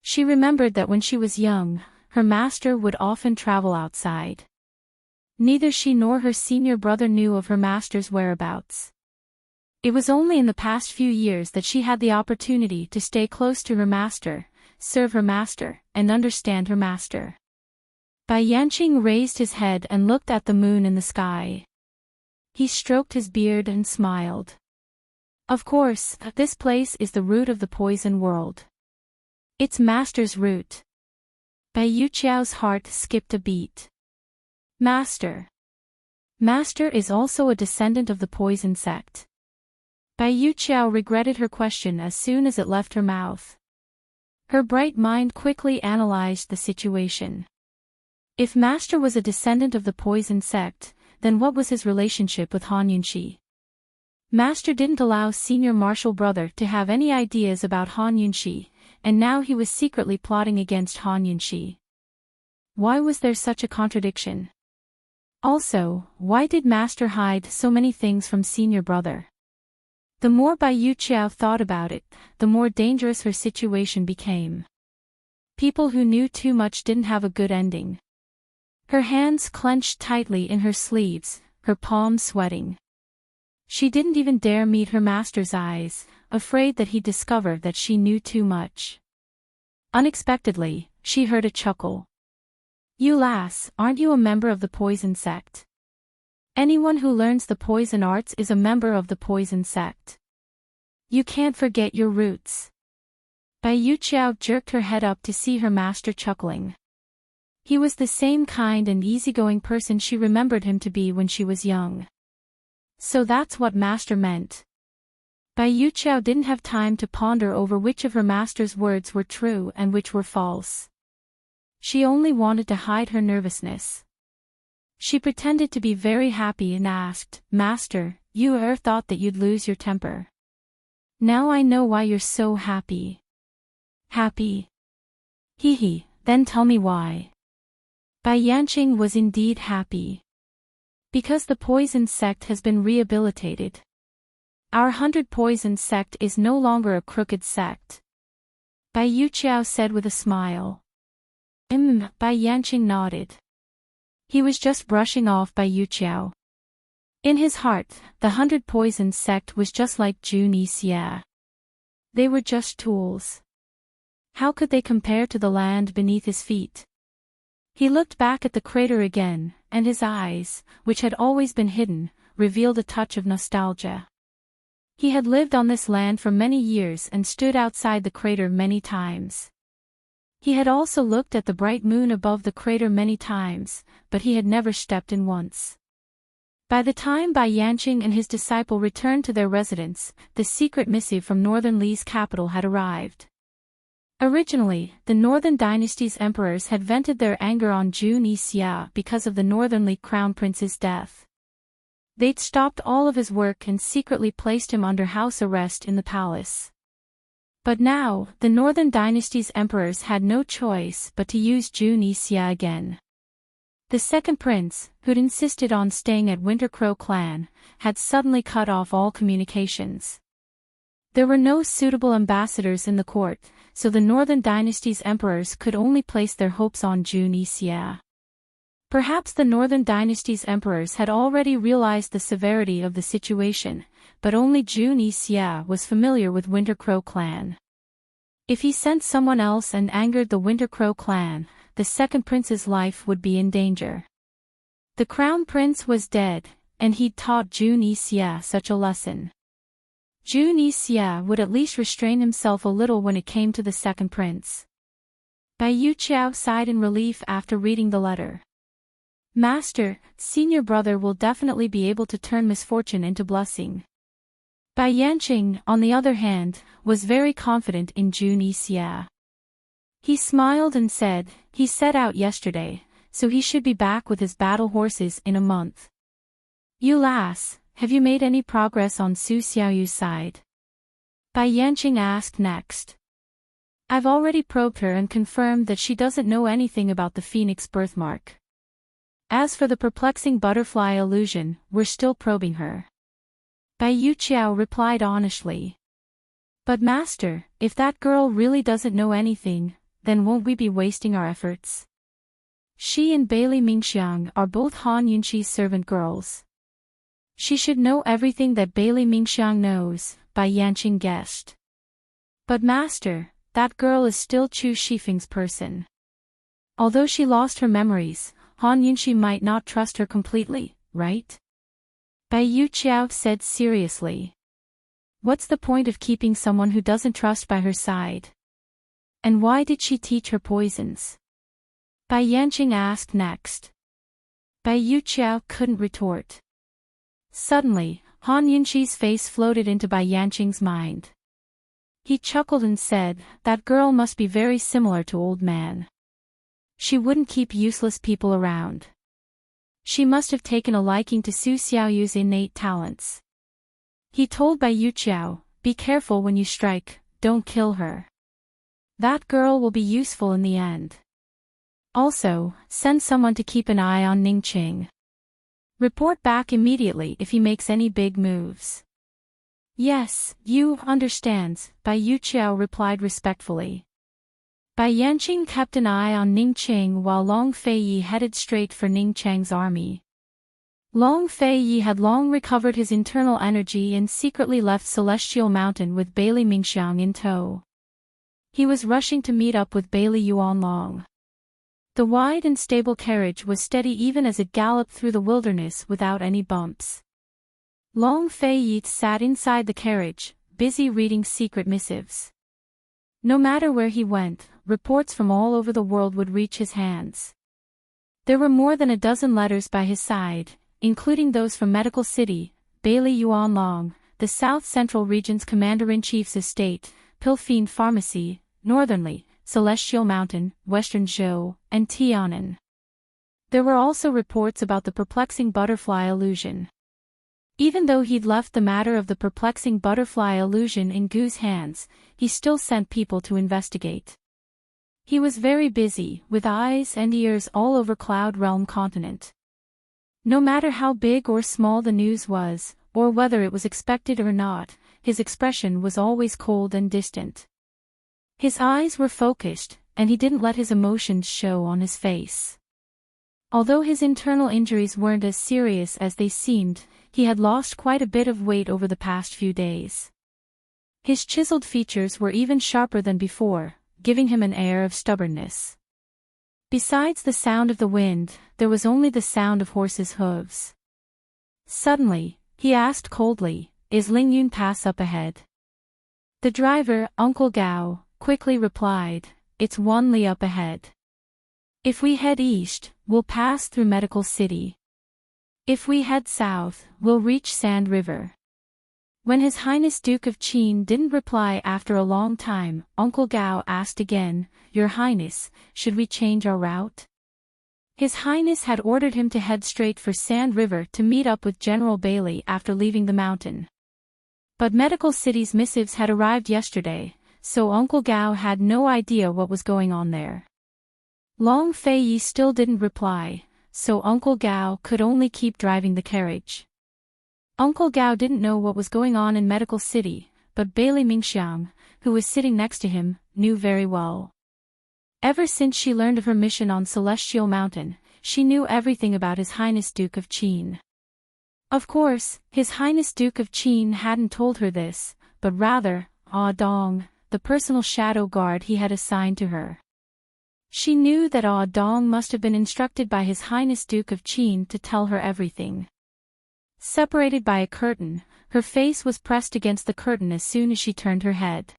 Speaker 1: She remembered that when she was young, her master would often travel outside. Neither she nor her senior brother knew of her master's whereabouts. It was only in the past few years that she had the opportunity to stay close to her master, serve her master, and understand her master. Bai Yanqing raised his head and looked at the moon in the sky. He stroked his beard and smiled. Of course, this place is the root of the poison world. Its master's root. Bai Yuqiao's heart skipped a beat. Master. Master is also a descendant of the poison sect. Bai Yuqiao regretted her question as soon as it left her mouth. Her bright mind quickly analyzed the situation. If Master was a descendant of the poison sect, then what was his relationship with Han Yunxi? Master didn't allow senior martial brother to have any ideas about Han Yunxi, and now he was secretly plotting against Han Yunxi. Why was there such a contradiction? Also, why did Master hide so many things from senior brother? The more Bai Yuqiao thought about it, the more dangerous her situation became. People who knew too much didn't have a good ending. Her hands clenched tightly in her sleeves, her palms sweating. She didn't even dare meet her master's eyes, afraid that he'd discover that she knew too much. Unexpectedly, she heard a chuckle. "You lass, aren't you a member of the poison sect? Anyone who learns the poison arts is a member of the poison sect. You can't forget your roots." Bai Yuqiao jerked her head up to see her master chuckling. He was the same kind and easygoing person she remembered him to be when she was young. So that's what Master meant. Bai Yuqiao didn't have time to ponder over which of her master's words were true and which were false. She only wanted to hide her nervousness. She pretended to be very happy and asked, "Master, you ever thought that you'd lose your temper? Now I know why you're so happy." "Happy? Hee hee, then tell me why." Bai Yanqing was indeed happy. "Because the poison sect has been rehabilitated. Our 100 poison sect is no longer a crooked sect," Bai Yuqiao said with a smile. Bai Yanqing nodded. He was just brushing off Bai Yuqiao. In his heart, the 100 poison sect was just like Juni Xia. They were just tools. How could they compare to the land beneath his feet? He looked back at the crater again, and his eyes, which had always been hidden, revealed a touch of nostalgia. He had lived on this land for many years and stood outside the crater many times. He had also looked at the bright moon above the crater many times, but he had never stepped in once. By the time Bai Yanqing and his disciple returned to their residence, the secret missive from Northern Li's capital had arrived. Originally, the Northern Dynasty's emperors had vented their anger on Juni Xia because of the Northern Li crown prince's death. They'd stopped all of his work and secretly placed him under house arrest in the palace. But now, the Northern Dynasty's emperors had no choice but to use Juni Xia again. The second prince, who'd insisted on staying at Winter Crow clan, had suddenly cut off all communications. There were no suitable ambassadors in the court, so the Northern Dynasty's emperors could only place their hopes on Juni Xia. Perhaps the Northern Dynasty's emperors had already realized the severity of the situation, but only Juni Xia was familiar with Winter Crow clan. If he sent someone else and angered the Winter Crow clan, the second prince's life would be in danger. The crown prince was dead, and he'd taught Juni Xia such a lesson. Juni Xia would at least restrain himself a little when it came to the second prince. Bai Yuqiao sighed in relief after reading the letter. "Master, senior brother will definitely be able to turn misfortune into blessing." Bai Yanqing, on the other hand, was very confident in Juni Xia. He smiled and said, "He set out yesterday, so he should be back with his battle horses in a month." "You lass, have you made any progress on Su Xiaoyu's side?" Bai Yanqing asked next. "I've already probed her and confirmed that she doesn't know anything about the phoenix birthmark. As for the perplexing butterfly illusion, we're still probing her." Bai Yuqiao replied honestly. "But master, if that girl really doesn't know anything, then won't we be wasting our efforts? She and Bailey Mingxiang are both Han Yunqi's servant girls. She should know everything that Bailey Mingxiang knows," Bai Yanqing guessed. "But master, that girl is still Chu Shifeng's person. Although she lost her memories, Han Yunqi might not trust her completely, right?" Bai Yuqiao said seriously. "What's the point of keeping someone who doesn't trust by her side? And why did she teach her poisons?" Bai Yanqing asked next. Bai Yuqiao couldn't retort. Suddenly, Han Yunqi's face floated into Bai Yanqing's mind. He chuckled and said, "That girl must be very similar to old man. She wouldn't keep useless people around. She must have taken a liking to Su Xiaoyu's innate talents." He told Bai Yuqiao, "Be careful when you strike, don't kill her. That girl will be useful in the end. Also, send someone to keep an eye on Ningqing. Report back immediately if he makes any big moves." "Yes, you understands," Bai Yuqiao replied respectfully. Bai Yanqing kept an eye on Ningqing while Long Feiyi headed straight for Ningqiang's army. Long Feiyi had long recovered his internal energy and secretly left Celestial Mountain with Bailey Mingxiang in tow. He was rushing to meet up with Bailey Yuanlong. The wide and stable carriage was steady even as it galloped through the wilderness without any bumps. Long Feiyi sat inside the carriage, busy reading secret missives. No matter where he went, reports from all over the world would reach his hands. There were more than a dozen letters by his side, including those from Medical City, Bailey Yuanlong, the South Central Region's Commander-in-Chief's estate, Pilfine Pharmacy, Northernly, Celestial Mountain, Western Zhou, and Tianan. There were also reports about the perplexing butterfly illusion. Even though he'd left the matter of the perplexing butterfly illusion in Gu's hands, he still sent people to investigate. He was very busy, with eyes and ears all over Cloud Realm continent. No matter how big or small the news was, or whether it was expected or not, his expression was always cold and distant. His eyes were focused, and he didn't let his emotions show on his face. Although his internal injuries weren't as serious as they seemed, he had lost quite a bit of weight over the past few days. His chiseled features were even sharper than before, giving him an air of stubbornness. Besides the sound of the wind, there was only the sound of horses' hooves. Suddenly, he asked coldly, "Is Lingyun Pass up ahead?" The driver, Uncle Gao, quickly replied, "It's 1 li up ahead. If we head east, we'll pass through Medical City. If we head south, we'll reach Sand River." When His Highness Duke of Qin didn't reply after a long time, Uncle Gao asked again, "Your Highness, should we change our route?" His Highness had ordered him to head straight for Sand River to meet up with General Bailey after leaving the mountain. But Medical City's missives had arrived yesterday, so Uncle Gao had no idea what was going on there. Long Feiyi still didn't reply, so Uncle Gao could only keep driving the carriage. Uncle Gao didn't know what was going on in Medical City, but Bailey Mingxiang, who was sitting next to him, knew very well. Ever since she learned of her mission on Celestial Mountain, she knew everything about His Highness Duke of Qin. Of course, His Highness Duke of Qin hadn't told her this, but rather, Ah Dong, the personal shadow guard he had assigned to her. She knew that Ah Dong must have been instructed by His Highness Duke of Qin to tell her everything. Separated by a curtain, her face was pressed against the curtain as soon as she turned her head.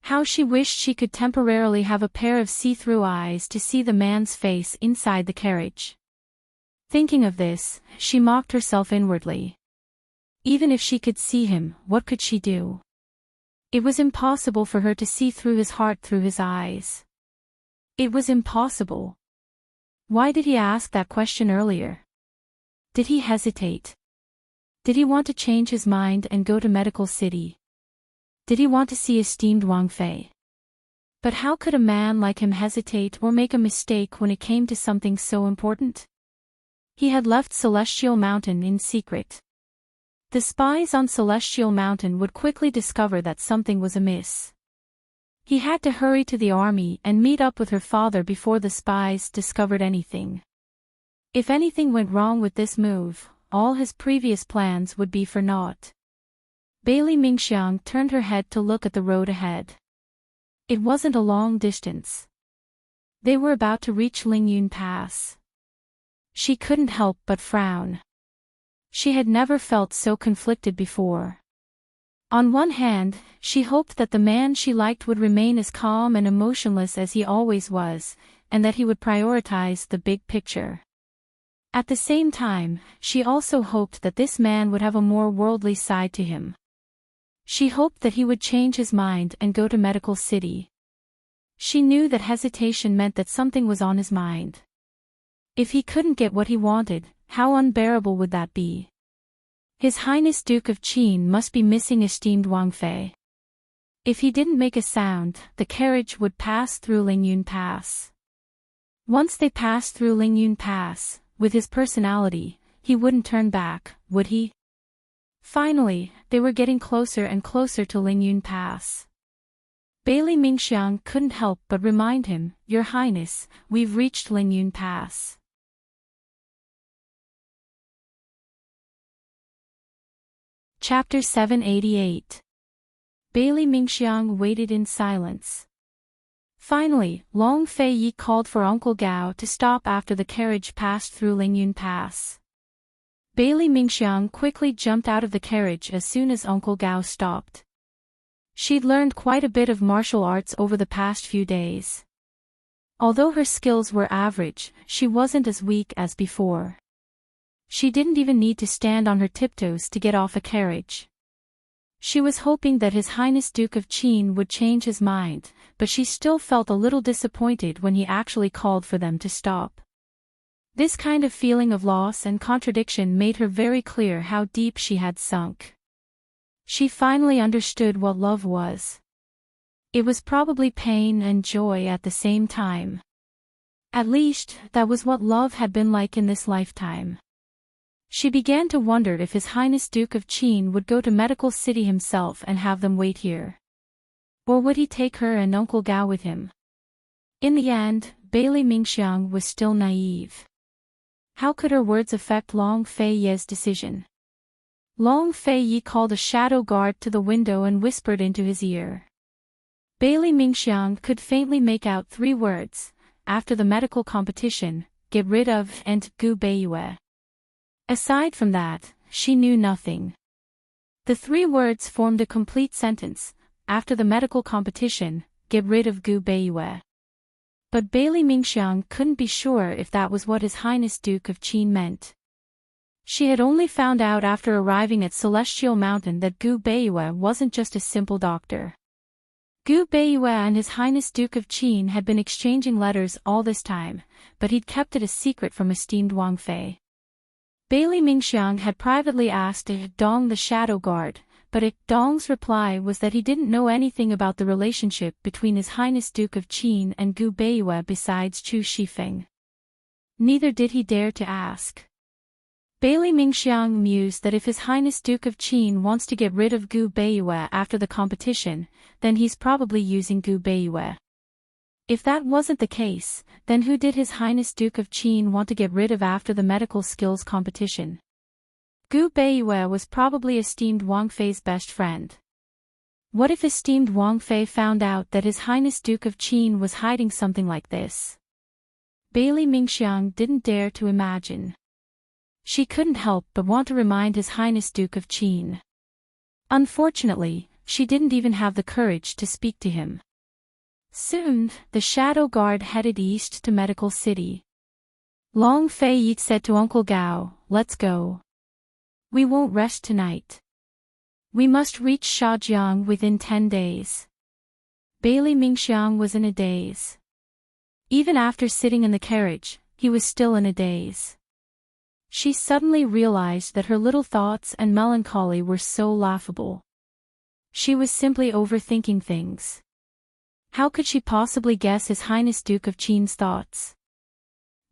Speaker 1: How she wished she could temporarily have a pair of see-through eyes to see the man's face inside the carriage. Thinking of this, she mocked herself inwardly. Even if she could see him, what could she do? It was impossible for her to see through his heart through his eyes. It was impossible. Why did he ask that question earlier? Did he hesitate? Did he want to change his mind and go to Medical City? Did he want to see esteemed Wang Fei? But how could a man like him hesitate or make a mistake when it came to something so important? He had left Celestial Mountain in secret. The spies on Celestial Mountain would quickly discover that something was amiss. He had to hurry to the army and meet up with her father before the spies discovered anything. If anything went wrong with this move, all his previous plans would be for naught. Bailey Mingxiang turned her head to look at the road ahead. It wasn't a long distance. They were about to reach Lingyun Pass. She couldn't help but frown. She had never felt so conflicted before. On one hand, she hoped that the man she liked would remain as calm and emotionless as he always was, and that he would prioritize the big picture. At the same time, she also hoped that this man would have a more worldly side to him. She hoped that he would change his mind and go to Medical City. She knew that hesitation meant that something was on his mind. If he couldn't get what he wanted, how unbearable would that be? His Highness Duke of Qin must be missing esteemed Wang Fei. If he didn't make a sound, the carriage would pass through Lingyun Pass. Once they passed through Lingyun Pass, with his personality, he wouldn't turn back, would he? Finally, they were getting closer and closer to Lingyun Pass. Bailey Mingxiang couldn't help but remind him, "Your Highness, we've reached Lingyun Pass." Chapter 788. Bailey Mingxiang waited in silence. Finally, Long Fei Yi called for Uncle Gao to stop after the carriage passed through Lingyun Pass. Bailey Mingxiang quickly jumped out of the carriage as soon as Uncle Gao stopped. She'd learned quite a bit of martial arts over the past few days. Although her skills were average, she wasn't as weak as before. She didn't even need to stand on her tiptoes to get off a carriage. She was hoping that His Highness Duke of Qin would change his mind, but she still felt a little disappointed when he actually called for them to stop. This kind of feeling of loss and contradiction made her very clear how deep she had sunk. She finally understood what love was. It was probably pain and joy at the same time. At least, that was what love had been like in this lifetime. She began to wonder if His Highness Duke of Qin would go to Medical City himself and have them wait here. Or would he take her and Uncle Gao with him? In the end, Bailey Mingxiang was still naive. How could her words affect Long Fei Yi's decision? Long Fei Yi called a shadow guard to the window and whispered into his ear. Bailey Mingxiang could faintly make out 3 words: after the medical competition, get rid of, and Gu Beiyue. Aside from that, she knew nothing. The 3 words formed a complete sentence: after the medical competition, get rid of Gu Beiyue. But Bailey Mingxiang couldn't be sure if that was what His Highness Duke of Qin meant. She had only found out after arriving at Celestial Mountain that Gu Beiyue wasn't just a simple doctor. Gu Beiyue and His Highness Duke of Qin had been exchanging letters all this time, but he'd kept it a secret from esteemed Wang Fei. Bailey Mingxiang had privately asked Dong the Shadow Guard, but Dong's reply was that he didn't know anything about the relationship between His Highness Duke of Qin and Gu Beiyue besides Chu Shifeng. Neither did he dare to ask. Bailey Mingxiang mused that if His Highness Duke of Qin wants to get rid of Gu Beiyue after the competition, then he's probably using Gu Beiyue. If that wasn't the case, then who did His Highness Duke of Qin want to get rid of after the medical skills competition? Gu Beiyue was probably esteemed Wang Fei's best friend. What if esteemed Wang Fei found out that His Highness Duke of Qin was hiding something like this? Bailey Mingxiang didn't dare to imagine. She couldn't help but want to remind His Highness Duke of Qin. Unfortunately, she didn't even have the courage to speak to him. Soon, the Shadow Guard headed east to Medical City. Long Fei Yi said to Uncle Gao, "Let's go. We won't rest tonight. We must reach Shajiang within 10 days." Bailey Mingxiang was in a daze. Even after sitting in the carriage, he was still in a daze. She suddenly realized that her little thoughts and melancholy were so laughable. She was simply overthinking things. How could she possibly guess His Highness Duke of Qin's thoughts?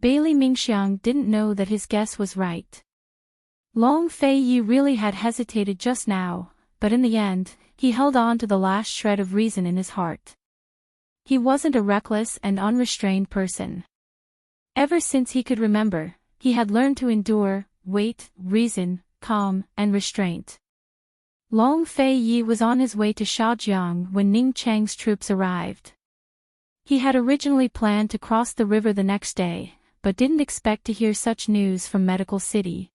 Speaker 1: Bailey Mingxiang didn't know that his guess was right. Long Fei Yi really had hesitated just now, but in the end, he held on to the last shred of reason in his heart. He wasn't a reckless and unrestrained person. Ever since he could remember, he had learned to endure, wait, reason, calm, and restraint. Long Fei Yi was on his way to Shajiang when Ning Cheng's troops arrived. He had originally planned to cross the river the next day, but didn't expect to hear such news from Medical City.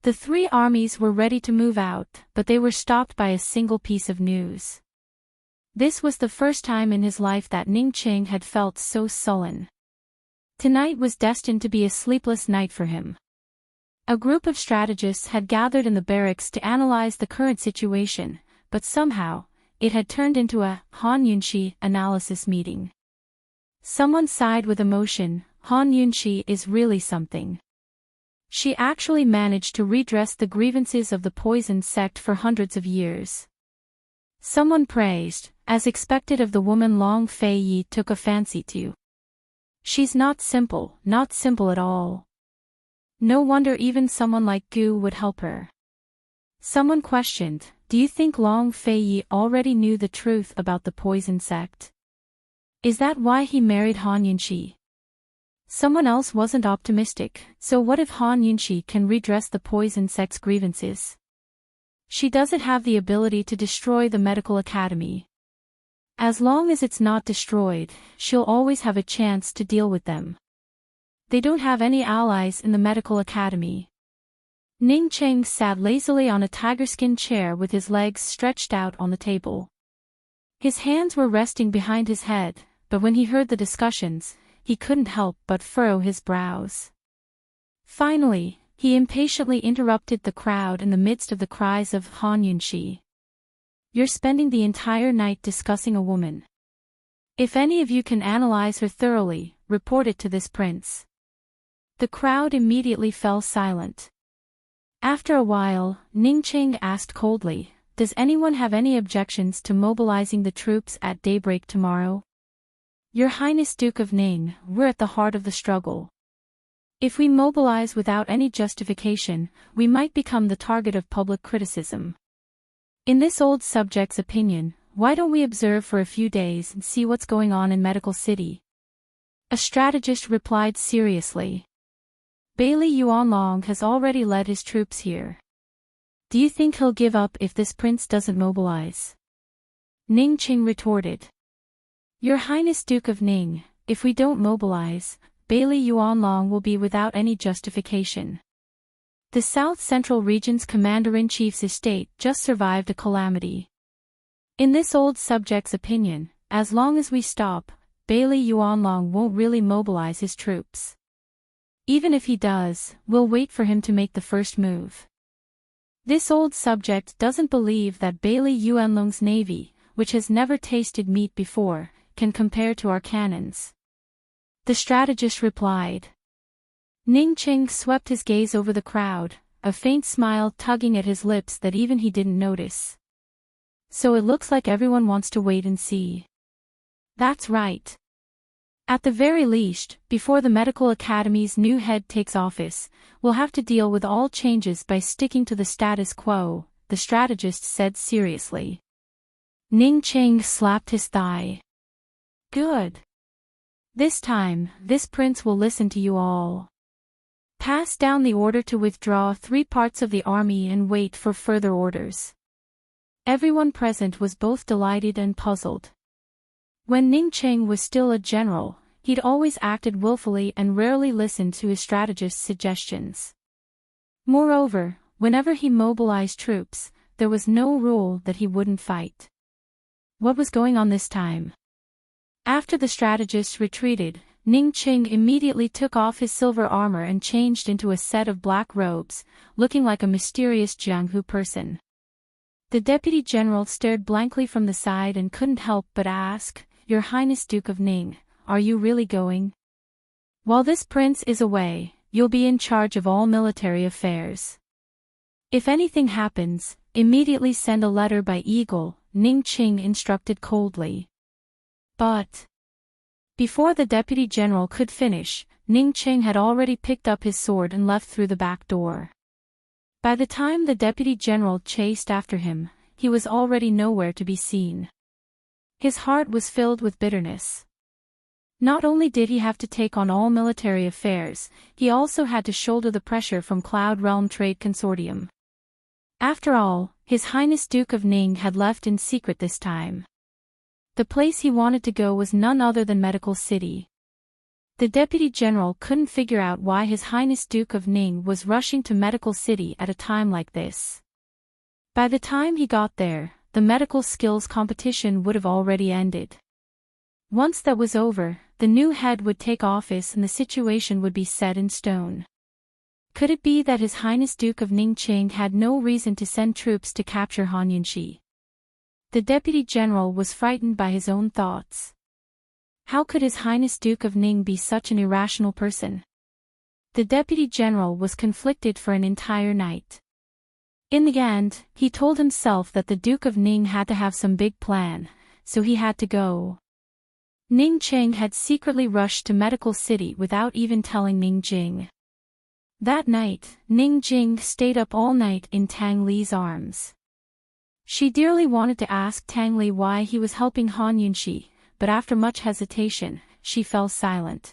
Speaker 1: The 3 armies were ready to move out, but they were stopped by a single piece of news. This was the first time in his life that Ning Cheng had felt so sullen. Tonight was destined to be a sleepless night for him. A group of strategists had gathered in the barracks to analyze the current situation, but somehow, it had turned into a Han Yunshi analysis meeting. Someone sighed with emotion. Han Yunshi is really something. She actually managed to redress the grievances of the poison sect for hundreds of years. Someone praised, as expected of the woman Long Fei Yi took a fancy to. She's not simple at all. No wonder even someone like Gu would help her. Someone questioned, do you think Long Fei Yi already knew the truth about the poison sect? Is that why he married Han Yunshi? Someone else wasn't optimistic, so what if Han Yunshi can redress the poison sect's grievances? She doesn't have the ability to destroy the medical academy. As long as it's not destroyed, she'll always have a chance to deal with them. They don't have any allies in the medical academy. Ning Cheng sat lazily on a tiger-skin chair with his legs stretched out on the table. His hands were resting behind his head, but when he heard the discussions, he couldn't help but furrow his brows. Finally, he impatiently interrupted the crowd in the midst of the cries of Han Yunshi. You're spending the entire night discussing a woman. If any of you can analyze her thoroughly, report it to this prince. The crowd immediately fell silent. After a while, Ning Cheng asked coldly, does anyone have any objections to mobilizing the troops at daybreak tomorrow? Your Highness Duke of Ning, we're at the heart of the struggle. If we mobilize without any justification, we might become the target of public criticism. In this old subject's opinion, why don't we observe for a few days and see what's going on in Medical City? A strategist replied seriously. Bailey Yuanlong has already led his troops here. Do you think he'll give up if this prince doesn't mobilize? Ning Qing retorted. Your Highness Duke of Ning, if we don't mobilize, Bailey Yuanlong will be without any justification. The South Central Region's Commander-in-Chief's estate just survived a calamity. In this old subject's opinion, as long as we stop, Bailey Yuanlong won't really mobilize his troops. Even if he does, we'll wait for him to make the first move. This old subject doesn't believe that Bailey Yuanlong's navy, which has never tasted meat before, can compare to our cannons. The strategist replied. Ning Cheng swept his gaze over the crowd, a faint smile tugging at his lips that even he didn't notice. So it looks like everyone wants to wait and see. That's right. At the very least, before the Medical Academy's new head takes office, we'll have to deal with all changes by sticking to the status quo, the strategist said seriously. Ning Cheng slapped his thigh. Good. This time, this prince will listen to you all. Pass down the order to withdraw 3 parts of the army and wait for further orders. Everyone present was both delighted and puzzled. When Ning Cheng was still a general, he'd always acted willfully and rarely listened to his strategist's suggestions. Moreover, whenever he mobilized troops, there was no rule that he wouldn't fight. What was going on this time? After the strategist retreated, Ning Cheng immediately took off his silver armor and changed into a set of black robes, looking like a mysterious Jianghu person. The deputy general stared blankly from the side and couldn't help but ask, Your Highness Duke of Ning, are you really going? While this prince is away, you'll be in charge of all military affairs. If anything happens, immediately send a letter by eagle, Ning Cheng instructed coldly. But before the deputy general could finish, Ning Cheng had already picked up his sword and left through the back door. By the time the deputy general chased after him, he was already nowhere to be seen. His heart was filled with bitterness. Not only did he have to take on all military affairs, he also had to shoulder the pressure from Cloud Realm Trade Consortium. After all, His Highness Duke of Ning had left in secret this time. The place he wanted to go was none other than Medical City. The Deputy General couldn't figure out why His Highness Duke of Ning was rushing to Medical City at a time like this. By the time he got there, the medical skills competition would have already ended. Once that was over, the new head would take office and the situation would be set in stone. Could it be that His Highness Duke of Ningqing had no reason to send troops to capture Han Yunshi? The Deputy General was frightened by his own thoughts. How could His Highness Duke of Ning be such an irrational person? The Deputy General was conflicted for an entire night. In the end, he told himself that the Duke of Ning had to have some big plan, so he had to go. Ning Qing had secretly rushed to Medical City without even telling Ning Jing. That night, Ning Jing stayed up all night in Tang Li's arms. She dearly wanted to ask Tang Li why he was helping Han Yunxi, but after much hesitation, she fell silent.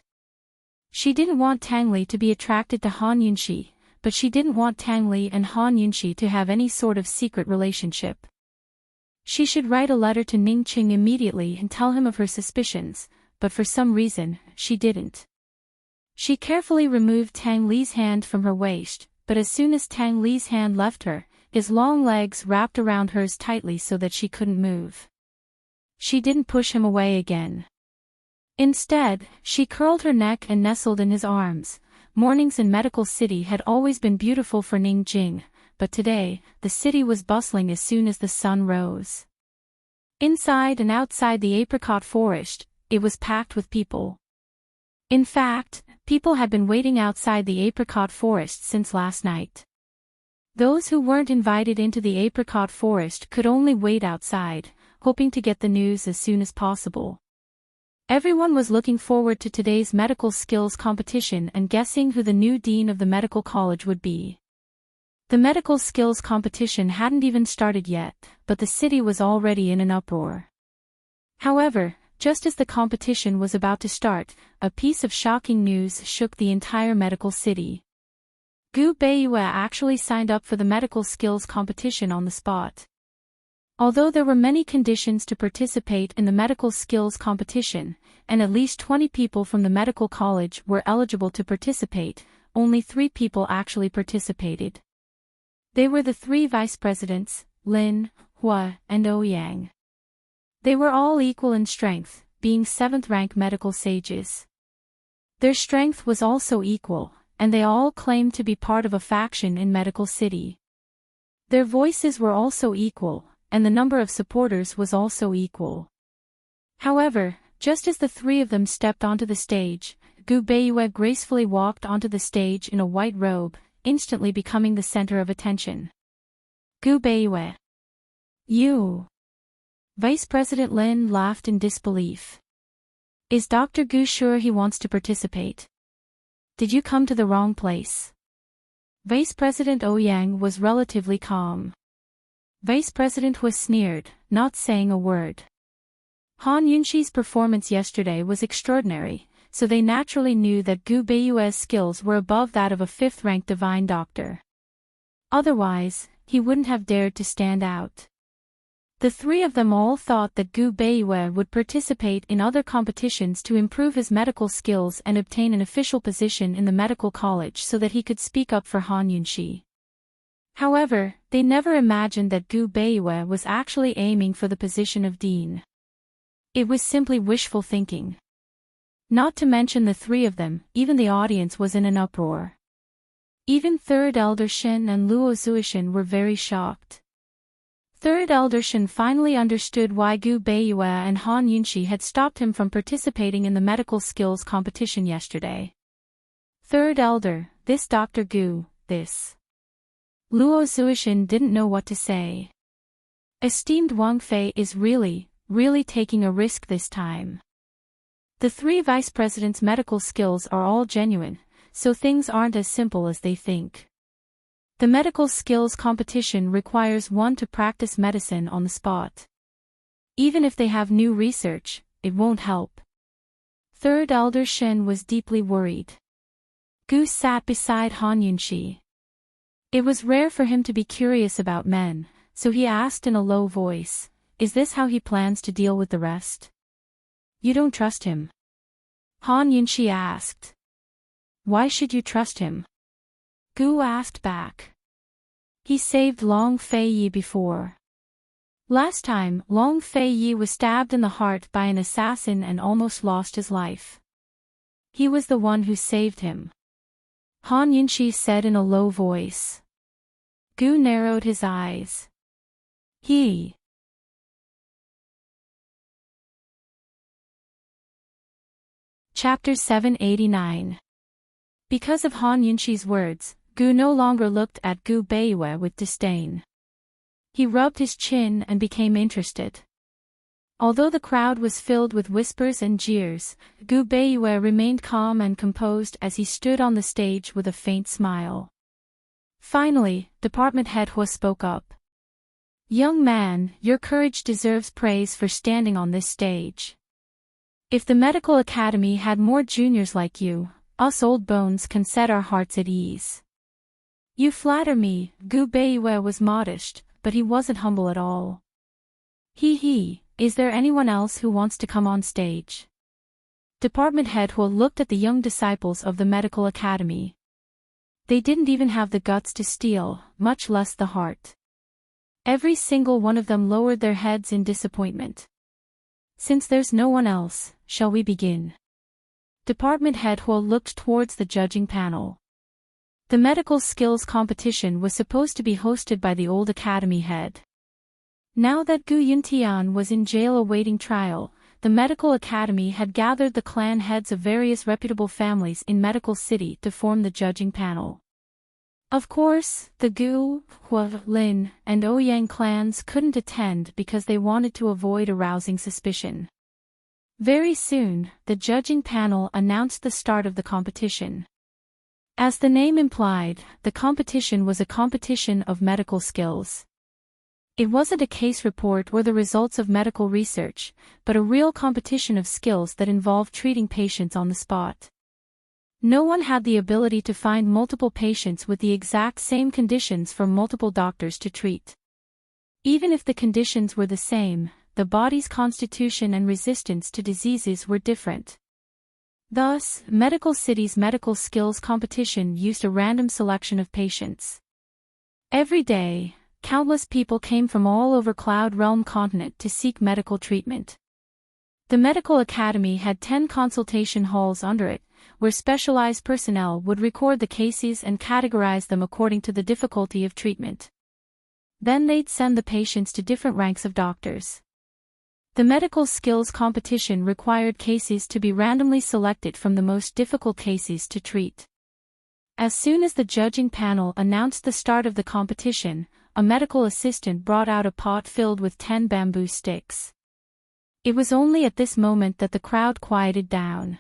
Speaker 1: She didn't want Tang Li to be attracted to Han Yunxi, but she didn't want Tang Li and Han Yunxi to have any sort of secret relationship. She should write a letter to Ning Qing immediately and tell him of her suspicions, but for some reason, she didn't. She carefully removed Tang Li's hand from her waist, but as soon as Tang Li's hand left her, his long legs wrapped around hers tightly so that she couldn't move. She didn't push him away again. Instead, she curled her neck and nestled in his arms. Mornings in Medical City had always been beautiful for Ning Jing, but today, the city was bustling as soon as the sun rose. Inside and outside the apricot forest, it was packed with people. In fact, people had been waiting outside the apricot forest since last night. Those who weren't invited into the apricot forest could only wait outside, hoping to get the news as soon as possible. Everyone was looking forward to today's medical skills competition and guessing who the new dean of the medical college would be. The medical skills competition hadn't even started yet, but the city was already in an uproar. However, just as the competition was about to start, a piece of shocking news shook the entire medical city. Gu Beiyue actually signed up for the medical skills competition on the spot. Although there were many conditions to participate in the medical skills competition, and at least 20 people from the medical college were eligible to participate, only 3 people actually participated. They were the 3 vice presidents, Lin, Hua, and Ouyang. They were all equal in strength, being 7th-rank medical sages. Their strength was also equal, and they all claimed to be part of a faction in Medical City. Their voices were also equal, and the number of supporters was also equal. However, just as the 3 of them stepped onto the stage, Gu Beiyue gracefully walked onto the stage in a white robe, instantly becoming the center of attention. Gu Beiyue. You. Vice President Lin laughed in disbelief. Is Dr. Gu sure he wants to participate? Did you come to the wrong place? Vice President Ouyang was relatively calm. Vice President Hua sneered, not saying a word. Han Yunxi's performance yesterday was extraordinary, so they naturally knew that Gu Beiyue's skills were above that of a 5th-ranked divine doctor. Otherwise, he wouldn't have dared to stand out. The 3 of them all thought that Gu Beiyue would participate in other competitions to improve his medical skills and obtain an official position in the medical college so that he could speak up for Han Yunxi. However, they never imagined that Gu Beiyue was actually aiming for the position of dean. It was simply wishful thinking. Not to mention the 3 of them, even the audience was in an uproar. Even 3rd Elder Shen and Luo Zuishan were very shocked. 3rd Elder Shen finally understood why Gu Beiyue and Han Yunxi had stopped him from participating in the medical skills competition yesterday. 3rd Elder, this Dr. Gu, this. Luo Zuishan didn't know what to say. Esteemed Wang Fei is really taking a risk this time. The 3 vice presidents' medical skills are all genuine, so things aren't as simple as they think. The medical skills competition requires one to practice medicine on the spot. Even if they have new research, it won't help. 3rd Elder Shen was deeply worried. Gu sat beside Han Yunxi. It was rare for him to be curious about men, so he asked in a low voice, "Is this how he plans to deal with the rest?" "You don't trust him?" Han Yunxi asked. "Why should you trust him?" Gu asked back. "He saved Long Fei Yi before. Last time, Long Fei Yi was stabbed in the heart by an assassin and almost lost his life. He was the one who saved him," Han Yunxi said in a low voice. Gu narrowed his eyes. He Chapter 789. Because of Han Yunxi's words, Gu no longer looked at Gu Beiyue with disdain. He rubbed his chin and became interested. Although the crowd was filled with whispers and jeers, Gu Beiyue remained calm and composed as he stood on the stage with a faint smile. Finally, Department Head Hua spoke up. "Young man, your courage deserves praise for standing on this stage. If the medical academy had more juniors like you, us old bones can set our hearts at ease." "You flatter me." Gu Beiyue was modest, but he wasn't humble at all. He, is there anyone else who wants to come on stage?" Department Head Hua looked at the young disciples of the medical academy. They didn't even have the guts to steal, much less the heart. Every single one of them lowered their heads in disappointment. "Since there's no one else, shall we begin?" Department Head Hua looked towards the judging panel. The medical skills competition was supposed to be hosted by the old academy head. Now that Gu Yuntian was in jail awaiting trial, the medical academy had gathered the clan heads of various reputable families in Medical City to form the judging panel. Of course, the Gu, Hua, Lin, and Ouyang clans couldn't attend because they wanted to avoid arousing suspicion. Very soon, the judging panel announced the start of the competition. As the name implied, the competition was a competition of medical skills. It wasn't a case report or the results of medical research, but a real competition of skills that involved treating patients on the spot. No one had the ability to find multiple patients with the exact same conditions for multiple doctors to treat. Even if the conditions were the same, the body's constitution and resistance to diseases were different. Thus, Medical City's medical skills competition used a random selection of patients. Every day, countless people came from all over Cloud Realm continent to seek medical treatment. The medical academy had 10 consultation halls under it, where specialized personnel would record the cases and categorize them according to the difficulty of treatment. Then they'd send the patients to different ranks of doctors. The medical skills competition required cases to be randomly selected from the most difficult cases to treat. As soon as the judging panel announced the start of the competition, a medical assistant brought out a pot filled with 10 bamboo sticks. It was only at this moment that the crowd quieted down.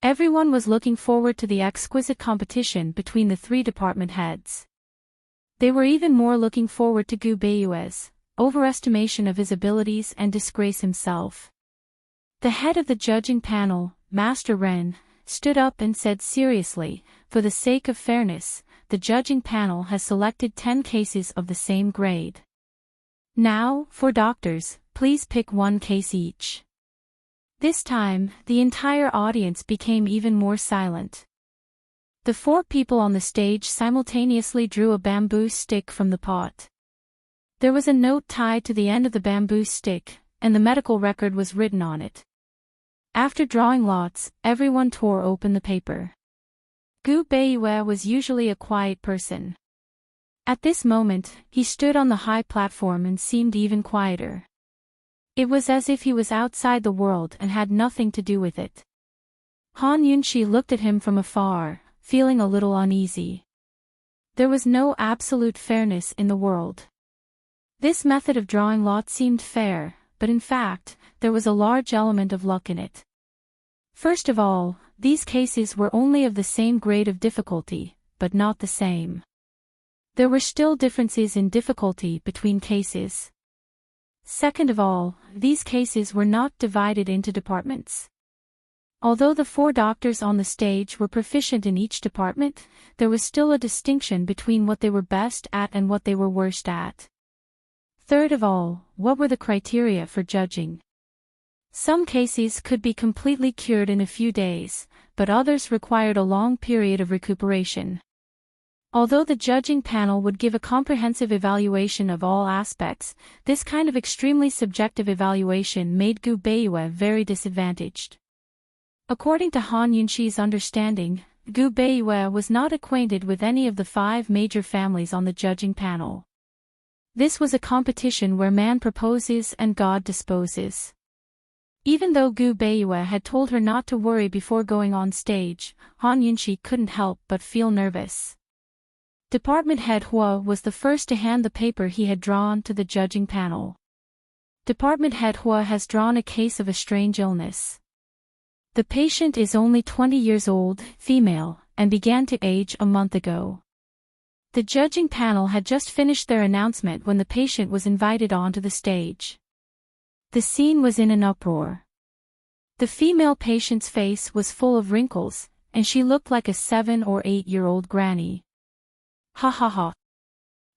Speaker 1: Everyone was looking forward to the exquisite competition between the 3 department heads. They were even more looking forward to Gu Beiyue's overestimation of his abilities and disgrace himself. The head of the judging panel, Master Ren, stood up and said seriously, "For the sake of fairness, the judging panel has selected 10 cases of the same grade. Now, for doctors, please pick 1 case each." This time, the entire audience became even more silent. The 4 people on the stage simultaneously drew a bamboo stick from the pot. There was a note tied to the end of the bamboo stick, and the medical record was written on it. After drawing lots, everyone tore open the paper. Gu Beiyue was usually a quiet person. At this moment, he stood on the high platform and seemed even quieter. It was as if he was outside the world and had nothing to do with it. Han Yunxi looked at him from afar, feeling a little uneasy. There was no absolute fairness in the world. This method of drawing lots seemed fair, but in fact, there was a large element of luck in it. First of all, these cases were only of the same grade of difficulty, but not the same. There were still differences in difficulty between cases. Second of all, these cases were not divided into departments. Although the 4 doctors on the stage were proficient in each department, there was still a distinction between what they were best at and what they were worst at. Third of all, what were the criteria for judging? Some cases could be completely cured in a few days, but others required a long period of recuperation. Although the judging panel would give a comprehensive evaluation of all aspects, this kind of extremely subjective evaluation made Gu Beiyue very disadvantaged. According to Han Yunxi's understanding, Gu Beiyue was not acquainted with any of the 5 major families on the judging panel. This was a competition where man proposes and God disposes. Even though Gu Beiyue had told her not to worry before going on stage, Han Yunxi couldn't help but feel nervous. Department Head Hua was the first to hand the paper he had drawn to the judging panel. Department Head Hua has drawn a case of a strange illness. The patient is only 20 years old, female, and began to age a month ago. The judging panel had just finished their announcement when the patient was invited onto the stage. The scene was in an uproar. The female patient's face was full of wrinkles, and she looked like a 7 or 8-year-old granny. Ha ha ha.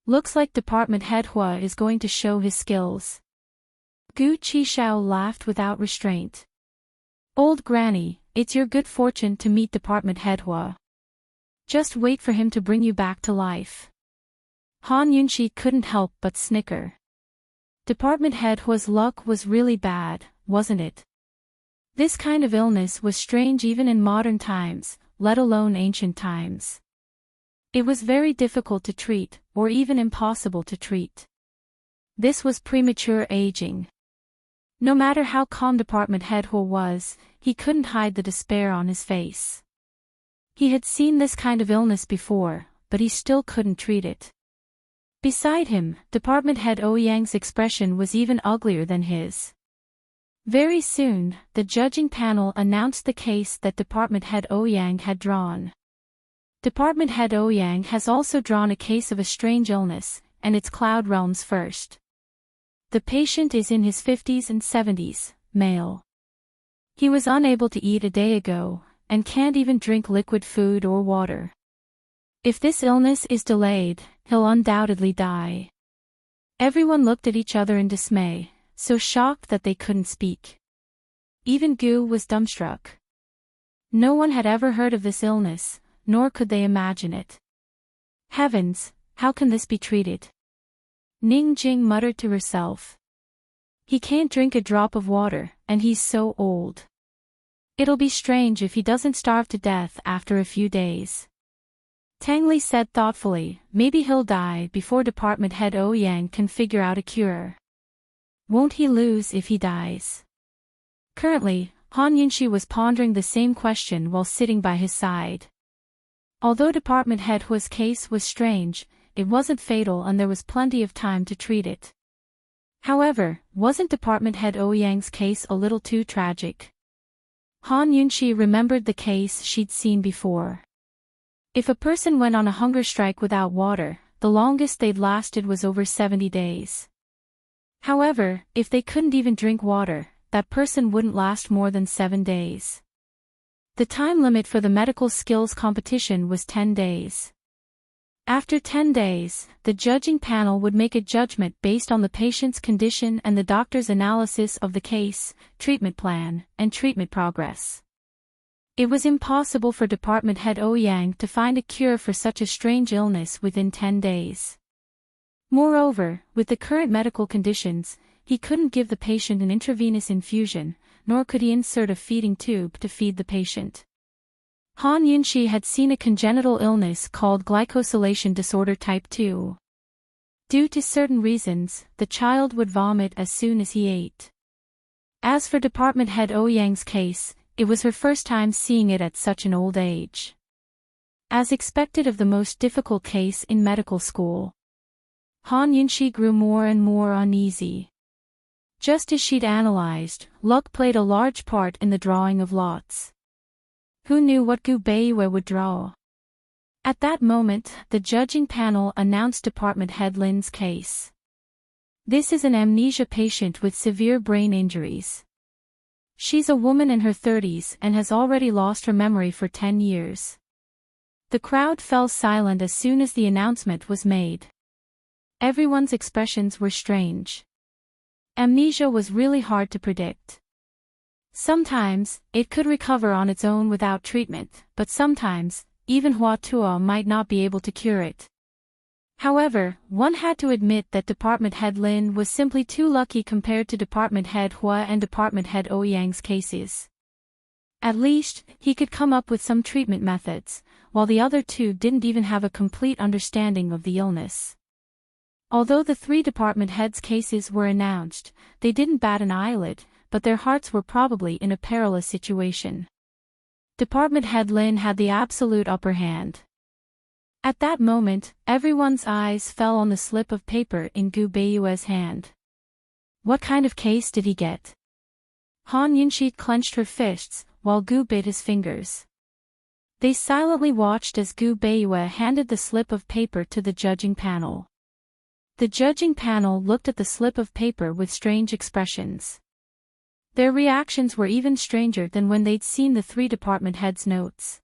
Speaker 1: Looks like Department Head Hua is going to show his skills. Gu Qishao laughed without restraint. Old granny, it's your good fortune to meet Department Head Hua. Just wait for him to bring you back to life. Han Yunxi couldn't help but snicker. Department Head Hua's luck was really bad, wasn't it? This kind of illness was strange even in modern times, let alone ancient times. It was very difficult to treat, or even impossible to treat. This was premature aging. No matter how calm Department Head Hua was, he couldn't hide the despair on his face. He had seen this kind of illness before, but he still couldn't treat it. Beside him, Department Head Ouyang's expression was even uglier than his. Very soon, the judging panel announced the case that Department Head Ouyang had drawn. Department Head Ouyang has also drawn a case of a strange illness, and it's Cloud Realm's first. The patient is in his 50s and 70s, male. He was unable to eat a day ago, and can't even drink liquid food or water. If this illness is delayed, he'll undoubtedly die. Everyone looked at each other in dismay, so shocked that they couldn't speak. Even Gu was dumbstruck. No one had ever heard of this illness, nor could they imagine it. Heavens, how can this be treated? Ning Jing muttered to herself. He can't drink a drop of water, and he's so old. It'll be strange if he doesn't starve to death after a few days. Tang Li said thoughtfully, maybe he'll die before Department Head Ouyang can figure out a cure. Won't he lose if he dies? Currently, Han Yunxi was pondering the same question while sitting by his side. Although Department Head Hua's case was strange, it wasn't fatal and there was plenty of time to treat it. However, wasn't Department Head Ouyang's case a little too tragic? Han Yunxi remembered the case she'd seen before. If a person went on a hunger strike without water, the longest they'd lasted was over 70 days. However, if they couldn't even drink water, that person wouldn't last more than 7 days. The time limit for the medical skills competition was 10 days. After 10 days, the judging panel would make a judgment based on the patient's condition and the doctor's analysis of the case, treatment plan, and treatment progress. It was impossible for Department Head Ouyang to find a cure for such a strange illness within 10 days. Moreover, with the current medical conditions, he couldn't give the patient an intravenous infusion, nor could he insert a feeding tube to feed the patient. Han Yunxi had seen a congenital illness called glycosylation disorder type 2. Due to certain reasons, the child would vomit as soon as he ate. As for Department Head Ouyang's case, it was her first time seeing it at such an old age. As expected of the most difficult case in medical school, Han Yunxi grew more and more uneasy. Just as she'd analyzed, luck played a large part in the drawing of lots. Who knew what Gu Beiyue would draw? At that moment, the judging panel announced Department Head Lin's case. This is an amnesia patient with severe brain injuries. She's a woman in her 30s and has already lost her memory for 10 years. The crowd fell silent as soon as the announcement was made. Everyone's expressions were strange. Amnesia was really hard to predict. Sometimes, it could recover on its own without treatment, but sometimes, even Hua Tuo might not be able to cure it. However, one had to admit that Department Head Lin was simply too lucky compared to Department Head Hua and Department Head Ouyang's cases. At least, he could come up with some treatment methods, while the other two didn't even have a complete understanding of the illness. Although the 3 department heads' cases were announced, they didn't bat an eyelid, but their hearts were probably in a perilous situation. Department head Lin had the absolute upper hand. At that moment, everyone's eyes fell on the slip of paper in Gu Beiyue's hand. What kind of case did he get? Han Yunxi clenched her fists, while Gu bit his fingers. They silently watched as Gu Beiyue handed the slip of paper to the judging panel. The judging panel looked at the slip of paper with strange expressions. Their reactions were even stranger than when they'd seen the three department heads' notes.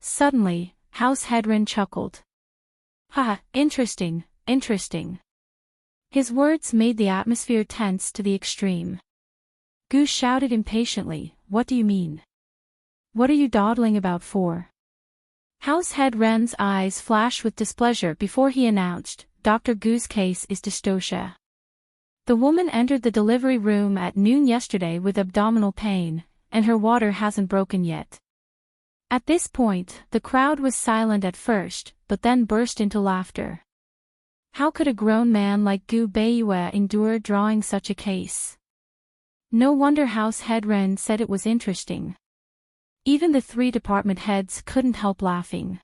Speaker 1: Suddenly, House Head Ren chuckled. "Ha, interesting, interesting." His words made the atmosphere tense to the extreme. Gu shouted impatiently, "What do you mean? What are you dawdling about for?" House Head Ren's eyes flashed with displeasure before he announced, "Dr. Gu's case is dystocia. The woman entered the delivery room at noon yesterday with abdominal pain, and her water hasn't broken yet." At this point, the crowd was silent at first, but then burst into laughter. How could a grown man like Gu Beiyue endure drawing such a case? No wonder House Head Ren said it was interesting. Even the three department heads couldn't help laughing.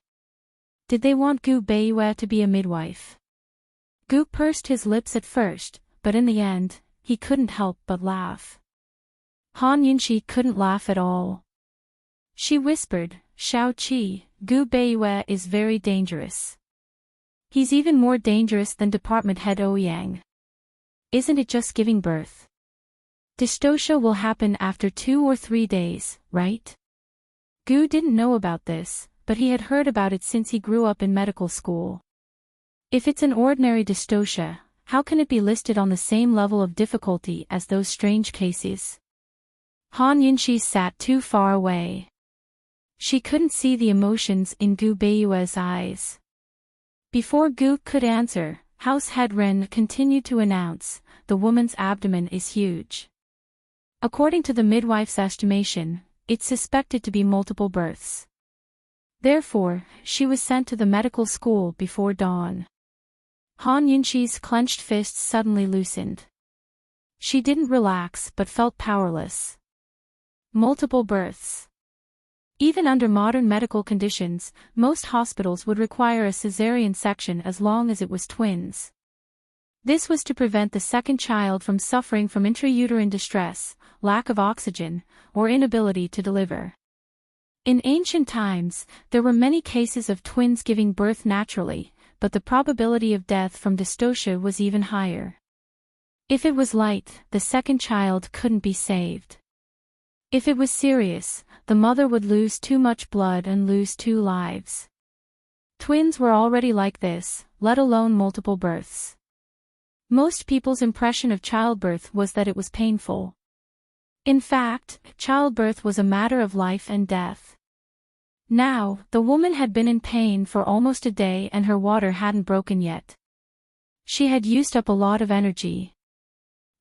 Speaker 1: Did they want Gu Beiyue to be a midwife? Gu pursed his lips at first, but in the end, he couldn't help but laugh. Han Yunxi couldn't laugh at all. She whispered, "Shao Qi, Gu Beiyue is very dangerous. He's even more dangerous than department head Ouyang. Isn't it just giving birth? Dystocia will happen after 2 or 3 days, right?" Gu didn't know about this, but he had heard about it since he grew up in medical school. If it's an ordinary dystocia, how can it be listed on the same level of difficulty as those strange cases? Han Yunxi sat too far away. She couldn't see the emotions in Gu Beiyue's eyes. Before Gu could answer, House Head Ren continued to announce, "The woman's abdomen is huge. According to the midwife's estimation, it's suspected to be multiple births. Therefore, she was sent to the medical school before dawn." Han Yunxi's clenched fists suddenly loosened. She didn't relax but felt powerless. Multiple births. Even under modern medical conditions, most hospitals would require a cesarean section as long as it was twins. This was to prevent the second child from suffering from intrauterine distress, lack of oxygen, or inability to deliver. In ancient times, there were many cases of twins giving birth naturally, but the probability of death from dystocia was even higher. If it was light, the second child couldn't be saved. If it was serious, the mother would lose too much blood and lose 2 lives. Twins were already like this, let alone multiple births. Most people's impression of childbirth was that it was painful. In fact, childbirth was a matter of life and death. Now, the woman had been in pain for almost a day and her water hadn't broken yet. She had used up a lot of energy.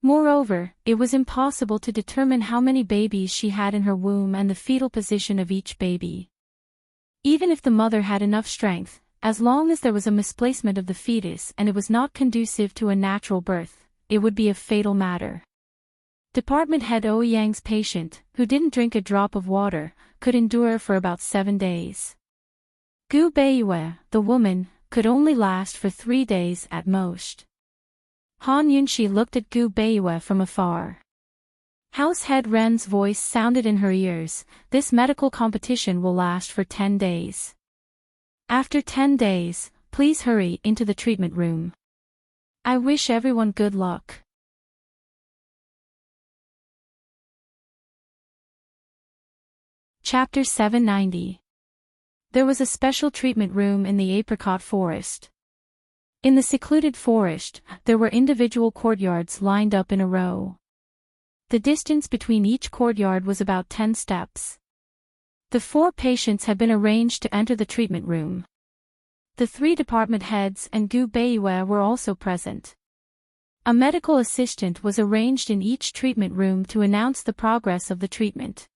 Speaker 1: Moreover, it was impossible to determine how many babies she had in her womb and the fetal position of each baby. Even if the mother had enough strength, as long as there was a misplacement of the fetus and it was not conducive to a natural birth, it would be a fatal matter. Department head Ouyang's patient, who didn't drink a drop of water, could endure for about 7 days. Gu Beiyue, the woman, could only last for 3 days at most. Han Yunxi looked at Gu Beiyue from afar. House Head Ren's voice sounded in her ears, "This medical competition will last for 10 days. After 10 days, please hurry into the treatment room. I wish everyone good luck." Chapter 790. There was a special treatment room in the apricot forest. In the secluded forest, there were individual courtyards lined up in a row. The distance between each courtyard was about 10 steps. The 4 patients had been arranged to enter the treatment room. The 3 department heads and Gu Beiyue were also present. A medical assistant was arranged in each treatment room to announce the progress of the treatment.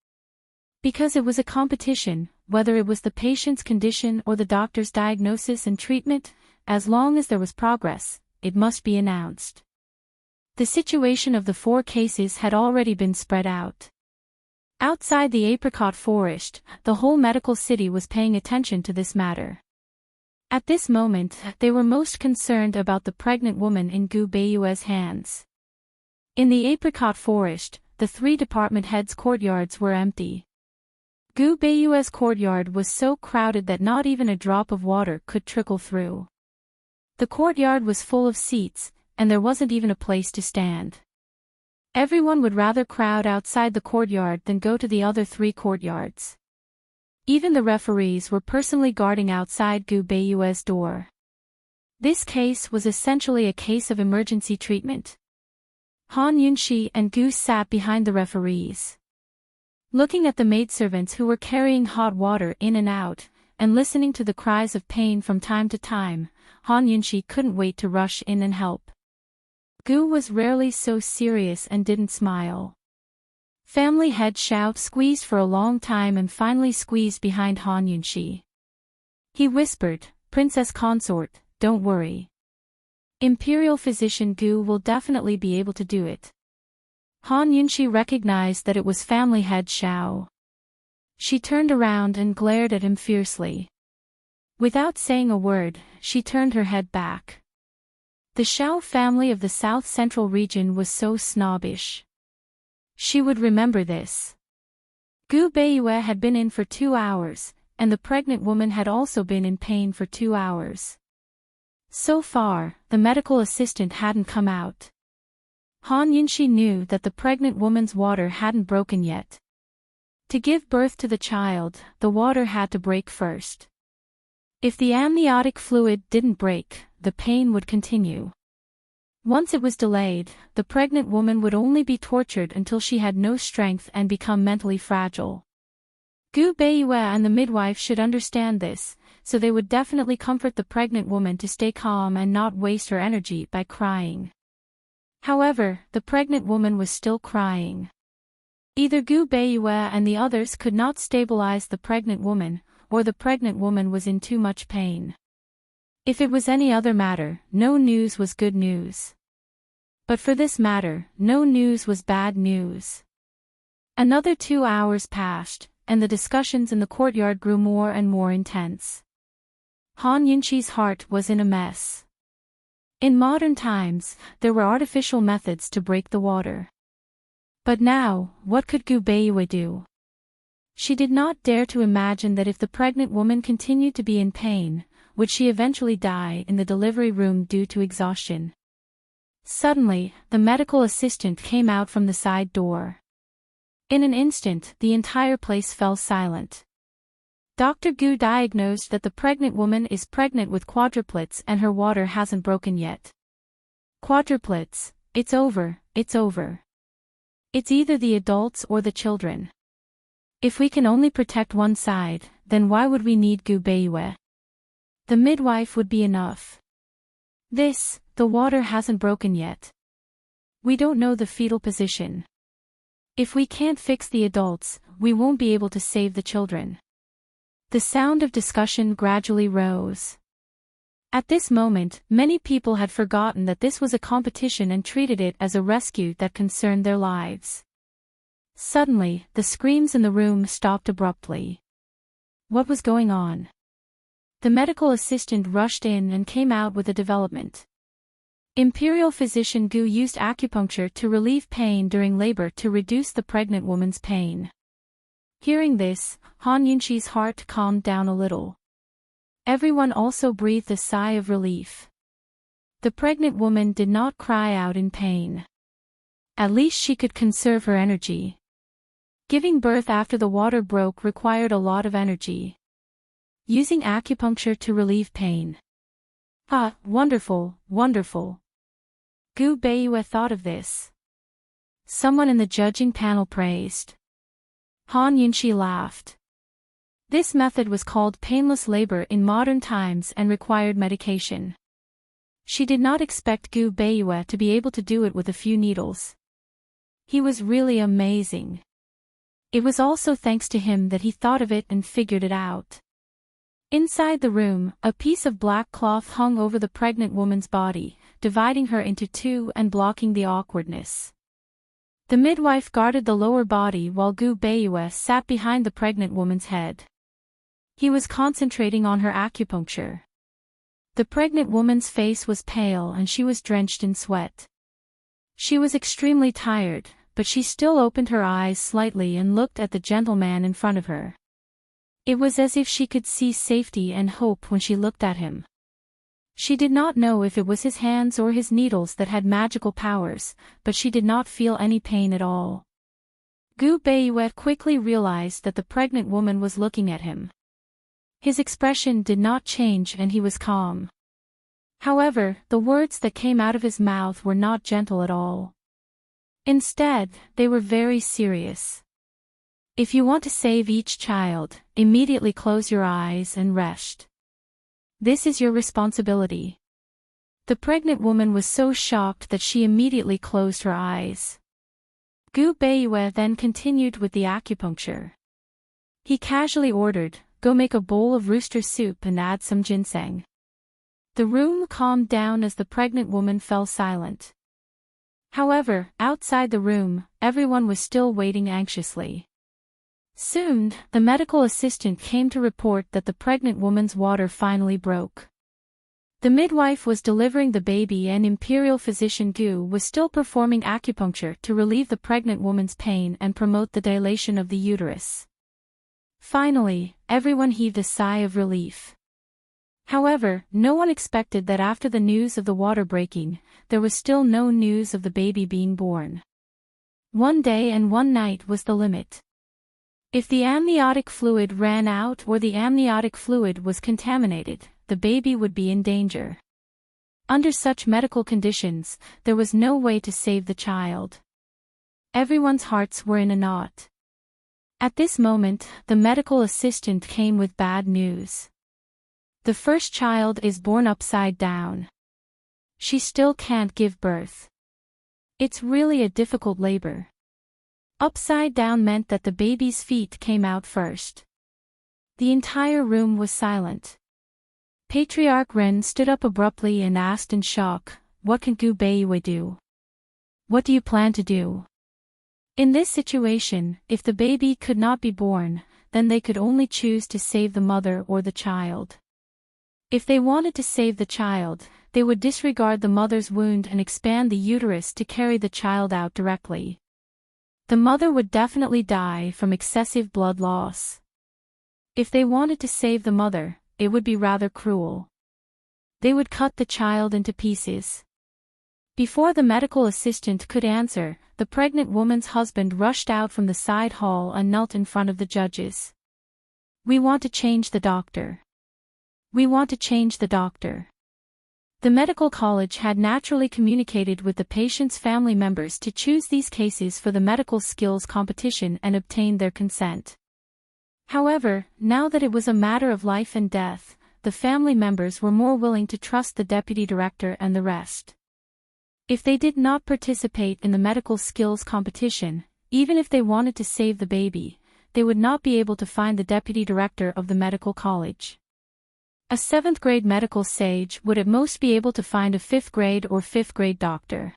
Speaker 1: Because it was a competition, whether it was the patient's condition or the doctor's diagnosis and treatment, as long as there was progress, it must be announced. The situation of the 4 cases had already been spread out. Outside the apricot forest, the whole medical city was paying attention to this matter. At this moment, they were most concerned about the pregnant woman in Gu Beiyue's hands. In the apricot forest, the 3 department heads' courtyards were empty. Gu Beiyue's courtyard was so crowded that not even a drop of water could trickle through. The courtyard was full of seats, and there wasn't even a place to stand. Everyone would rather crowd outside the courtyard than go to the other 3 courtyards. Even the referees were personally guarding outside Gu Beiyue's door. This case was essentially a case of emergency treatment. Han Yunxi and Gu sat behind the referees. Looking at the maidservants who were carrying hot water in and out, and listening to the cries of pain from time to time, Han Yunxi couldn't wait to rush in and help. Gu was rarely so serious and didn't smile. Family head Xiao squeezed for a long time and finally squeezed behind Han Yunxi. He whispered, "Princess Consort, don't worry. Imperial physician Gu will definitely be able to do it." Han Yunxi recognized that it was family head Xiao. She turned around and glared at him fiercely. Without saying a word, she turned her head back. The Xiao family of the South Central region was so snobbish. She would remember this. Gu Beiyue had been in for 2 hours, and the pregnant woman had also been in pain for 2 hours. So far, the medical assistant hadn't come out. Han Yunxi knew that the pregnant woman's water hadn't broken yet. To give birth to the child, the water had to break first. If the amniotic fluid didn't break, the pain would continue. Once it was delayed, the pregnant woman would only be tortured until she had no strength and become mentally fragile. Gu Beiyue and the midwife should understand this, so they would definitely comfort the pregnant woman to stay calm and not waste her energy by crying. However, the pregnant woman was still crying. Either Gu Beiyue and the others could not stabilize the pregnant woman, or the pregnant woman was in too much pain. If it was any other matter, no news was good news. But for this matter, no news was bad news. Another 2 hours passed, and the discussions in the courtyard grew more and more intense. Han Yunxi's heart was in a mess. In modern times, there were artificial methods to break the water. But now, what could Gu Beiyue do? She did not dare to imagine that if the pregnant woman continued to be in pain, would she eventually die in the delivery room due to exhaustion. Suddenly, the medical assistant came out from the side door. In an instant, the entire place fell silent. Dr. Gu diagnosed that the pregnant woman is pregnant with quadruplets and her water hasn't broken yet. Quadruplets, it's over, it's over. It's either the adults or the children. If we can only protect one side, then why would we need Gu Beiyue? The midwife would be enough. The water hasn't broken yet. We don't know the fetal position. If we can't fix the adults, we won't be able to save the children. The sound of discussion gradually rose. At this moment, many people had forgotten that this was a competition and treated it as a rescue that concerned their lives. Suddenly, the screams in the room stopped abruptly. What was going on? The medical assistant rushed in and came out with a development. Imperial physician Gu used acupuncture to relieve pain during labor to reduce the pregnant woman's pain. Hearing this, Han Yunxi's heart calmed down a little. Everyone also breathed a sigh of relief. The pregnant woman did not cry out in pain. At least she could conserve her energy. Giving birth after the water broke required a lot of energy. Using acupuncture to relieve pain. Ah, wonderful, wonderful. Gu Beiyue thought of this. Someone in the judging panel praised. Han Yunxi laughed. This method was called painless labor in modern times and required medication. She did not expect Gu Beiyue to be able to do it with a few needles. He was really amazing. It was also thanks to him that he thought of it and figured it out. Inside the room, a piece of black cloth hung over the pregnant woman's body, dividing her into two and blocking the awkwardness. The midwife guarded the lower body while Gu Beiyue sat behind the pregnant woman's head. He was concentrating on her acupuncture. The pregnant woman's face was pale and she was drenched in sweat. She was extremely tired, but she still opened her eyes slightly and looked at the gentleman in front of her. It was as if she could see safety and hope when she looked at him. She did not know if it was his hands or his needles that had magical powers, but she did not feel any pain at all. Gu Beiyue quickly realized that the pregnant woman was looking at him. His expression did not change and he was calm. However, the words that came out of his mouth were not gentle at all. Instead, they were very serious. If you want to save each child, immediately close your eyes and rest. This is your responsibility. The pregnant woman was so shocked that she immediately closed her eyes. Gu Beiyue then continued with the acupuncture. He casually ordered, "Go make a bowl of rooster soup and add some ginseng." The room calmed down as the pregnant woman fell silent. However, outside the room, everyone was still waiting anxiously. Soon, the medical assistant came to report that the pregnant woman's water finally broke. The midwife was delivering the baby and Imperial Physician Gu was still performing acupuncture to relieve the pregnant woman's pain and promote the dilation of the uterus. Finally, everyone heaved a sigh of relief. However, no one expected that after the news of the water breaking, there was still no news of the baby being born. One day and one night was the limit. If the amniotic fluid ran out or the amniotic fluid was contaminated, the baby would be in danger. Under such medical conditions, there was no way to save the child. Everyone's hearts were in a knot. At this moment, the medical assistant came with bad news. The first child is born upside down. She still can't give birth. It's really a difficult labor. Upside down meant that the baby's feet came out first. The entire room was silent. Patriarch Ren stood up abruptly and asked in shock, "What can Gu Beiyue do? What do you plan to do?" In this situation, if the baby could not be born, then they could only choose to save the mother or the child. If they wanted to save the child, they would disregard the mother's wound and expand the uterus to carry the child out directly. The mother would definitely die from excessive blood loss. If they wanted to save the mother, it would be rather cruel. They would cut the child into pieces. Before the medical assistant could answer, the pregnant woman's husband rushed out from the side hall and knelt in front of the judges. "We want to change the doctor. We want to change the doctor." The medical college had naturally communicated with the patient's family members to choose these cases for the medical skills competition and obtain their consent. However, now that it was a matter of life and death, the family members were more willing to trust the deputy director and the rest. If they did not participate in the medical skills competition, even if they wanted to save the baby, they would not be able to find the deputy director of the medical college. A 7th grade medical sage would at most be able to find a 5th grade or 5th grade doctor.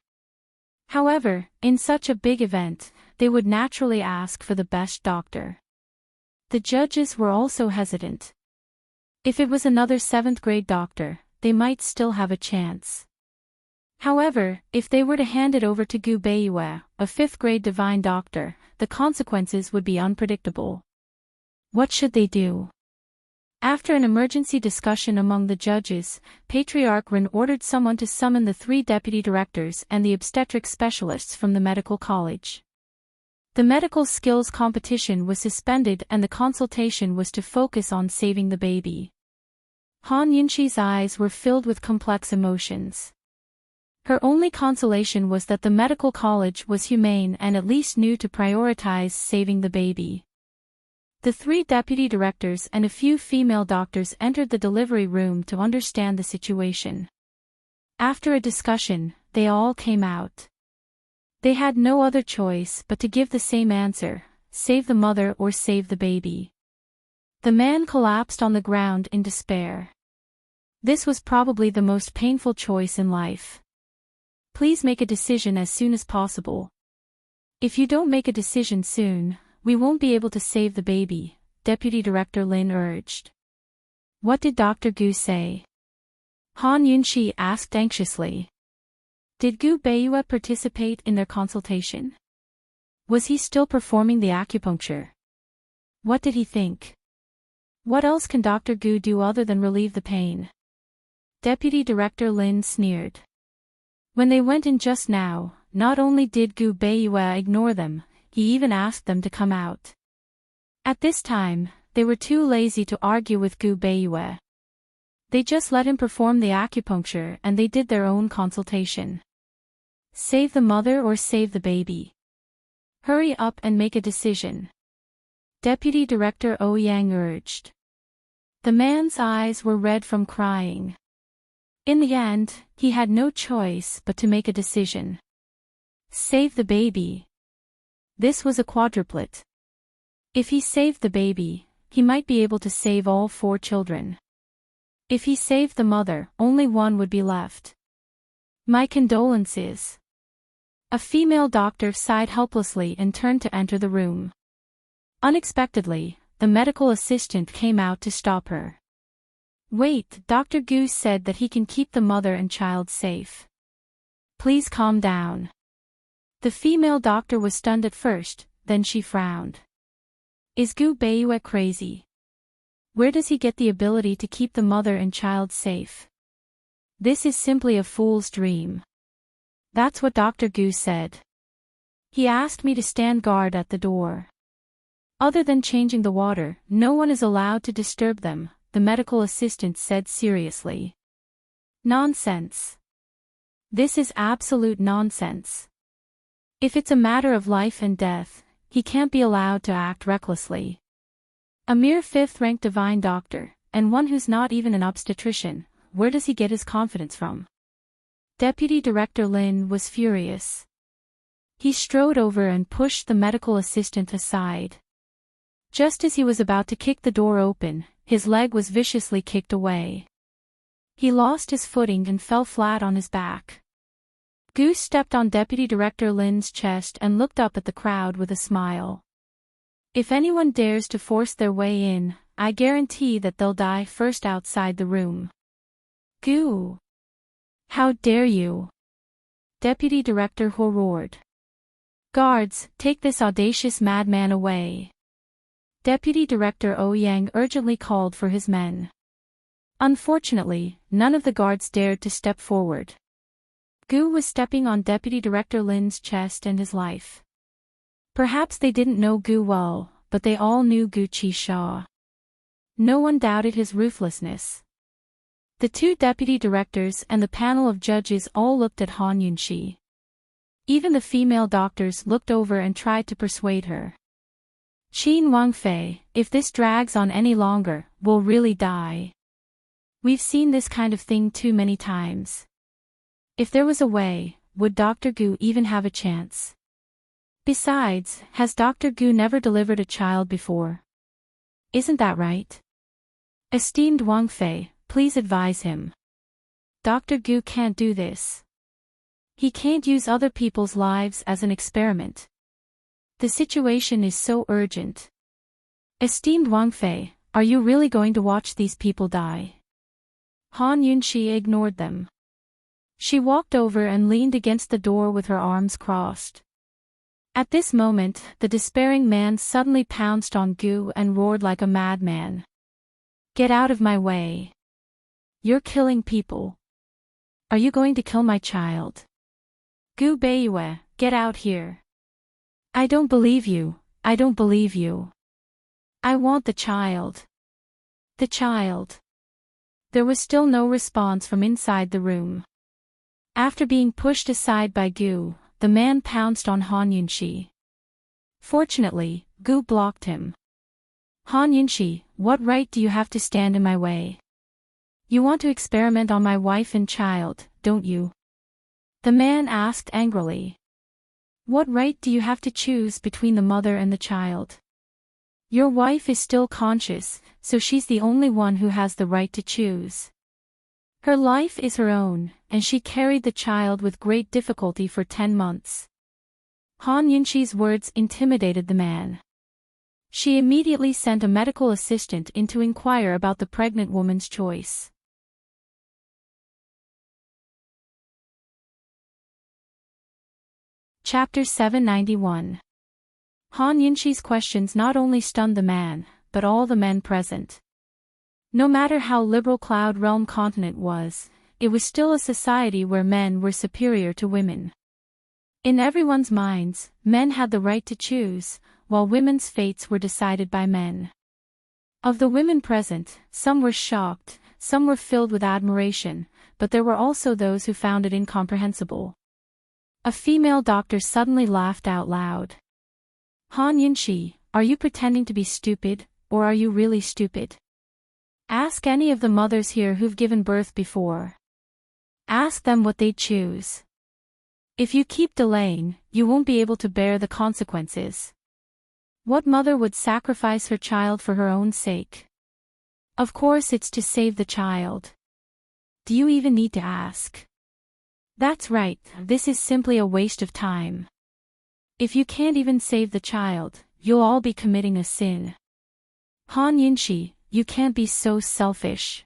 Speaker 1: However, in such a big event, they would naturally ask for the best doctor. The judges were also hesitant. If it was another 7th grade doctor, they might still have a chance. However, if they were to hand it over to Gu Beiyue, a 5th grade divine doctor, the consequences would be unpredictable. What should they do? After an emergency discussion among the judges, Patriarch Ren ordered someone to summon the 3 deputy directors and the obstetric specialists from the medical college. The medical skills competition was suspended and the consultation was to focus on saving the baby. Han Yunxi's eyes were filled with complex emotions. Her only consolation was that the medical college was humane and at least knew to prioritize saving the baby. The 3 deputy directors and a few female doctors entered the delivery room to understand the situation. After a discussion, they all came out. They had no other choice but to give the same answer: save the mother or save the baby. The man collapsed on the ground in despair. This was probably the most painful choice in life. Please make a decision as soon as possible. If you don't make a decision soon, we won't be able to save the baby, Deputy Director Lin urged. What did Dr. Gu say? Han Yunxi asked anxiously. Did Gu Beiyue participate in their consultation? Was he still performing the acupuncture? What did he think? What else can Dr. Gu do other than relieve the pain? Deputy Director Lin sneered. When they went in just now, not only did Gu Beiyue ignore them, he even asked them to come out. At this time, they were too lazy to argue with Gu Beiyue. They just let him perform the acupuncture and they did their own consultation. Save the mother or save the baby? Hurry up and make a decision. Deputy Director Ouyang urged. The man's eyes were red from crying. In the end, he had no choice but to make a decision. Save the baby. This was a quadruplet. If he saved the baby, he might be able to save all 4 children. If he saved the mother, only one would be left. My condolences. A female doctor sighed helplessly and turned to enter the room. Unexpectedly, the medical assistant came out to stop her. Wait, Dr. Gu said that he can keep the mother and child safe. Please calm down. The female doctor was stunned at first, then she frowned. Is Gu Beiyue crazy? Where does he get the ability to keep the mother and child safe? This is simply a fool's dream. That's what Dr. Gu said. He asked me to stand guard at the door. Other than changing the water, no one is allowed to disturb them, the medical assistant said seriously. Nonsense. This is absolute nonsense. If it's a matter of life and death, he can't be allowed to act recklessly. A mere 5th-ranked divine doctor, and one who's not even an obstetrician, where does he get his confidence from? Deputy Director Lin was furious. He strode over and pushed the medical assistant aside. Just as he was about to kick the door open, his leg was viciously kicked away. He lost his footing and fell flat on his back. Goose stepped on Deputy Director Lin's chest and looked up at the crowd with a smile. If anyone dares to force their way in, I guarantee that they'll die first outside the room. Goo! How dare you! Deputy Director Ho roared. Guards, take this audacious madman away. Deputy Director Ouyang urgently called for his men. Unfortunately, none of the guards dared to step forward. Gu was stepping on Deputy Director Lin's chest and his life. Perhaps they didn't know Gu well, but they all knew Gu Qisha. No one doubted his ruthlessness. The 2 deputy directors and the panel of judges all looked at Han Yunxi. Even the female doctors looked over and tried to persuade her. Qin Wangfei, if this drags on any longer, we'll really die. We've seen this kind of thing too many times. If there was a way, would Dr. Gu even have a chance? Besides, has Dr. Gu never delivered a child before? Isn't that right? Esteemed Wangfei, please advise him. Dr. Gu can't do this. He can't use other people's lives as an experiment. The situation is so urgent. Esteemed Wangfei, are you really going to watch these people die? Han Yunxi ignored them. She walked over and leaned against the door with her arms crossed. At this moment, the despairing man suddenly pounced on Gu and roared like a madman. Get out of my way. You're killing people. Are you going to kill my child? Gu Beiyue, get out here. I don't believe you, I don't believe you. I want the child. The child. There was still no response from inside the room. After being pushed aside by Gu, the man pounced on Han Yunxi. Fortunately, Gu blocked him. Han Yunxi, what right do you have to stand in my way? You want to experiment on my wife and child, don't you? The man asked angrily. What right do you have to choose between the mother and the child? Your wife is still conscious, so she's the only one who has the right to choose. Her life is her own, and she carried the child with great difficulty for 10 months. Han Yunxi's words intimidated the man. She immediately sent a medical assistant in to inquire about the pregnant woman's choice. Chapter 791. Han Yunxi's questions not only stunned the man, but all the men present. No matter how liberal Cloud Realm continent was, it was still a society where men were superior to women. In everyone's minds, men had the right to choose, while women's fates were decided by men. Of the women present, some were shocked, some were filled with admiration, but there were also those who found it incomprehensible. A female doctor suddenly laughed out loud. Han Yunxi, are you pretending to be stupid, or are you really stupid? Ask any of the mothers here who've given birth before. Ask them what they'd choose. If you keep delaying, you won't be able to bear the consequences. What mother would sacrifice her child for her own sake? Of course it's to save the child. Do you even need to ask? That's right, this is simply a waste of time. If you can't even save the child, you'll all be committing a sin. Han Yunxi, you can't be so selfish.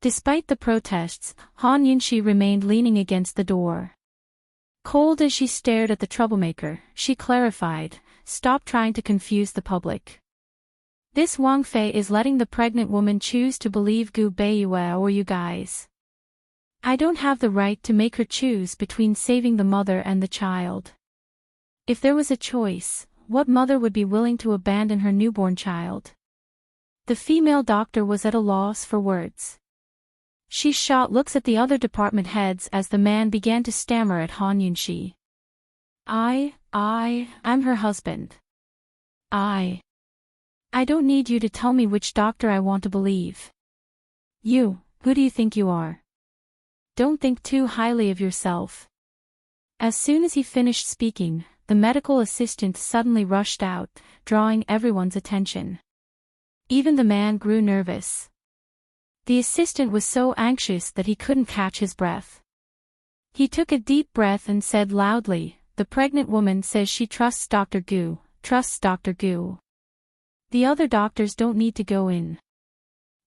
Speaker 1: Despite the protests, Han Yunxi remained leaning against the door. Cold as she stared at the troublemaker, she clarified, stop trying to confuse the public. This Wang Fei is letting the pregnant woman choose to believe Gu Beiyue or you guys. I don't have the right to make her choose between saving the mother and the child. If there was a choice, what mother would be willing to abandon her newborn child? The female doctor was at a loss for words. She shot looks at the other department heads as the man began to stammer at Han Yunxi. I'm her husband. I don't need you to tell me which doctor I want to believe. You, who do you think you are? Don't think too highly of yourself. As soon as he finished speaking, the medical assistant suddenly rushed out, drawing everyone's attention. Even the man grew nervous. The assistant was so anxious that he couldn't catch his breath. He took a deep breath and said loudly, the pregnant woman says she trusts Dr. Gu, trusts Dr. Gu. The other doctors don't need to go in.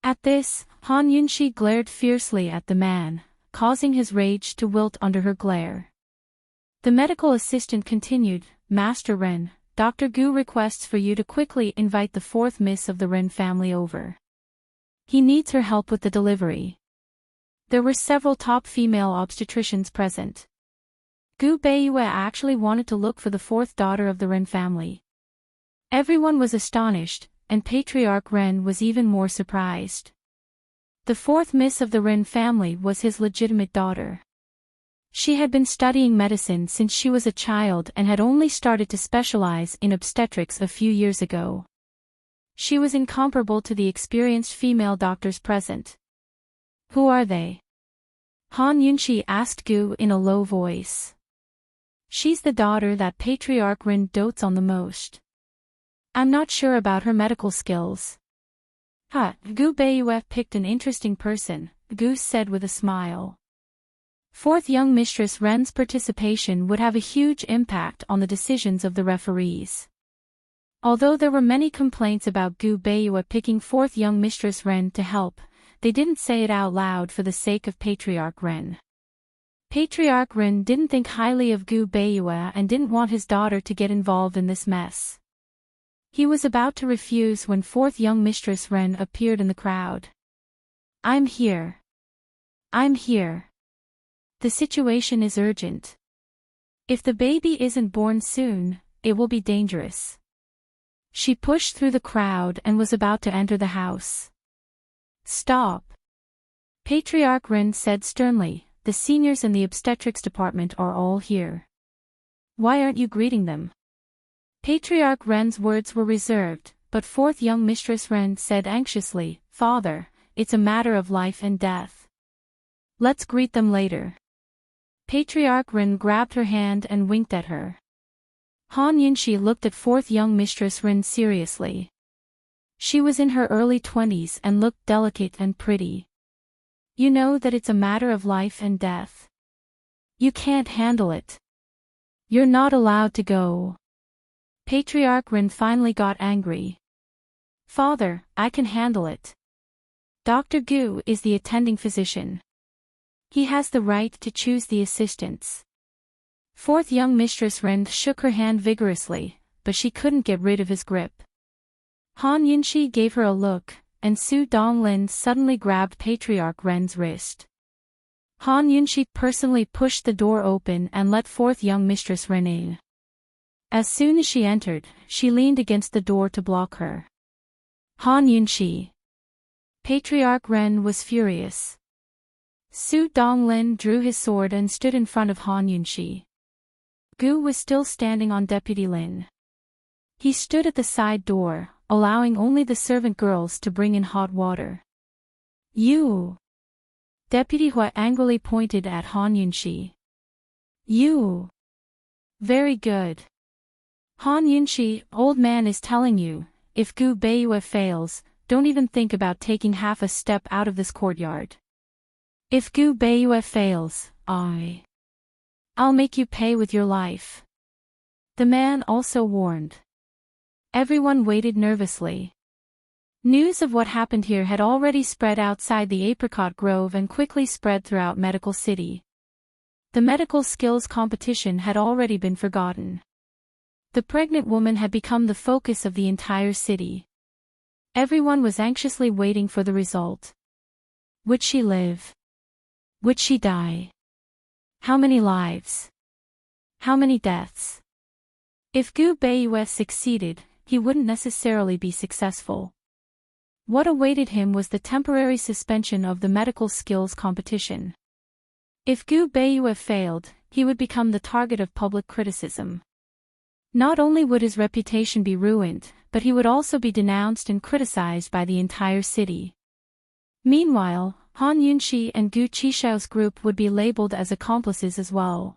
Speaker 1: At this, Han Yunxi glared fiercely at the man, causing his rage to wilt under her glare. The medical assistant continued, Master Ren, Dr. Gu requests for you to quickly invite the fourth miss of the Ren family over. He needs her help with the delivery. There were several top female obstetricians present. Gu Beiyue actually wanted to look for the fourth daughter of the Ren family. Everyone was astonished, and Patriarch Ren was even more surprised. The fourth miss of the Ren family was his legitimate daughter. She had been studying medicine since she was a child and had only started to specialize in obstetrics a few years ago. She was incomparable to the experienced female doctors present. Who are they? Han Yunxi asked Gu in a low voice. She's the daughter that Patriarch Ren dotes on the most. I'm not sure about her medical skills. Gu Beiyue picked an interesting person, Gu said with a smile. Fourth young Mistress Ren's participation would have a huge impact on the decisions of the referees. Although there were many complaints about Gu Beiyue picking fourth young Mistress Ren to help, they didn't say it out loud for the sake of Patriarch Ren. Patriarch Ren didn't think highly of Gu Beiyue and didn't want his daughter to get involved in this mess. He was about to refuse when fourth young Mistress Ren appeared in the crowd. I'm here. I'm here. The situation is urgent. If the baby isn't born soon, it will be dangerous. She pushed through the crowd and was about to enter the house. Stop. Patriarch Ren said sternly, the seniors in the obstetrics department are all here. Why aren't you greeting them? Patriarch Ren's words were reserved, but fourth young Mistress Ren said anxiously, Father, it's a matter of life and death. Let's greet them later. Patriarch Ren grabbed her hand and winked at her. Han Yunxi looked at fourth young Mistress Ren seriously. She was in her early 20s and looked delicate and pretty. You know that it's a matter of life and death. You can't handle it. You're not allowed to go. Patriarch Ren finally got angry. Father, I can handle it. Dr. Gu is the attending physician. He has the right to choose the assistants. Fourth young mistress Ren shook her hand vigorously, but she couldn't get rid of his grip. Han Yunxi gave her a look, and Su Donglin suddenly grabbed Patriarch Ren's wrist. Han Yunxi personally pushed the door open and let fourth young mistress Ren in. As soon as she entered, she leaned against the door to block her. Han Yunxi. Patriarch Ren was furious. Su Donglin drew his sword and stood in front of Han Yunxi. Gu was still standing on Deputy Lin. He stood at the side door, allowing only the servant girls to bring in hot water. You! Deputy Hua angrily pointed at Han Yunxi. You! Very good. Han Yunxi, old man is telling you, if Gu Beiyue fails, don't even think about taking half a step out of this courtyard. If Gu Beiyue fails, I'll make you pay with your life. The man also warned. Everyone waited nervously. News of what happened here had already spread outside the apricot grove and quickly spread throughout Medical City. The medical skills competition had already been forgotten. The pregnant woman had become the focus of the entire city. Everyone was anxiously waiting for the result. Would she live? Would she die? How many lives? How many deaths? If Gu Beiyue succeeded, he wouldn't necessarily be successful. What awaited him was the temporary suspension of the medical skills competition. If Gu Beiyue failed, he would become the target of public criticism. Not only would his reputation be ruined, but he would also be denounced and criticized by the entire city. Meanwhile, Han Yunxi and Gu Qishao's group would be labeled as accomplices as well.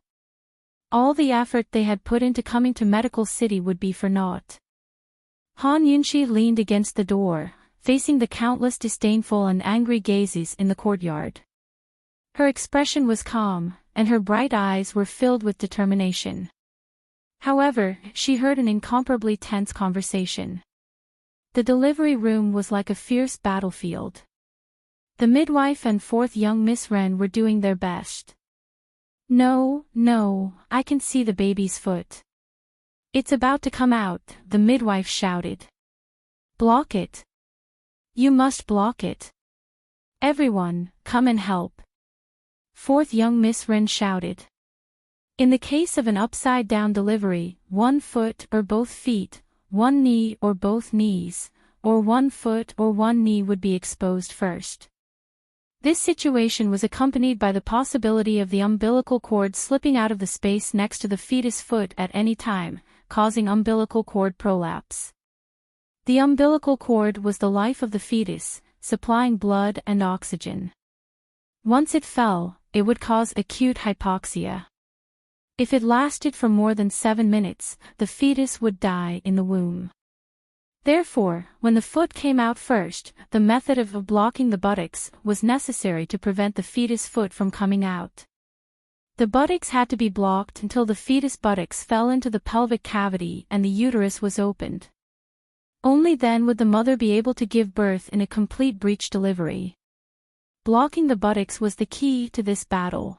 Speaker 1: All the effort they had put into coming to Medical City would be for naught. Han Yunxi leaned against the door, facing the countless disdainful and angry gazes in the courtyard. Her expression was calm, and her bright eyes were filled with determination. However, she heard an incomparably tense conversation. The delivery room was like a fierce battlefield. The midwife and fourth young Miss Ren were doing their best. No, I can see the baby's foot. It's about to come out, the midwife shouted. Block it. You must block it. Everyone, come and help. Fourth young Miss Ren shouted. In the case of an upside-down delivery, one foot or both feet, one knee or both knees, or one foot or one knee would be exposed first. This situation was accompanied by the possibility of the umbilical cord slipping out of the space next to the fetus foot at any time, causing umbilical cord prolapse. The umbilical cord was the life of the fetus, supplying blood and oxygen. Once it fell, it would cause acute hypoxia. If it lasted for more than 7 minutes, the fetus would die in the womb. Therefore, when the foot came out first, the method of blocking the buttocks was necessary to prevent the fetus foot from coming out. The buttocks had to be blocked until the fetus buttocks fell into the pelvic cavity and the uterus was opened. Only then would the mother be able to give birth in a complete breech delivery. Blocking the buttocks was the key to this battle.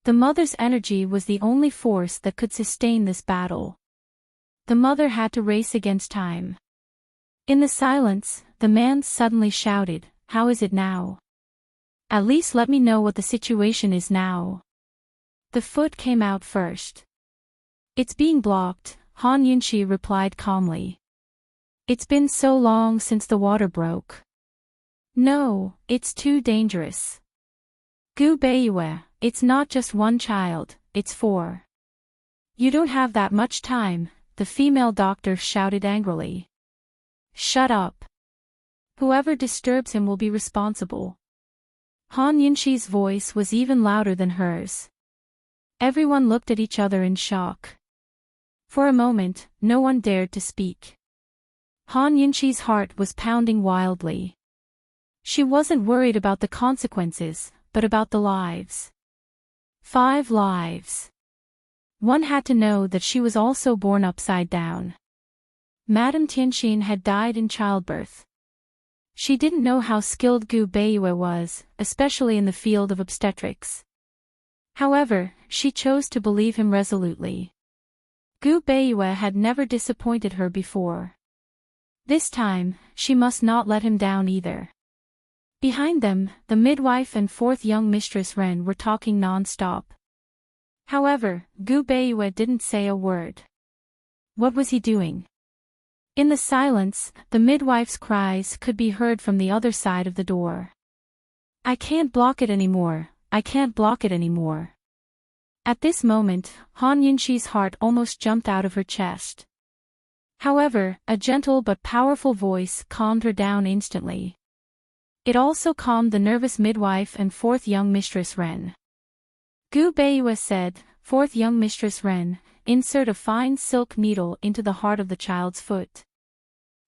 Speaker 1: The mother's energy was the only force that could sustain this battle. The mother had to race against time. In the silence, the man suddenly shouted, "How is it now? At least let me know what the situation is now." The foot came out first. "It's being blocked," Han Yunxi replied calmly. "It's been so long since the water broke." "No, it's too dangerous. Gu Beiyue, it's not just one child, it's 4. You don't have that much time," the female doctor shouted angrily. "Shut up. Whoever disturbs him will be responsible." Han Yunxi's voice was even louder than hers. Everyone looked at each other in shock. For a moment, no one dared to speak. Han Yunqi's heart was pounding wildly. She wasn't worried about the consequences, but about the lives. 5 lives. One had to know that she was also born upside down. Madame Tianxin had died in childbirth. She didn't know how skilled Gu Beiyue was, especially in the field of obstetrics. However, she chose to believe him resolutely. Gu Beiyue had never disappointed her before. This time, she must not let him down either. Behind them, the midwife and 4th young mistress Ren were talking non-stop. However, Gu Beiyue didn't say a word. What was he doing? In the silence, the midwife's cries could be heard from the other side of the door. I can't block it anymore, I can't block it anymore. At this moment, Han Yunqi's heart almost jumped out of her chest. However, a gentle but powerful voice calmed her down instantly. It also calmed the nervous midwife and 4th young mistress Ren. Gu Beiyue said, 4th young mistress Ren, insert a fine silk needle into the heart of the child's foot.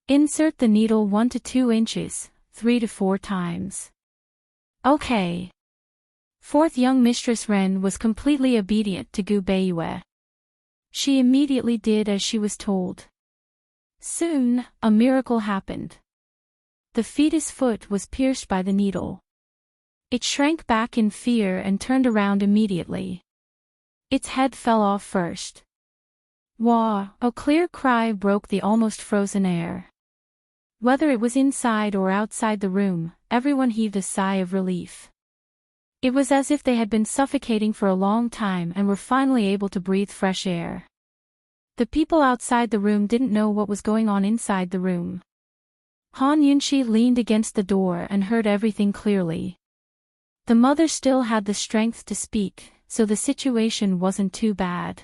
Speaker 1: Insert the needle 1 to 2 inches, 3 to 4 times. Okay. 4th young mistress Ren was completely obedient to Gu Beiyue. She immediately did as she was told. Soon, a miracle happened. The fetus foot was pierced by the needle. It shrank back in fear and turned around immediately. Its head fell off first. Wah! A clear cry broke the almost frozen air. Whether it was inside or outside the room, everyone heaved a sigh of relief. It was as if they had been suffocating for a long time and were finally able to breathe fresh air. The people outside the room didn't know what was going on inside the room. Han Yunqi leaned against the door and heard everything clearly. The mother still had the strength to speak, so the situation wasn't too bad.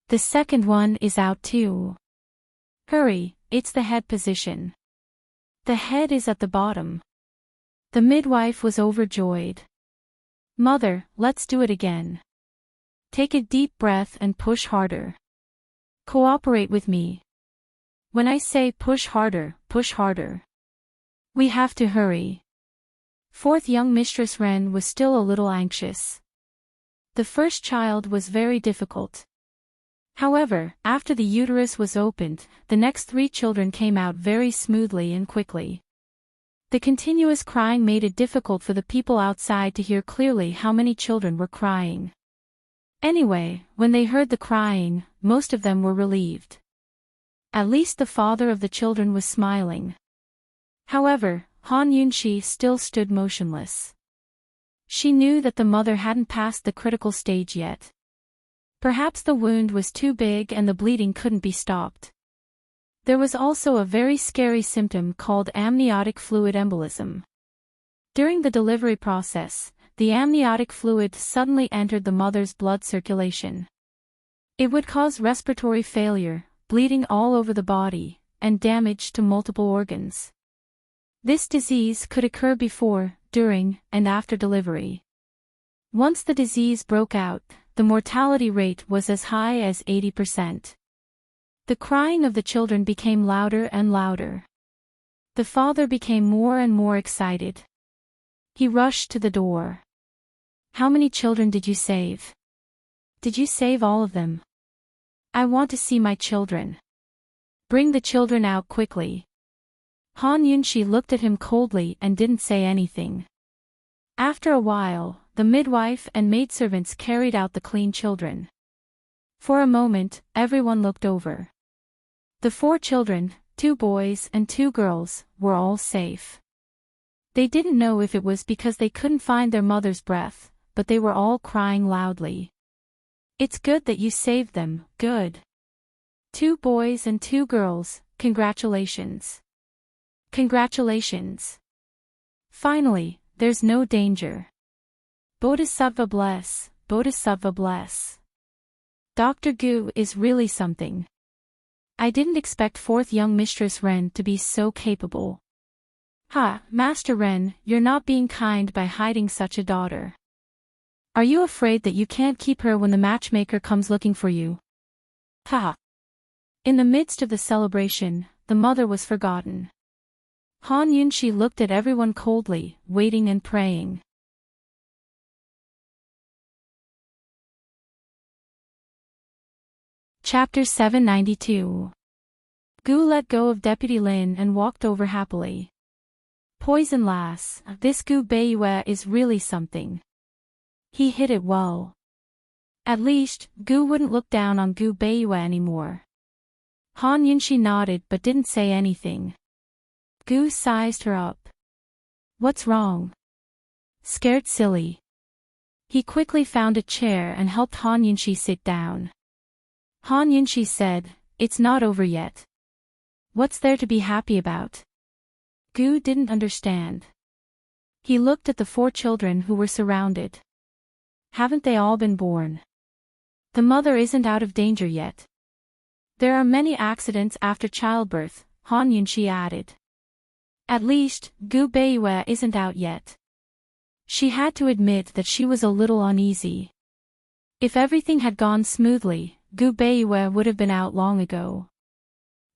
Speaker 1: The second one is out too. Hurry, it's the head position. The head is at the bottom. The midwife was overjoyed. Mother, let's do it again. Take a deep breath and push harder. Cooperate with me. When I say push harder, push harder. We have to hurry. 4th young mistress Ren was still a little anxious. The first child was very difficult. However, after the uterus was opened, the next 3 children came out very smoothly and quickly. The continuous crying made it difficult for the people outside to hear clearly how many children were crying. Anyway, when they heard the crying, most of them were relieved. At least the father of the children was smiling. However, Han Yunqi still stood motionless. She knew that the mother hadn't passed the critical stage yet. Perhaps the wound was too big and the bleeding couldn't be stopped. There was also a very scary symptom called amniotic fluid embolism. During the delivery process, the amniotic fluid suddenly entered the mother's blood circulation. It would cause respiratory failure, bleeding all over the body, and damage to multiple organs. This disease could occur before, during, and after delivery. Once the disease broke out, the mortality rate was as high as 80%. The crying of the children became louder and louder. The father became more and more excited. He rushed to the door. How many children did you save? Did you save all of them? I want to see my children. Bring the children out quickly. Han Yunqi looked at him coldly and didn't say anything. After a while, the midwife and maidservants carried out the clean children. For a moment, everyone looked over. The 4 children, 2 boys and 2 girls, were all safe. They didn't know if it was because they couldn't find their mother's breath, but they were all crying loudly. It's good that you saved them, good. 2 boys and 2 girls, congratulations. Congratulations. Finally, there's no danger. Bodhisattva bless, Bodhisattva bless. Dr. Gu is really something. I didn't expect 4th young mistress Ren to be so capable. Ha, Master Ren, you're not being kind by hiding such a daughter. Are you afraid that you can't keep her when the matchmaker comes looking for you? Ha! In the midst of the celebration, the mother was forgotten. Han Yunshi looked at everyone coldly, waiting and praying. Chapter 792. Gu let go of Deputy Lin and walked over happily. Poison lass, this Gu Beiyue is really something. He hit it well. At least, Gu wouldn't look down on Gu Beiyue anymore. Han Yunshi nodded but didn't say anything. Gu sized her up. What's wrong? Scared silly. He quickly found a chair and helped Han Yunshi sit down. Han Yunshi said, "It's not over yet. What's there to be happy about?" Gu didn't understand. He looked at the 4 children who were surrounded. Haven't they all been born? The mother isn't out of danger yet. There are many accidents after childbirth, Han Yunshi added. At least, Gu Beiyue isn't out yet. She had to admit that she was a little uneasy. If everything had gone smoothly, Gu Beiyue would have been out long ago.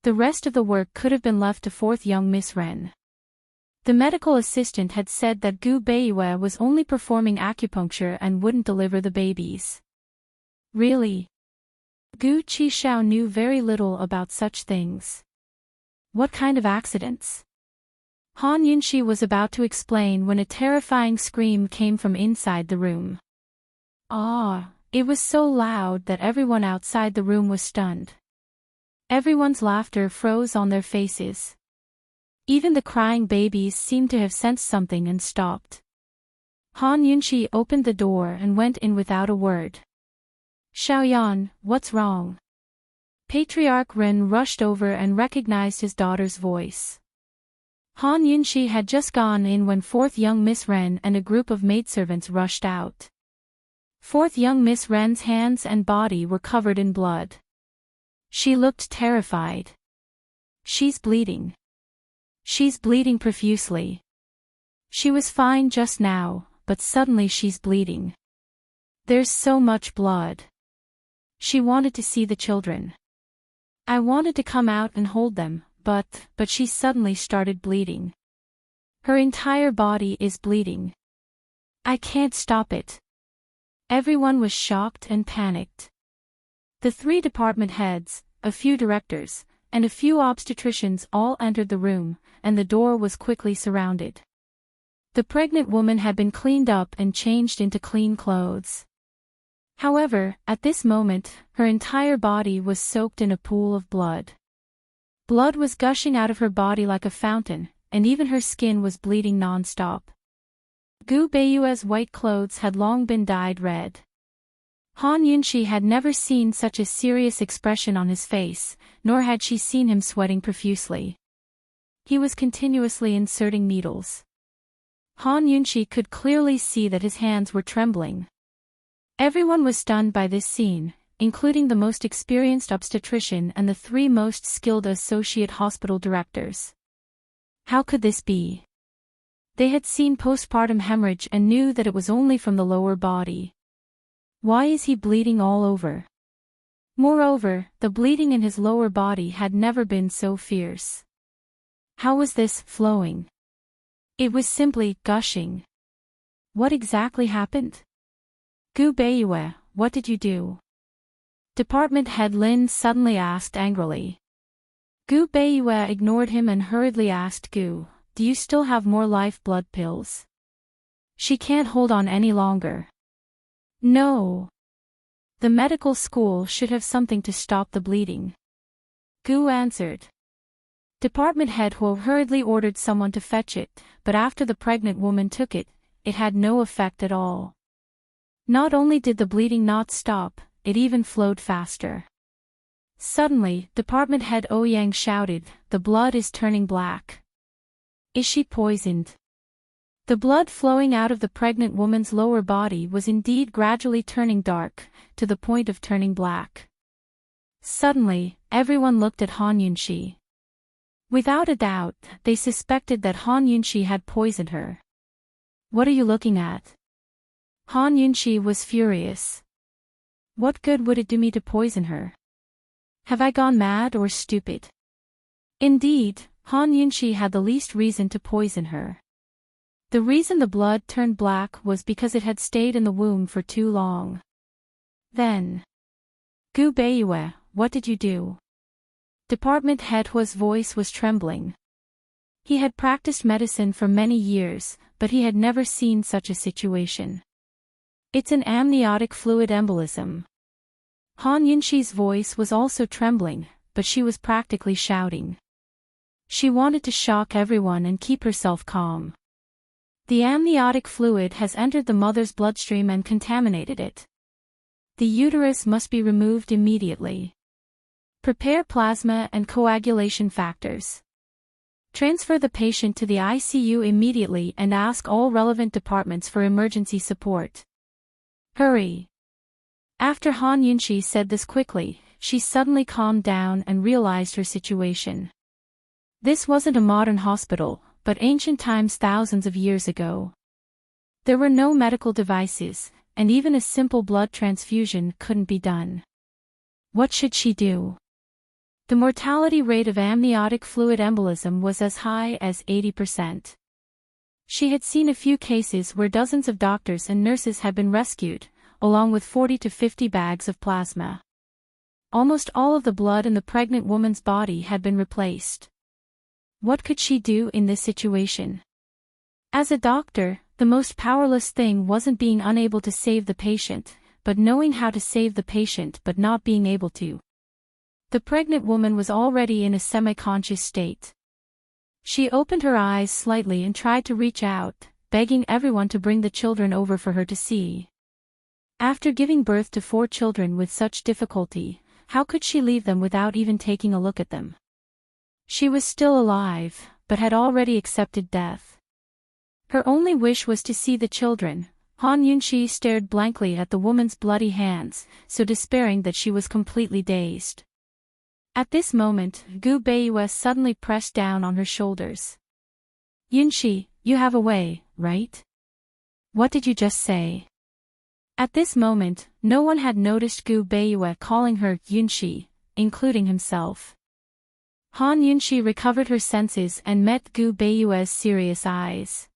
Speaker 1: The rest of the work could have been left to 4th young Miss Ren. The medical assistant had said that Gu Beiyue was only performing acupuncture and wouldn't deliver the babies. Really? Gu Qishao knew very little about such things. What kind of accidents? Han Yunshi was about to explain when a terrifying scream came from inside the room. Ah! It was so loud that everyone outside the room was stunned. Everyone's laughter froze on their faces. Even the crying babies seemed to have sensed something and stopped. Han Yunshi opened the door and went in without a word. Xiaoyan, what's wrong? Patriarch Ren rushed over and recognized his daughter's voice. Han Yunshi had just gone in when 4th young Miss Ren and a group of maidservants rushed out. 4th young Miss Ren's hands and body were covered in blood. She looked terrified. She's bleeding. She's bleeding profusely. She was fine just now, but suddenly she's bleeding. There's so much blood. She wanted to see the children. I wanted to come out and hold them, but she suddenly started bleeding. Her entire body is bleeding. I can't stop it. Everyone was shocked and panicked. The 3 department heads, a few directors, and a few obstetricians all entered the room, and the door was quickly surrounded. The pregnant woman had been cleaned up and changed into clean clothes. However, at this moment, her entire body was soaked in a pool of blood. Blood was gushing out of her body like a fountain, and even her skin was bleeding non-stop. Gu Beiyue's white clothes had long been dyed red. Han Yunshi had never seen such a serious expression on his face, nor had she seen him sweating profusely. He was continuously inserting needles. Han Yunshi could clearly see that his hands were trembling. Everyone was stunned by this scene, including the most experienced obstetrician and the 3 most skilled associate hospital directors. How could this be? They had seen postpartum hemorrhage and knew that it was only from the lower body. Why is he bleeding all over? Moreover, the bleeding in his lower body had never been so fierce. How was this flowing? It was simply gushing. What exactly happened? Gu Beiyue, what did you do? Department head Lin suddenly asked angrily. Gu Beiyue ignored him and hurriedly asked Gu, do you still have more life blood pills? She can't hold on any longer. No. The medical school should have something to stop the bleeding. Gu answered. Department head Huo hurriedly ordered someone to fetch it, but after the pregnant woman took it, it had no effect at all. Not only did the bleeding not stop, it even flowed faster. Suddenly, department head Ouyang shouted, the blood is turning black. Is she poisoned? The blood flowing out of the pregnant woman's lower body was indeed gradually turning dark, to the point of turning black. Suddenly, everyone looked at Han Yunshi. Without a doubt, they suspected that Han Yunshi had poisoned her. What are you looking at? Han Yunshi was furious. What good would it do me to poison her? Have I gone mad or stupid? Indeed, Han Yunshi had the least reason to poison her. The reason the blood turned black was because it had stayed in the womb for too long. Then. Gu Beiyue, what did you do? Department head Hua's voice was trembling. He had practiced medicine for many years, but he had never seen such a situation. It's an amniotic fluid embolism. Han Yunshi's voice was also trembling, but she was practically shouting. She wanted to shock everyone and keep herself calm. The amniotic fluid has entered the mother's bloodstream and contaminated it. The uterus must be removed immediately. Prepare plasma and coagulation factors. Transfer the patient to the ICU immediately and ask all relevant departments for emergency support. Hurry. After Han Yunshi said this quickly, she suddenly calmed down and realized her situation. This wasn't a modern hospital, but ancient times thousands of years ago. There were no medical devices, and even a simple blood transfusion couldn't be done. What should she do? The mortality rate of amniotic fluid embolism was as high as 80%. She had seen a few cases where dozens of doctors and nurses had been rescued, along with 40 to 50 bags of plasma. Almost all of the blood in the pregnant woman's body had been replaced. What could she do in this situation? As a doctor, the most powerless thing wasn't being unable to save the patient, but knowing how to save the patient but not being able to. The pregnant woman was already in a semi-conscious state. She opened her eyes slightly and tried to reach out, begging everyone to bring the children over for her to see. After giving birth to 4 children with such difficulty, how could she leave them without even taking a look at them? She was still alive, but had already accepted death. Her only wish was to see the children. Han Yunshi stared blankly at the woman's bloody hands, so despairing that she was completely dazed. At this moment, Gu Beiyue suddenly pressed down on her shoulders. Yunshi, you have a way, right? What did you just say? At this moment, no one had noticed Gu Beiyue calling her Yunshi, including himself. Han Yunshi recovered her senses and met Gu Beiyue's serious eyes.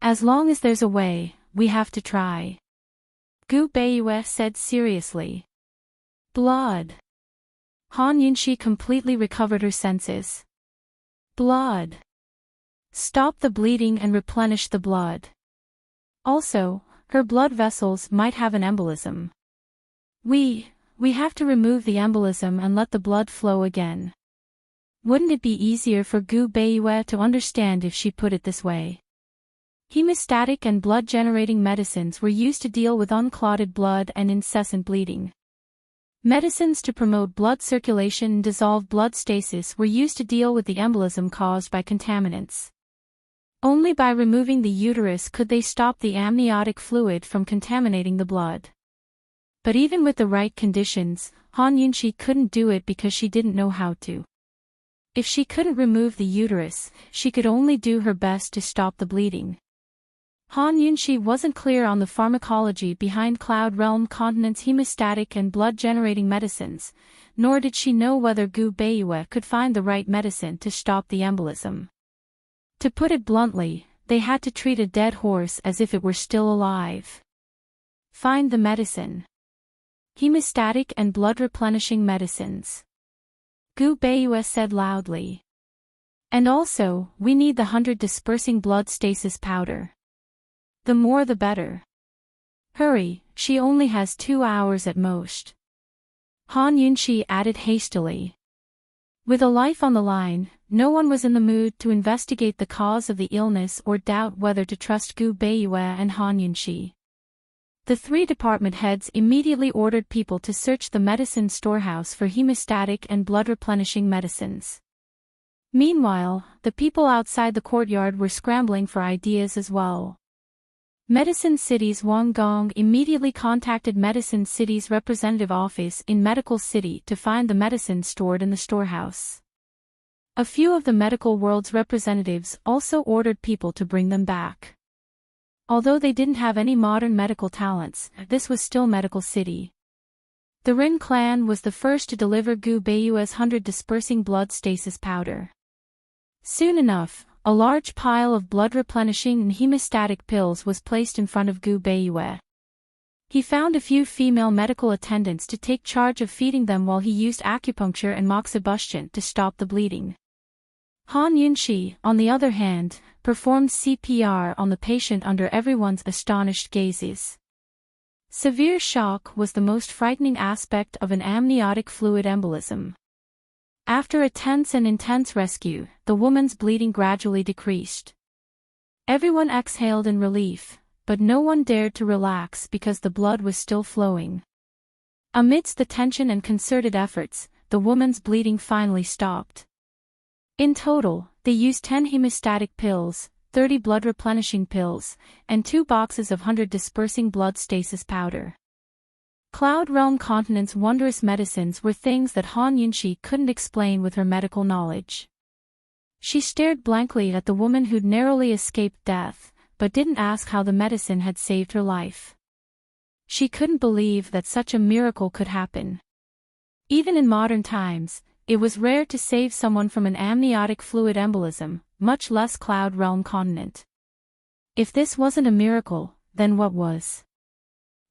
Speaker 1: As long as there's a way, we have to try. Gu Beiyue said seriously. Blood. Han Yunshi completely recovered her senses. Blood. Stop the bleeding and replenish the blood. Also, her blood vessels might have an embolism. We have to remove the embolism and let the blood flow again. Wouldn't it be easier for Gu Beiyue to understand if she put it this way? Hemostatic and blood-generating medicines were used to deal with unclotted blood and incessant bleeding. Medicines to promote blood circulation and dissolve blood stasis were used to deal with the embolism caused by contaminants. Only by removing the uterus could they stop the amniotic fluid from contaminating the blood. But even with the right conditions, Han Yunshi couldn't do it because she didn't know how to. If she couldn't remove the uterus, she could only do her best to stop the bleeding. Han Yunshi wasn't clear on the pharmacology behind Cloud Realm Continent's hemostatic and blood-generating medicines, nor did she know whether Gu Beiyue could find the right medicine to stop the embolism. To put it bluntly, they had to treat a dead horse as if it were still alive. Find the medicine. Hemostatic and blood-replenishing medicines. Gu Beiyue said loudly. And also, we need the 100 dispersing blood stasis powder. The more the better. Hurry, she only has 2 hours at most. Han Yunshi added hastily. With a life on the line, no one was in the mood to investigate the cause of the illness or doubt whether to trust Gu Beiyue and Han Yunshi. The 3 department heads immediately ordered people to search the medicine storehouse for hemostatic and blood-replenishing medicines. Meanwhile, the people outside the courtyard were scrambling for ideas as well. Medicine City's Wang Gong immediately contacted Medicine City's representative office in Medical City to find the medicine stored in the storehouse. A few of the medical world's representatives also ordered people to bring them back. Although they didn't have any modern medical talents, this was still Medical City. The Rin clan was the first to deliver Gu Beiyue's 100 dispersing blood stasis powder. Soon enough, a large pile of blood-replenishing and hemostatic pills was placed in front of Gu Beiyue. He found a few female medical attendants to take charge of feeding them while he used acupuncture and moxibustion to stop the bleeding. Han Yunxi, on the other hand, performed CPR on the patient under everyone's astonished gazes. Severe shock was the most frightening aspect of an amniotic fluid embolism. After a tense and intense rescue, the woman's bleeding gradually decreased. Everyone exhaled in relief, but no one dared to relax because the blood was still flowing. Amidst the tension and concerted efforts, the woman's bleeding finally stopped. In total, they used 10 hemostatic pills, 30 blood-replenishing pills, and 2 boxes of 100 dispersing blood stasis powder. Cloud Realm Continent's wondrous medicines were things that Han Yunxi couldn't explain with her medical knowledge. She stared blankly at the woman who'd narrowly escaped death, but didn't ask how the medicine had saved her life. She couldn't believe that such a miracle could happen. Even in modern times, it was rare to save someone from an amniotic fluid embolism, much less Cloud Realm Continent. If this wasn't a miracle, then what was?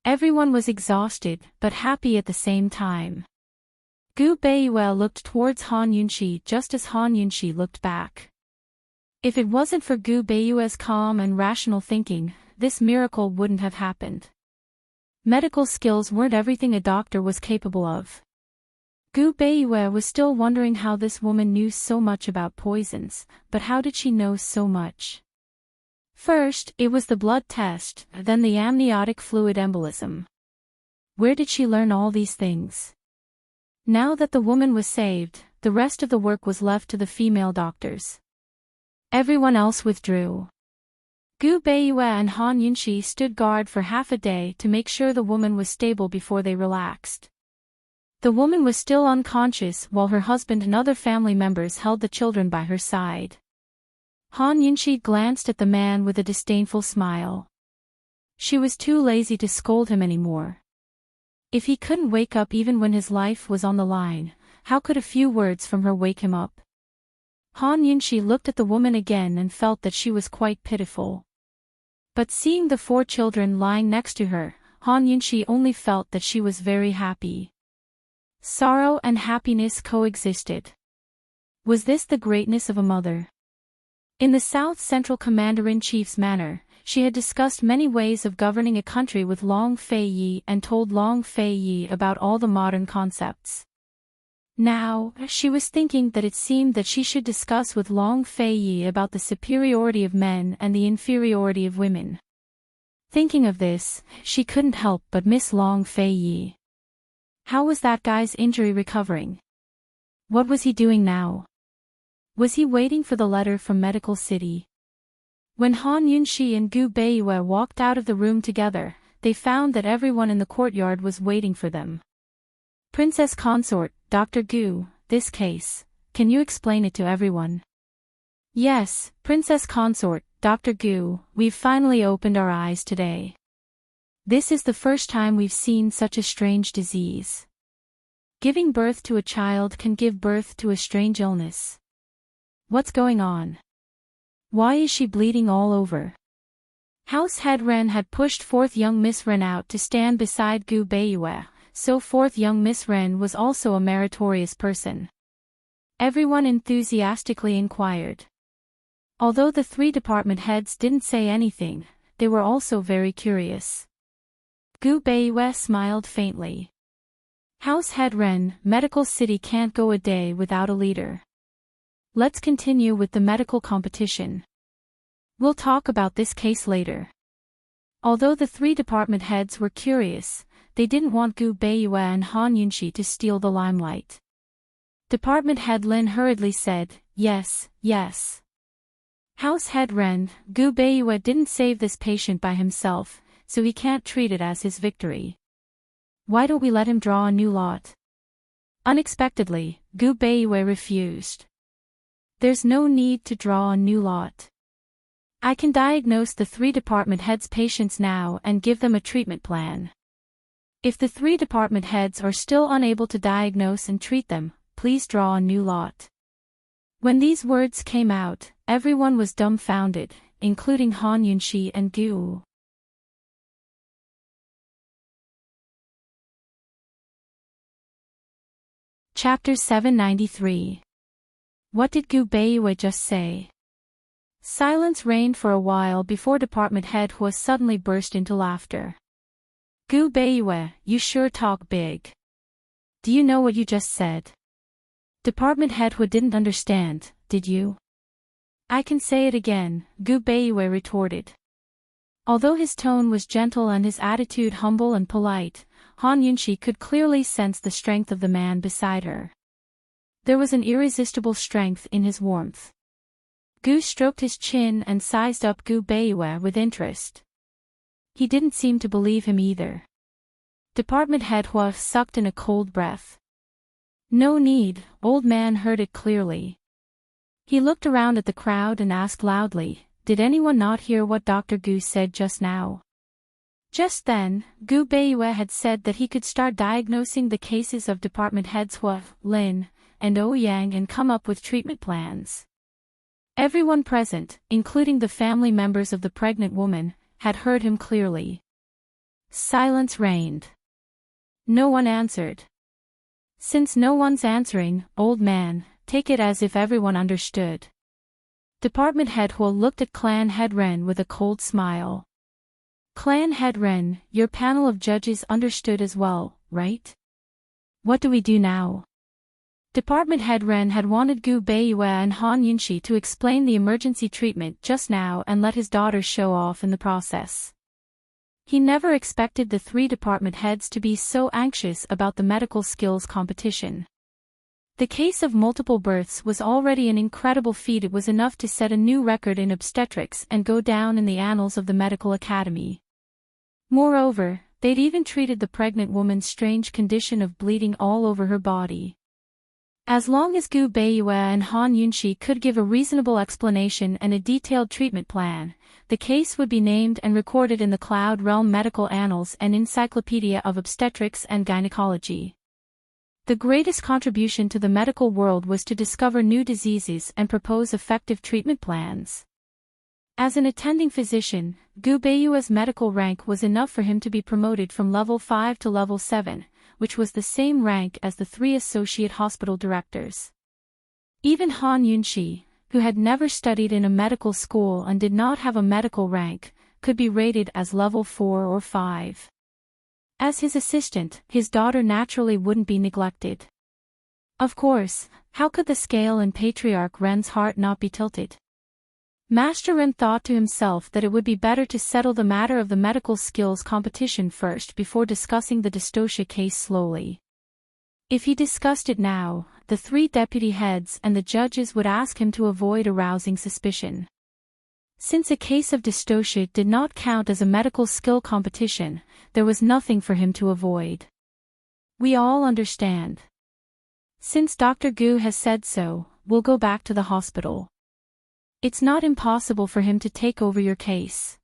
Speaker 1: Everyone was exhausted, but happy at the same time. Gu Beiyue looked towards Han Yunxi just as Han Yunxi looked back. If it wasn't for Gu Beiyue's calm and rational thinking, this miracle wouldn't have happened. Medical skills weren't everything a doctor was capable of. Gu Beiyue was still wondering how this woman knew so much about poisons, but how did she know so much? First, it was the blood test, then the amniotic fluid embolism. Where did she learn all these things? Now that the woman was saved, the rest of the work was left to the female doctors. Everyone else withdrew. Gu Beiyue and Han Yunxi stood guard for half a day to make sure the woman was stable before they relaxed. The woman was still unconscious while her husband and other family members held the children by her side. Han Yunxi glanced at the man with a disdainful smile. She was too lazy to scold him anymore. If he couldn't wake up even when his life was on the line, how could a few words from her wake him up? Han Yunxi looked at the woman again and felt that she was quite pitiful. But seeing the 4 children lying next to her, Han Yunxi only felt that she was very happy. Sorrow and happiness coexisted. Was this the greatness of a mother? In the South Central Commander-in-Chief's manner, she had discussed many ways of governing a country with Long Fei Yi and told Long Fei Yi about all the modern concepts. Now, she was thinking that it seemed that she should discuss with Long Fei Yi about the superiority of men and the inferiority of women. Thinking of this, she couldn't help but miss Long Fei Yi. How was that guy's injury recovering? What was he doing now? Was he waiting for the letter from Medical City? When Han Yunxi and Gu Beiyue walked out of the room together, they found that everyone in the courtyard was waiting for them. Princess Consort, Dr. Gu, this case, can you explain it to everyone? Yes, Princess Consort, Dr. Gu, we've finally opened our eyes today. This is the first time we've seen such a strange disease. Giving birth to a child can give birth to a strange illness. What's going on? Why is she bleeding all over? House Head Ren had pushed 4th young Miss Ren out to stand beside Gu Beiyue, so 4th young Miss Ren was also a meritorious person. Everyone enthusiastically inquired. Although the 3 department heads didn't say anything, they were also very curious. Gu Beiyue smiled faintly. House Head Ren, Medical City can't go a day without a leader. Let's continue with the medical competition. We'll talk about this case later. Although the 3 department heads were curious, they didn't want Gu Beiyue and Han Yunxi to steal the limelight. Department Head Lin hurriedly said, yes, yes. House Head Ren, Gu Beiyue didn't save this patient by himself, so he can't treat it as his victory. Why don't we let him draw a new lot? Unexpectedly, Gu Beiyue refused. There's no need to draw a new lot. I can diagnose the 3 department heads' patients now and give them a treatment plan. If the three department heads are still unable to diagnose and treat them, please draw a new lot. When these words came out, everyone was dumbfounded, including Han Yunxi and Gu. Chapter 793. What did Gu Beiyue just say? Silence reigned for a while before Department Head Hua suddenly burst into laughter. Gu Beiyue, you sure talk big. Do you know what you just said? Department Head Hua didn't understand, did you? I can say it again, Gu Beiyue retorted. Although his tone was gentle and his attitude humble and polite, Han Yunxi could clearly sense the strength of the man beside her. There was an irresistible strength in his warmth. Gu stroked his chin and sized up Gu Beiyue with interest. He didn't seem to believe him either. Department Head Hua sucked in a cold breath. No need, old man heard it clearly. He looked around at the crowd and asked loudly, did anyone not hear what Dr. Gu said just now? Just then, Gu Beiyue had said that he could start diagnosing the cases of department heads Hua, Lin, and Ouyang and come up with treatment plans. Everyone present, including the family members of the pregnant woman, had heard him clearly. Silence reigned. No one answered. Since no one's answering, old man, take it as if everyone understood. Department Head Hua looked at Clan Head Ren with a cold smile. Clan Head Ren, your panel of judges understood as well, right? What do we do now? Department Head Ren had wanted Gu Beiyue and Han Yunxi to explain the emergency treatment just now and let his daughter show off in the process. He never expected the three department heads to be so anxious about the medical skills competition. The case of multiple births was already an incredible feat. It was enough to set a new record in obstetrics and go down in the annals of the medical academy. Moreover, they'd even treated the pregnant woman's strange condition of bleeding all over her body. As long as Gu Beiyue and Han Yunxi could give a reasonable explanation and a detailed treatment plan, the case would be named and recorded in the Cloud Realm Medical Annals and Encyclopedia of Obstetrics and Gynecology. The greatest contribution to the medical world was to discover new diseases and propose effective treatment plans. As an attending physician, Gu Beiyue's medical rank was enough for him to be promoted from level 5 to level 7, which was the same rank as the 3 associate hospital directors. Even Han Yunxi, who had never studied in a medical school and did not have a medical rank, could be rated as level 4 or 5. As his assistant, his daughter naturally wouldn't be neglected. Of course, how could the scale in Patriarch Ren's heart not be tilted? Master Ren thought to himself that it would be better to settle the matter of the medical skills competition first before discussing the dystocia case slowly. If he discussed it now, the 3 deputy heads and the judges would ask him to avoid arousing suspicion. Since a case of dystocia did not count as a medical skill competition, there was nothing for him to avoid. We all understand. Since Dr. Gu has said so, we'll go back to the hospital. It's not impossible for him to take over your case.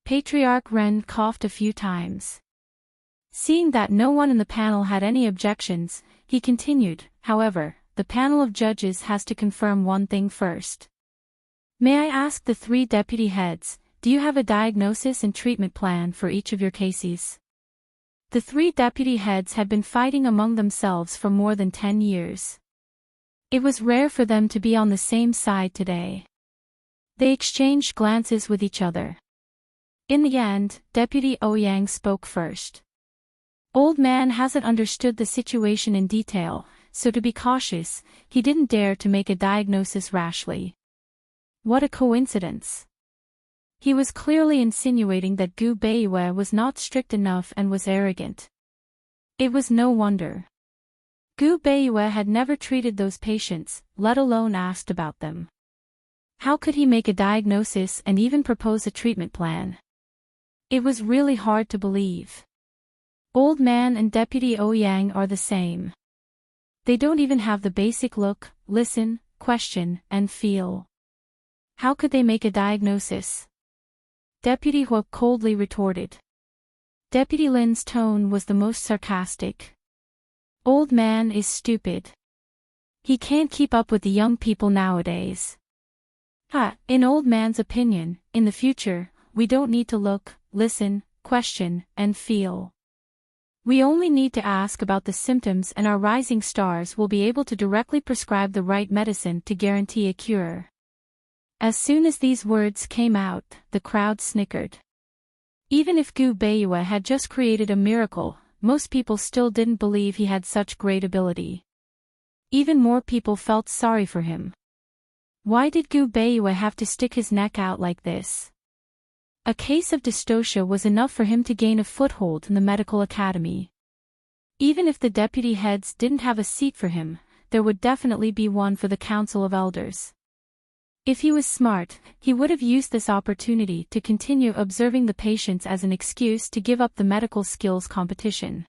Speaker 1: Patriarch Ren coughed a few times. Seeing that no one in the panel had any objections, he continued, however, the panel of judges has to confirm one thing first. May I ask the 3 deputy heads, do you have a diagnosis and treatment plan for each of your cases? The 3 deputy heads had been fighting among themselves for more than 10 years. It was rare for them to be on the same side today. They exchanged glances with each other. In the end, Deputy Ouyang spoke first. Old man hasn't understood the situation in detail, so to be cautious, he didn't dare to make a diagnosis rashly. What a coincidence. He was clearly insinuating that Gu Beiyue was not strict enough and was arrogant. It was no wonder. Gu Beiyue had never treated those patients, let alone asked about them. How could he make a diagnosis and even propose a treatment plan? It was really hard to believe. Old man and Deputy Ouyang are the same. They don't even have the basic look, listen, question, and feel. How could they make a diagnosis? Deputy Hua coldly retorted. Deputy Lin's tone was the most sarcastic. Old man is stupid. He can't keep up with the young people nowadays. In old man's opinion, in the future, we don't need to look, listen, question, and feel. We only need to ask about the symptoms and our rising stars will be able to directly prescribe the right medicine to guarantee a cure. As soon as these words came out, the crowd snickered. Even if Gu Beiyue had just created a miracle, most people still didn't believe he had such great ability. Even more people felt sorry for him. Why did Gu Beiyue have to stick his neck out like this? A case of dystocia was enough for him to gain a foothold in the medical academy. Even if the deputy heads didn't have a seat for him, there would definitely be one for the council of elders. If he was smart, he would have used this opportunity to continue observing the patients as an excuse to give up the medical skills competition.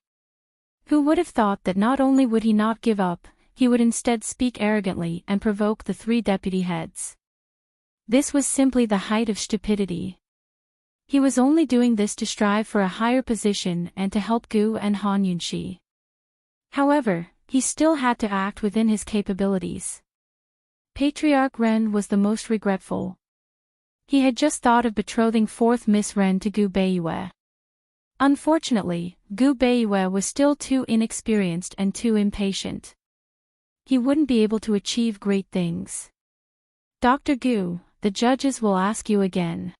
Speaker 1: Who would have thought that not only would he not give up, he would instead speak arrogantly and provoke the three deputy heads. This was simply the height of stupidity. He was only doing this to strive for a higher position and to help Gu and Han Yunxi. However, he still had to act within his capabilities. Patriarch Ren was the most regretful. He had just thought of betrothing 4th Miss Ren to Gu Beiyue. Unfortunately, Gu Beiyue was still too inexperienced and too impatient. He wouldn't be able to achieve great things. Dr. Gu, the judges will ask you again.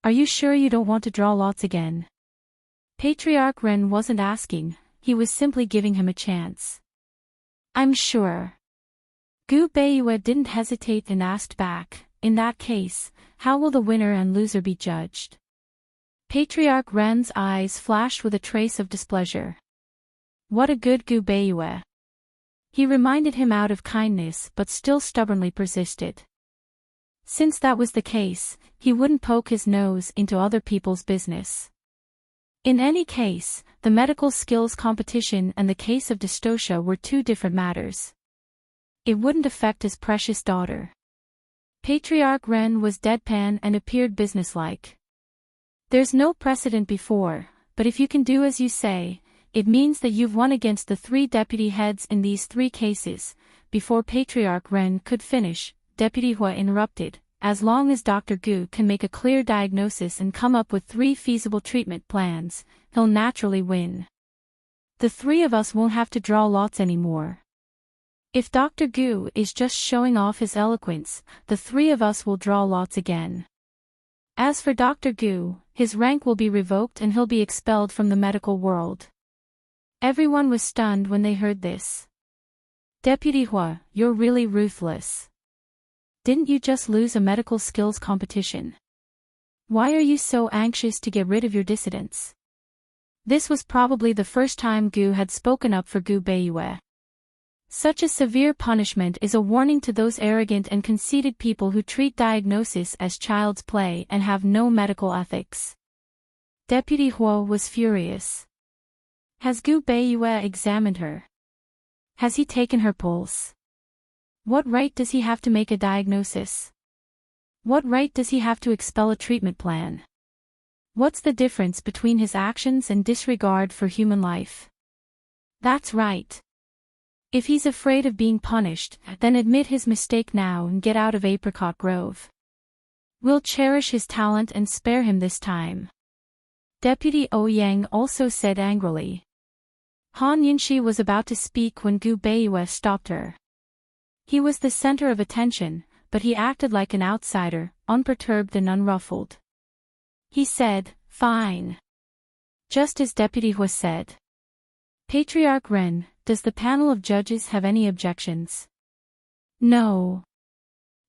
Speaker 1: Are you sure you don't want to draw lots again? Patriarch Ren wasn't asking, he was simply giving him a chance. I'm sure. Gu Beiyue didn't hesitate and asked back, in that case, how will the winner and loser be judged? Patriarch Ren's eyes flashed with a trace of displeasure. What a good Gu Beiyue. He reminded him out of kindness but still stubbornly persisted. Since that was the case, he wouldn't poke his nose into other people's business. In any case, the medical skills competition and the case of dystocia were two different matters. It wouldn't affect his precious daughter. Patriarch Ren was deadpan and appeared businesslike. There's no precedent before, but if you can do as you say, it means that you've won against the three deputy heads in these three cases. Before Patriarch Ren could finish, Deputy Hua interrupted. As long as Dr. Gu can make a clear diagnosis and come up with 3 feasible treatment plans, he'll naturally win. The 3 of us won't have to draw lots anymore. If Dr. Gu is just showing off his eloquence, the 3 of us will draw lots again. As for Dr. Gu, his rank will be revoked and he'll be expelled from the medical world. Everyone was stunned when they heard this. Deputy Hua, you're really ruthless. Didn't you just lose a medical skills competition? Why are you so anxious to get rid of your dissidents? This was probably the first time Gu had spoken up for Gu Beiyue. Such a severe punishment is a warning to those arrogant and conceited people who treat diagnosis as child's play and have no medical ethics. Deputy Hua was furious. Has Gu Beiyue examined her? Has he taken her pulse? What right does he have to make a diagnosis? What right does he have to expel a treatment plan? What's the difference between his actions and disregard for human life? That's right. If he's afraid of being punished, then admit his mistake now and get out of Apricot Grove. We'll cherish his talent and spare him this time. Deputy Ouyang also said angrily. Han Yunxi was about to speak when Gu Beiyue stopped her. He was the center of attention, but he acted like an outsider, unperturbed and unruffled. He said, fine. Just as Deputy Hua said. Patriarch Ren, does the panel of judges have any objections? No.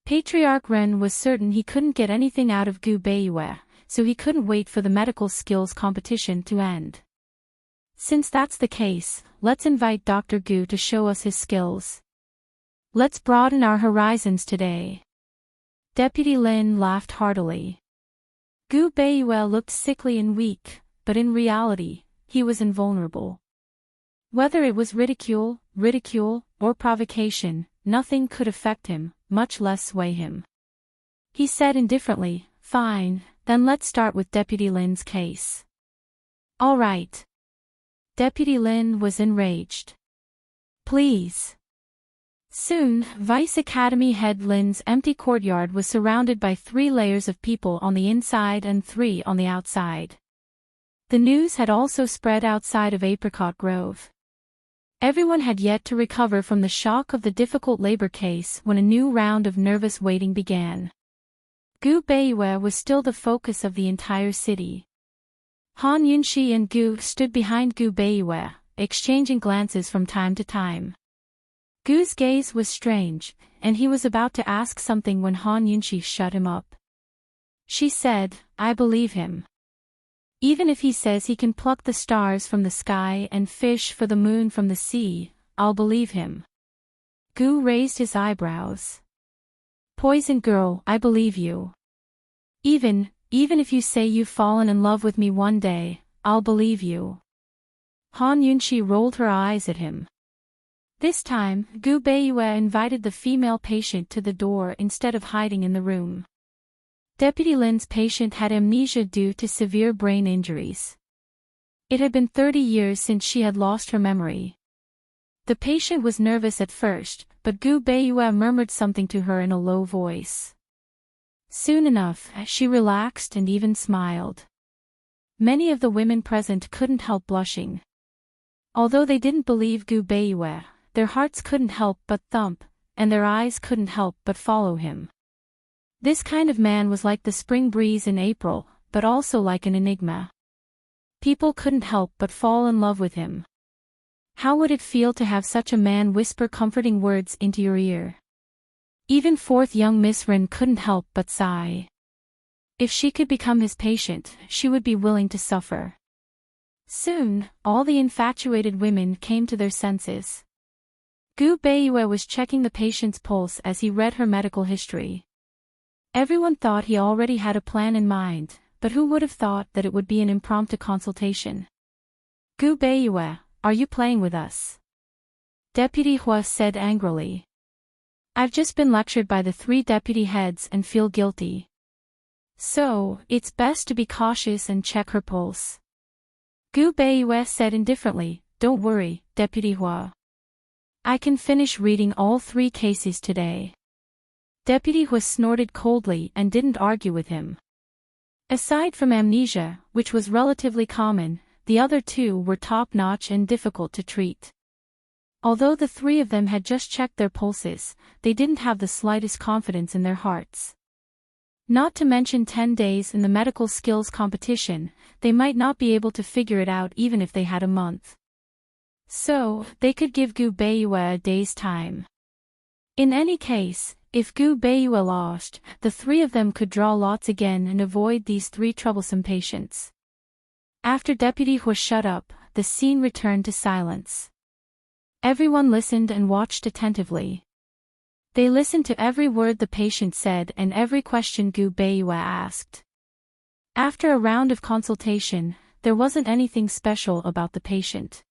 Speaker 1: Patriarch Ren was certain he couldn't get anything out of Gu Beiyue, so he couldn't wait for the medical skills competition to end. Since that's the case, let's invite Dr. Gu to show us his skills. Let's broaden our horizons today. Deputy Lin laughed heartily. Gu Beiyue looked sickly and weak, but in reality, he was invulnerable. Whether it was ridicule, or provocation, nothing could affect him, much less sway him. He said indifferently, fine, then let's start with Deputy Lin's case. All right. Deputy Lin was enraged. Please. Soon, Vice Academy head Lin's empty courtyard was surrounded by 3 layers of people on the inside and 3 on the outside. The news had also spread outside of Apricot Grove. Everyone had yet to recover from the shock of the difficult labor case when a new round of nervous waiting began. Gu Beiyue was still the focus of the entire city. Han Yunxi and Gu stood behind Gu Beiyue, exchanging glances from time to time. Gu's gaze was strange, and he was about to ask something when Han Yunxi shut him up. She said, "I believe him. Even if he says he can pluck the stars from the sky and fish for the moon from the sea, I'll believe him." Gu raised his eyebrows. "Poison girl, I believe you. Even if you say you've fallen in love with me one day, I'll believe you." Han Yunxi rolled her eyes at him. This time, Gu Beiyue invited the female patient to the door instead of hiding in the room. Deputy Lin's patient had amnesia due to severe brain injuries. It had been 30 years since she had lost her memory. The patient was nervous at first, but Gu Beiyue murmured something to her in a low voice. Soon enough, she relaxed and even smiled. Many of the women present couldn't help blushing. Although they didn't believe Gu Beiyue, their hearts couldn't help but thump, and their eyes couldn't help but follow him. This kind of man was like the spring breeze in April, but also like an enigma. People couldn't help but fall in love with him. How would it feel to have such a man whisper comforting words into your ear? Even fourth young Miss Rin couldn't help but sigh. If she could become his patient, she would be willing to suffer. Soon, all the infatuated women came to their senses. Gu Beiyue was checking the patient's pulse as he read her medical history. Everyone thought he already had a plan in mind, but who would have thought that it would be an impromptu consultation? "Gu Beiyue, are you playing with us?" Deputy Hua said angrily. "I've just been lectured by the 3 deputy heads and feel guilty. So, it's best to be cautious and check her pulse." Gu Beiyue said indifferently, "Don't worry, Deputy Hua. I can finish reading all 3 cases today." Deputy Hua snorted coldly and didn't argue with him. Aside from amnesia, which was relatively common, the other 2 were top-notch and difficult to treat. Although the 3 of them had just checked their pulses, they didn't have the slightest confidence in their hearts. Not to mention 10 days in the medical skills competition, they might not be able to figure it out even if they had a month. So, they could give Gu Beiyue a day's time. In any case, if Gu Beiyue lost, the 3 of them could draw lots again and avoid these 3 troublesome patients. After Deputy Hua shut up, the scene returned to silence. Everyone listened and watched attentively. They listened to every word the patient said and every question Gu Beiyue asked. After a round of consultation, there wasn't anything special about the patient.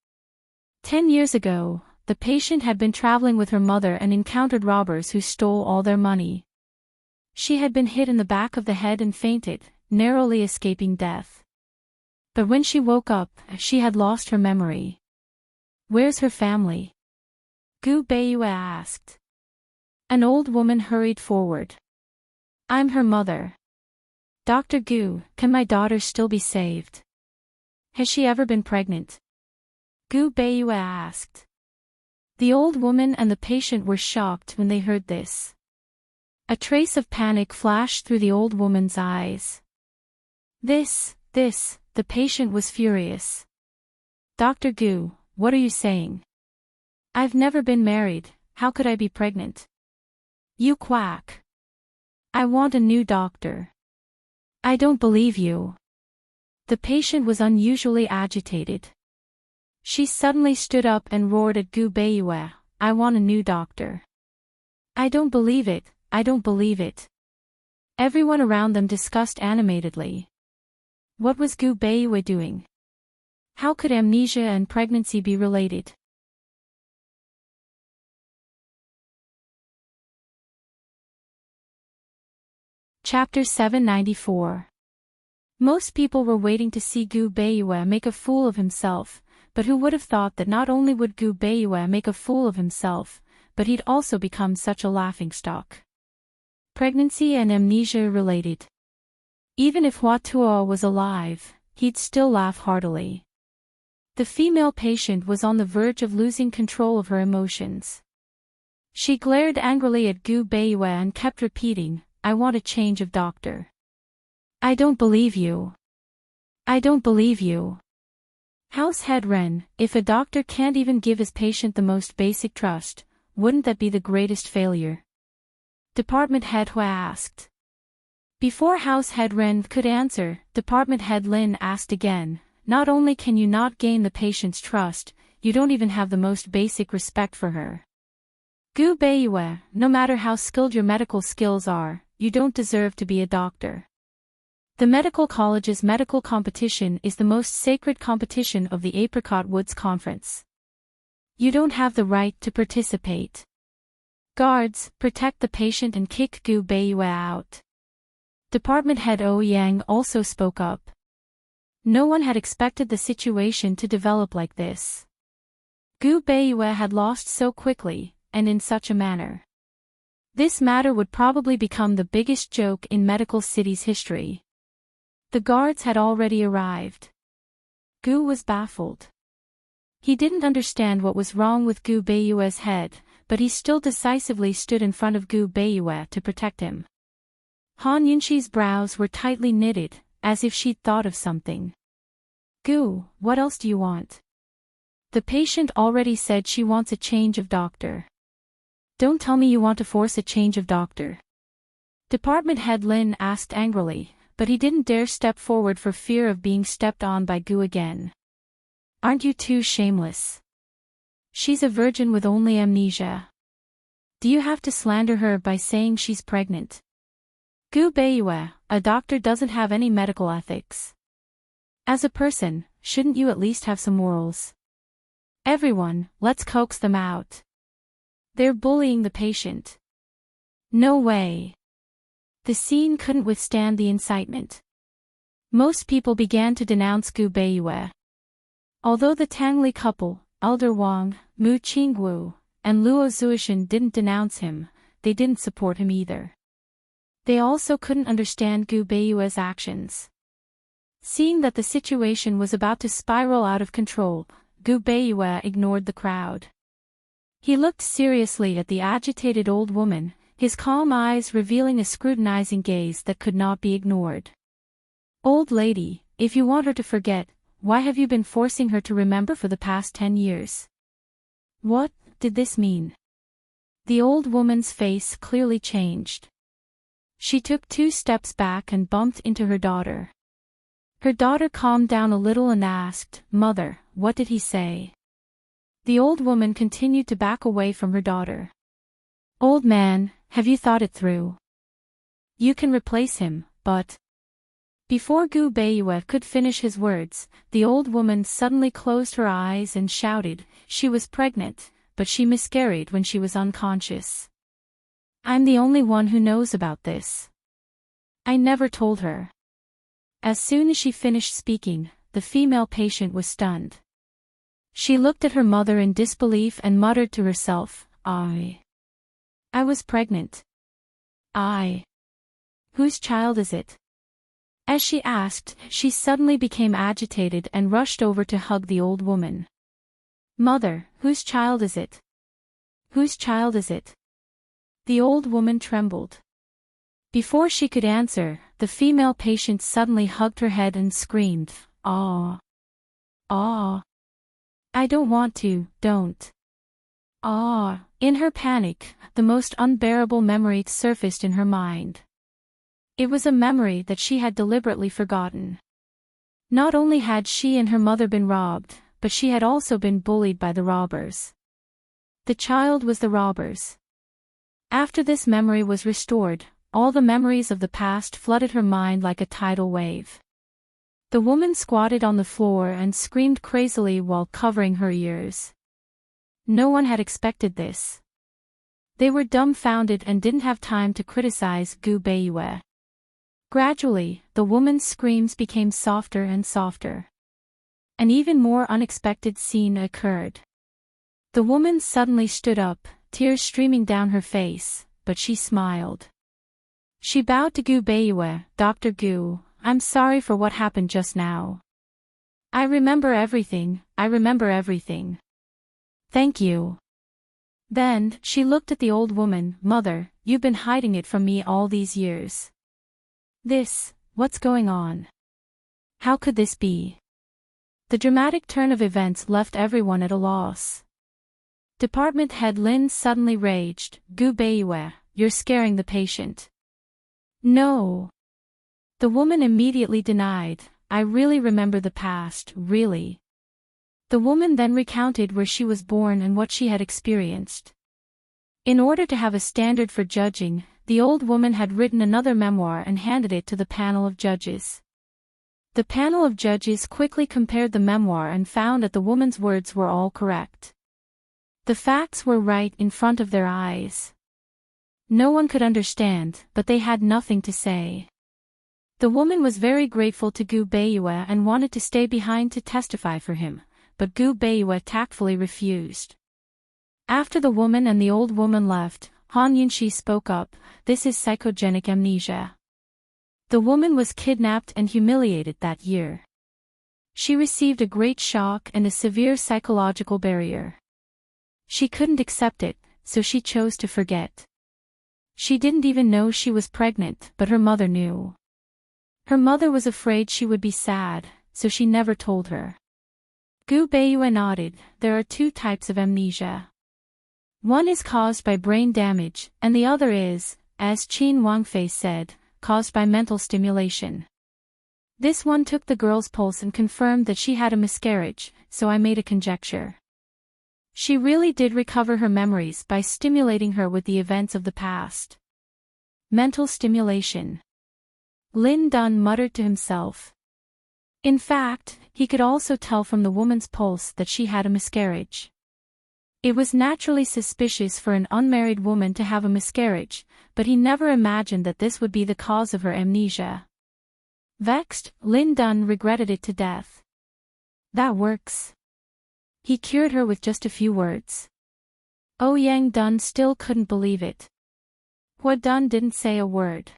Speaker 1: 10 years ago, the patient had been traveling with her mother and encountered robbers who stole all their money. She had been hit in the back of the head and fainted, narrowly escaping death. But when she woke up, she had lost her memory. "Where's her family?" Gu Beiyue asked. An old woman hurried forward. "I'm her mother. Dr. Gu, can my daughter still be saved? Has she ever been pregnant?" Gu Beiyue asked. The old woman and the patient were shocked when they heard this. A trace of panic flashed through the old woman's eyes. The patient was furious. "Dr. Gu, what are you saying? I've never been married, how could I be pregnant? You quack. I want a new doctor. I don't believe you." The patient was unusually agitated. She suddenly stood up and roared at Gu Beiyue, "I want a new doctor. I don't believe it, I don't believe it." Everyone around them discussed animatedly. What was Gu Beiyue doing? How could amnesia and pregnancy be related? Chapter 794. Most people were waiting to see Gu Beiyue make a fool of himself, but who would have thought that not only would Gu Beiyue make a fool of himself, but he'd also become such a laughingstock. Pregnancy and amnesia related. Even if Hua Tuo was alive, he'd still laugh heartily. The female patient was on the verge of losing control of her emotions. She glared angrily at Gu Beiyue and kept repeating, "I want a change of doctor. I don't believe you. I don't believe you." House head Ren, if a doctor can't even give his patient the most basic trust, wouldn't that be the greatest failure? Department head Hua asked. Before House head Ren could answer, Department head Lin asked again, "Not only can you not gain the patient's trust, you don't even have the most basic respect for her. Gu Beiyue, no matter how skilled your medical skills are, you don't deserve to be a doctor. The medical college's medical competition is the most sacred competition of the Apricot Woods Conference. You don't have the right to participate. Guards, protect the patient and kick Gu Beiyue out." Department head O Yang also spoke up. No one had expected the situation to develop like this. Gu Beiyue had lost so quickly, and in such a manner. This matter would probably become the biggest joke in Medical City's history. The guards had already arrived. Gu was baffled. He didn't understand what was wrong with Gu Beiyue's head, but he still decisively stood in front of Gu Beiyue to protect him. Han Yunxi's brows were tightly knitted, as if she'd thought of something. "Gu, what else do you want?" "The patient already said she wants a change of doctor." "Don't tell me you want to force a change of doctor." Department head Lin asked angrily, but he didn't dare step forward for fear of being stepped on by Gu again. "Aren't you too shameless? She's a virgin with only amnesia. Do you have to slander her by saying she's pregnant? Gu Beiyue, a doctor doesn't have any medical ethics. As a person, shouldn't you at least have some morals? Everyone, let's coax them out. They're bullying the patient." "No way." The scene couldn't withstand the incitement. Most people began to denounce Gu Beiyue. Although the Tangli couple, Elder Wang, Mu Qingwu, and Luo Zuishan didn't denounce him, they didn't support him either. They also couldn't understand Gu Beiyue's actions. Seeing that the situation was about to spiral out of control, Gu Beiyue ignored the crowd. He looked seriously at the agitated old woman, his calm eyes revealing a scrutinizing gaze that could not be ignored. "Old lady, if you want her to forget, why have you been forcing her to remember for the past 10 years? What did this mean?" The old woman's face clearly changed. She took 2 steps back and bumped into her daughter. Her daughter calmed down a little and asked, "Mother, what did he say?" The old woman continued to back away from her daughter. "Old man, have you thought it through? You can replace him, but..." Before Gu Beiyue could finish his words, the old woman suddenly closed her eyes and shouted, "She was pregnant, but she miscarried when she was unconscious. I'm the only one who knows about this. I never told her." As soon as she finished speaking, the female patient was stunned. She looked at her mother in disbelief and muttered to herself, I was pregnant. Whose child is it?" As she asked, she suddenly became agitated and rushed over to hug the old woman. "Mother, whose child is it? Whose child is it?" The old woman trembled. Before she could answer, the female patient suddenly hugged her head and screamed, "Ah! Ah! I don't want to, don't. Ah!" In her panic, the most unbearable memory surfaced in her mind. It was a memory that she had deliberately forgotten. Not only had she and her mother been robbed, but she had also been bullied by the robbers. The child was the robbers. After this memory was restored, all the memories of the past flooded her mind like a tidal wave. The woman squatted on the floor and screamed crazily while covering her ears. No one had expected this. They were dumbfounded and didn't have time to criticize Gu Beiyue. Gradually, the woman's screams became softer and softer. An even more unexpected scene occurred. The woman suddenly stood up, tears streaming down her face, but she smiled. She bowed to Gu Beiwe. Dr. Gu, I'm sorry for what happened just now. I remember everything, I remember everything. Thank you. Then, she looked at the old woman. Mother, you've been hiding it from me all these years. What's going on? How could this be? The dramatic turn of events left everyone at a loss. Department head Lin suddenly raged. Gu Beiwe, you're scaring the patient. No. The woman immediately denied. I really remember the past, really. The woman then recounted where she was born and what she had experienced. In order to have a standard for judging, the old woman had written another memoir and handed it to the panel of judges. The panel of judges quickly compared the memoir and found that the woman's words were all correct. The facts were right in front of their eyes. No one could understand, but they had nothing to say. The woman was very grateful to Gu Beiwe and wanted to stay behind to testify for him, but Gu Beiwe tactfully refused. After the woman and the old woman left, Han Yunxi spoke up. This is psychogenic amnesia. The woman was kidnapped and humiliated that year. She received a great shock and a severe psychological barrier. She couldn't accept it, so she chose to forget. She didn't even know she was pregnant, but her mother knew. Her mother was afraid she would be sad, so she never told her. Gu Beiwe nodded. There are two types of amnesia. One is caused by brain damage, and the other is, as Qin Wangfei said, caused by mental stimulation. This one took the girl's pulse and confirmed that she had a miscarriage, so I made a conjecture. She really did recover her memories by stimulating her with the events of the past. Mental stimulation. Lin Dun muttered to himself. In fact, he could also tell from the woman's pulse that she had a miscarriage. It was naturally suspicious for an unmarried woman to have a miscarriage, but he never imagined that this would be the cause of her amnesia. Vexed, Lin Dun regretted it to death. That works. He cured her with just a few words. Ouyang Dun still couldn't believe it. Hua Dun didn't say a word.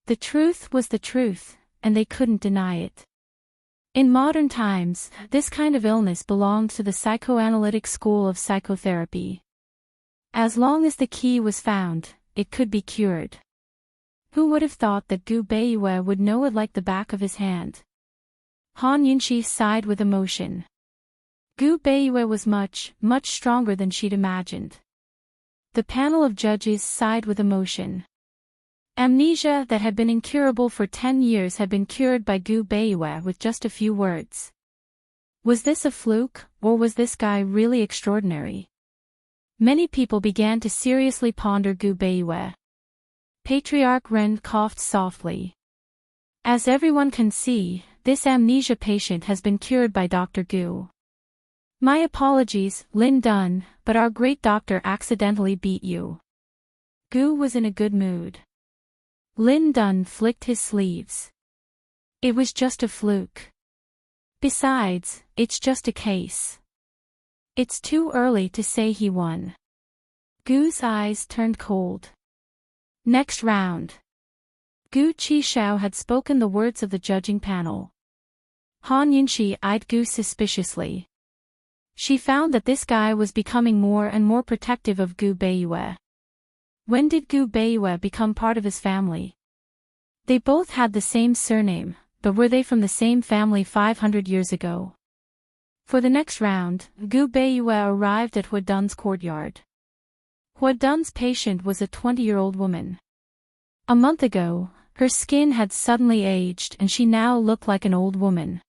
Speaker 1: The truth was the truth, and they couldn't deny it. In modern times, this kind of illness belonged to the psychoanalytic school of psychotherapy. As long as the key was found, it could be cured. Who would have thought that Gu Beiwe would know it like the back of his hand? Han Yunxi sighed with emotion. Gu Beiwe was much, much stronger than she'd imagined. The panel of judges sighed with emotion. Amnesia that had been incurable for 10 years had been cured by Gu Beiwe with just a few words. Was this a fluke, or was this guy really extraordinary? Many people began to seriously ponder Gu Beiwe. Patriarch Ren coughed softly. As everyone can see, this amnesia patient has been cured by Dr. Gu. My apologies, Lin Dun, but our great doctor accidentally beat you. Gu was in a good mood. Lin Dun flicked his sleeves. It was just a fluke. Besides, it's just a case. It's too early to say he won. Gu's eyes turned cold. Next round. Gu Qishao had spoken the words of the judging panel. Han Yunxi eyed Gu suspiciously. She found that this guy was becoming more and more protective of Gu Beiwe. When did Gu Beiwe become part of his family? They both had the same surname, but were they from the same family 500 years ago? For the next round, Gu Beiwe arrived at Hua Dun's courtyard. Hua Dun's patient was a 20-year-old woman. A month ago, her skin had suddenly aged and she now looked like an old woman.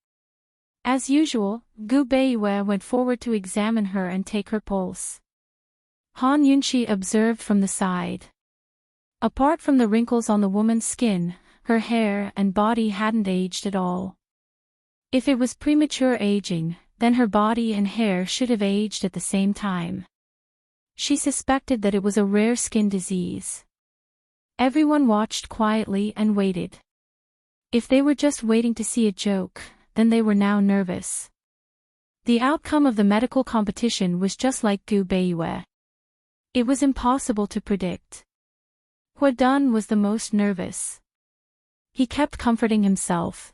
Speaker 1: As usual, Gu Beiwe went forward to examine her and take her pulse. Han Yunxi observed from the side. Apart from the wrinkles on the woman's skin, her hair and body hadn't aged at all. If it was premature aging, then her body and hair should have aged at the same time. She suspected that it was a rare skin disease. Everyone watched quietly and waited. If they were just waiting to see a joke, then they were now nervous. The outcome of the medical competition was just like Gu Beiyue. It was impossible to predict. Huadun was the most nervous. He kept comforting himself.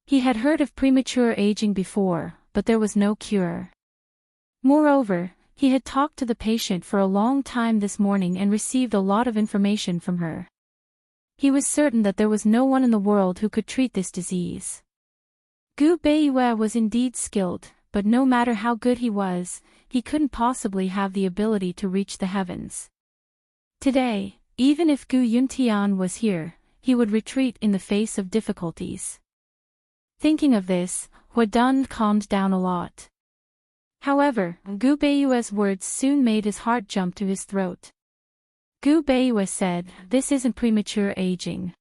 Speaker 1: He had heard of premature aging before, but there was no cure. Moreover, he had talked to the patient for a long time this morning and received a lot of information from her. He was certain that there was no one in the world who could treat this disease. Gu Beiyue was indeed skilled, but no matter how good he was, he couldn't possibly have the ability to reach the heavens. Today, even if Gu Yuntian was here, he would retreat in the face of difficulties. Thinking of this, Huadun calmed down a lot. However, Gu Beiyue's words soon made his heart jump to his throat. Gu Beiyue said, "This isn't premature aging.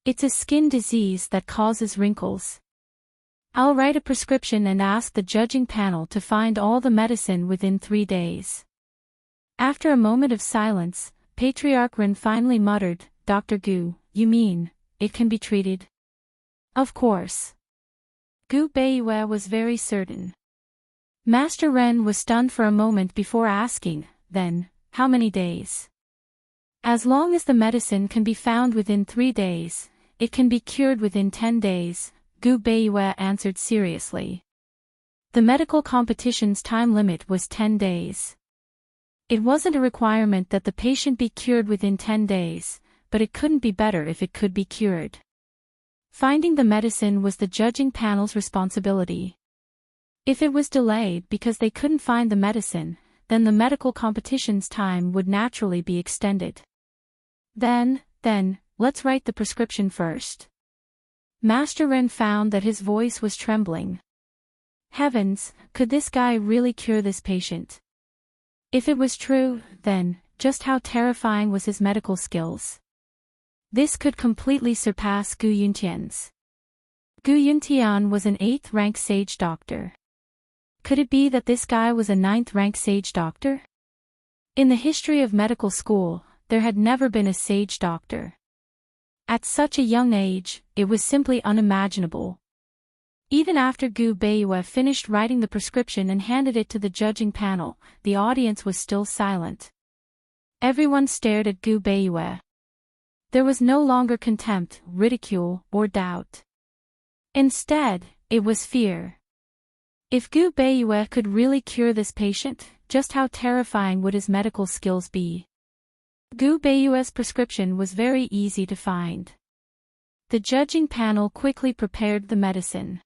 Speaker 1: It's a skin disease that causes wrinkles. I'll write a prescription and ask the judging panel to find all the medicine within 3 days." After a moment of silence, Patriarch Ren finally muttered, "Dr. Gu, you mean, it can be treated?" "Of course." Gu Beiyue was very certain. Master Ren was stunned for a moment before asking, "Then, how many days?" "As long as the medicine can be found within 3 days, it can be cured within 10 days, Gu Beiyue answered seriously. The medical competition's time limit was 10 days. It wasn't a requirement that the patient be cured within 10 days, but it couldn't be better if it could be cured. Finding the medicine was the judging panel's responsibility. If it was delayed because they couldn't find the medicine, then the medical competition's time would naturally be extended. Then, let's write the prescription first." Master Ren found that his voice was trembling. Heavens, could this guy really cure this patient? If it was true, then, just how terrifying was his medical skills? This could completely surpass Gu Yuntian's. Gu Yuntian was an 8th rank sage doctor. Could it be that this guy was a 9th rank sage doctor? In the history of medical school, there had never been a sage doctor. At such a young age, it was simply unimaginable. Even after Gu Beiyue finished writing the prescription and handed it to the judging panel, the audience was still silent. Everyone stared at Gu Beiyue. There was no longer contempt, ridicule, or doubt. Instead, it was fear. If Gu Beiyue could really cure this patient, just how terrifying would his medical skills be? Gu Beiyue's prescription was very easy to find. The judging panel quickly prepared the medicine.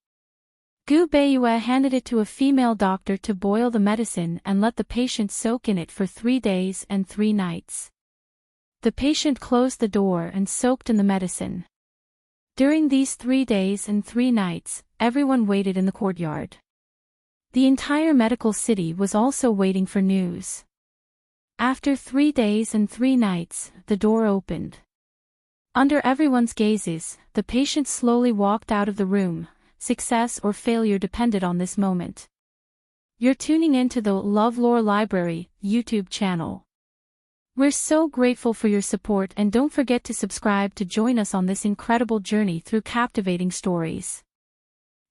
Speaker 1: Gu Beiyue handed it to a female doctor to boil the medicine and let the patient soak in it for 3 days and 3 nights. The patient closed the door and soaked in the medicine. During these 3 days and 3 nights, everyone waited in the courtyard. The entire medical city was also waiting for news. After 3 days and 3 nights, the door opened. Under everyone's gazes, the patient slowly walked out of the room. Success or failure depended on this moment. You're tuning into the LoveLore Library YouTube channel. We're so grateful for your support, and don't forget to subscribe to join us on this incredible journey through captivating stories.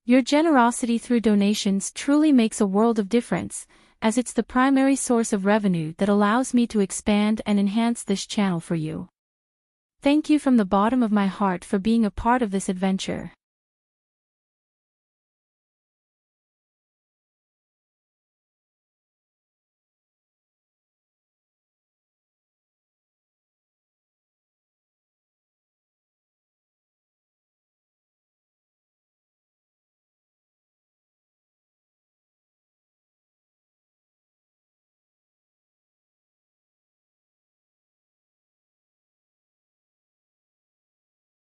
Speaker 1: Your generosity through donations truly makes a world of difference, as it's the primary source of revenue that allows me to expand and enhance this channel for you. Thank you from the bottom of my heart for being a part of this adventure.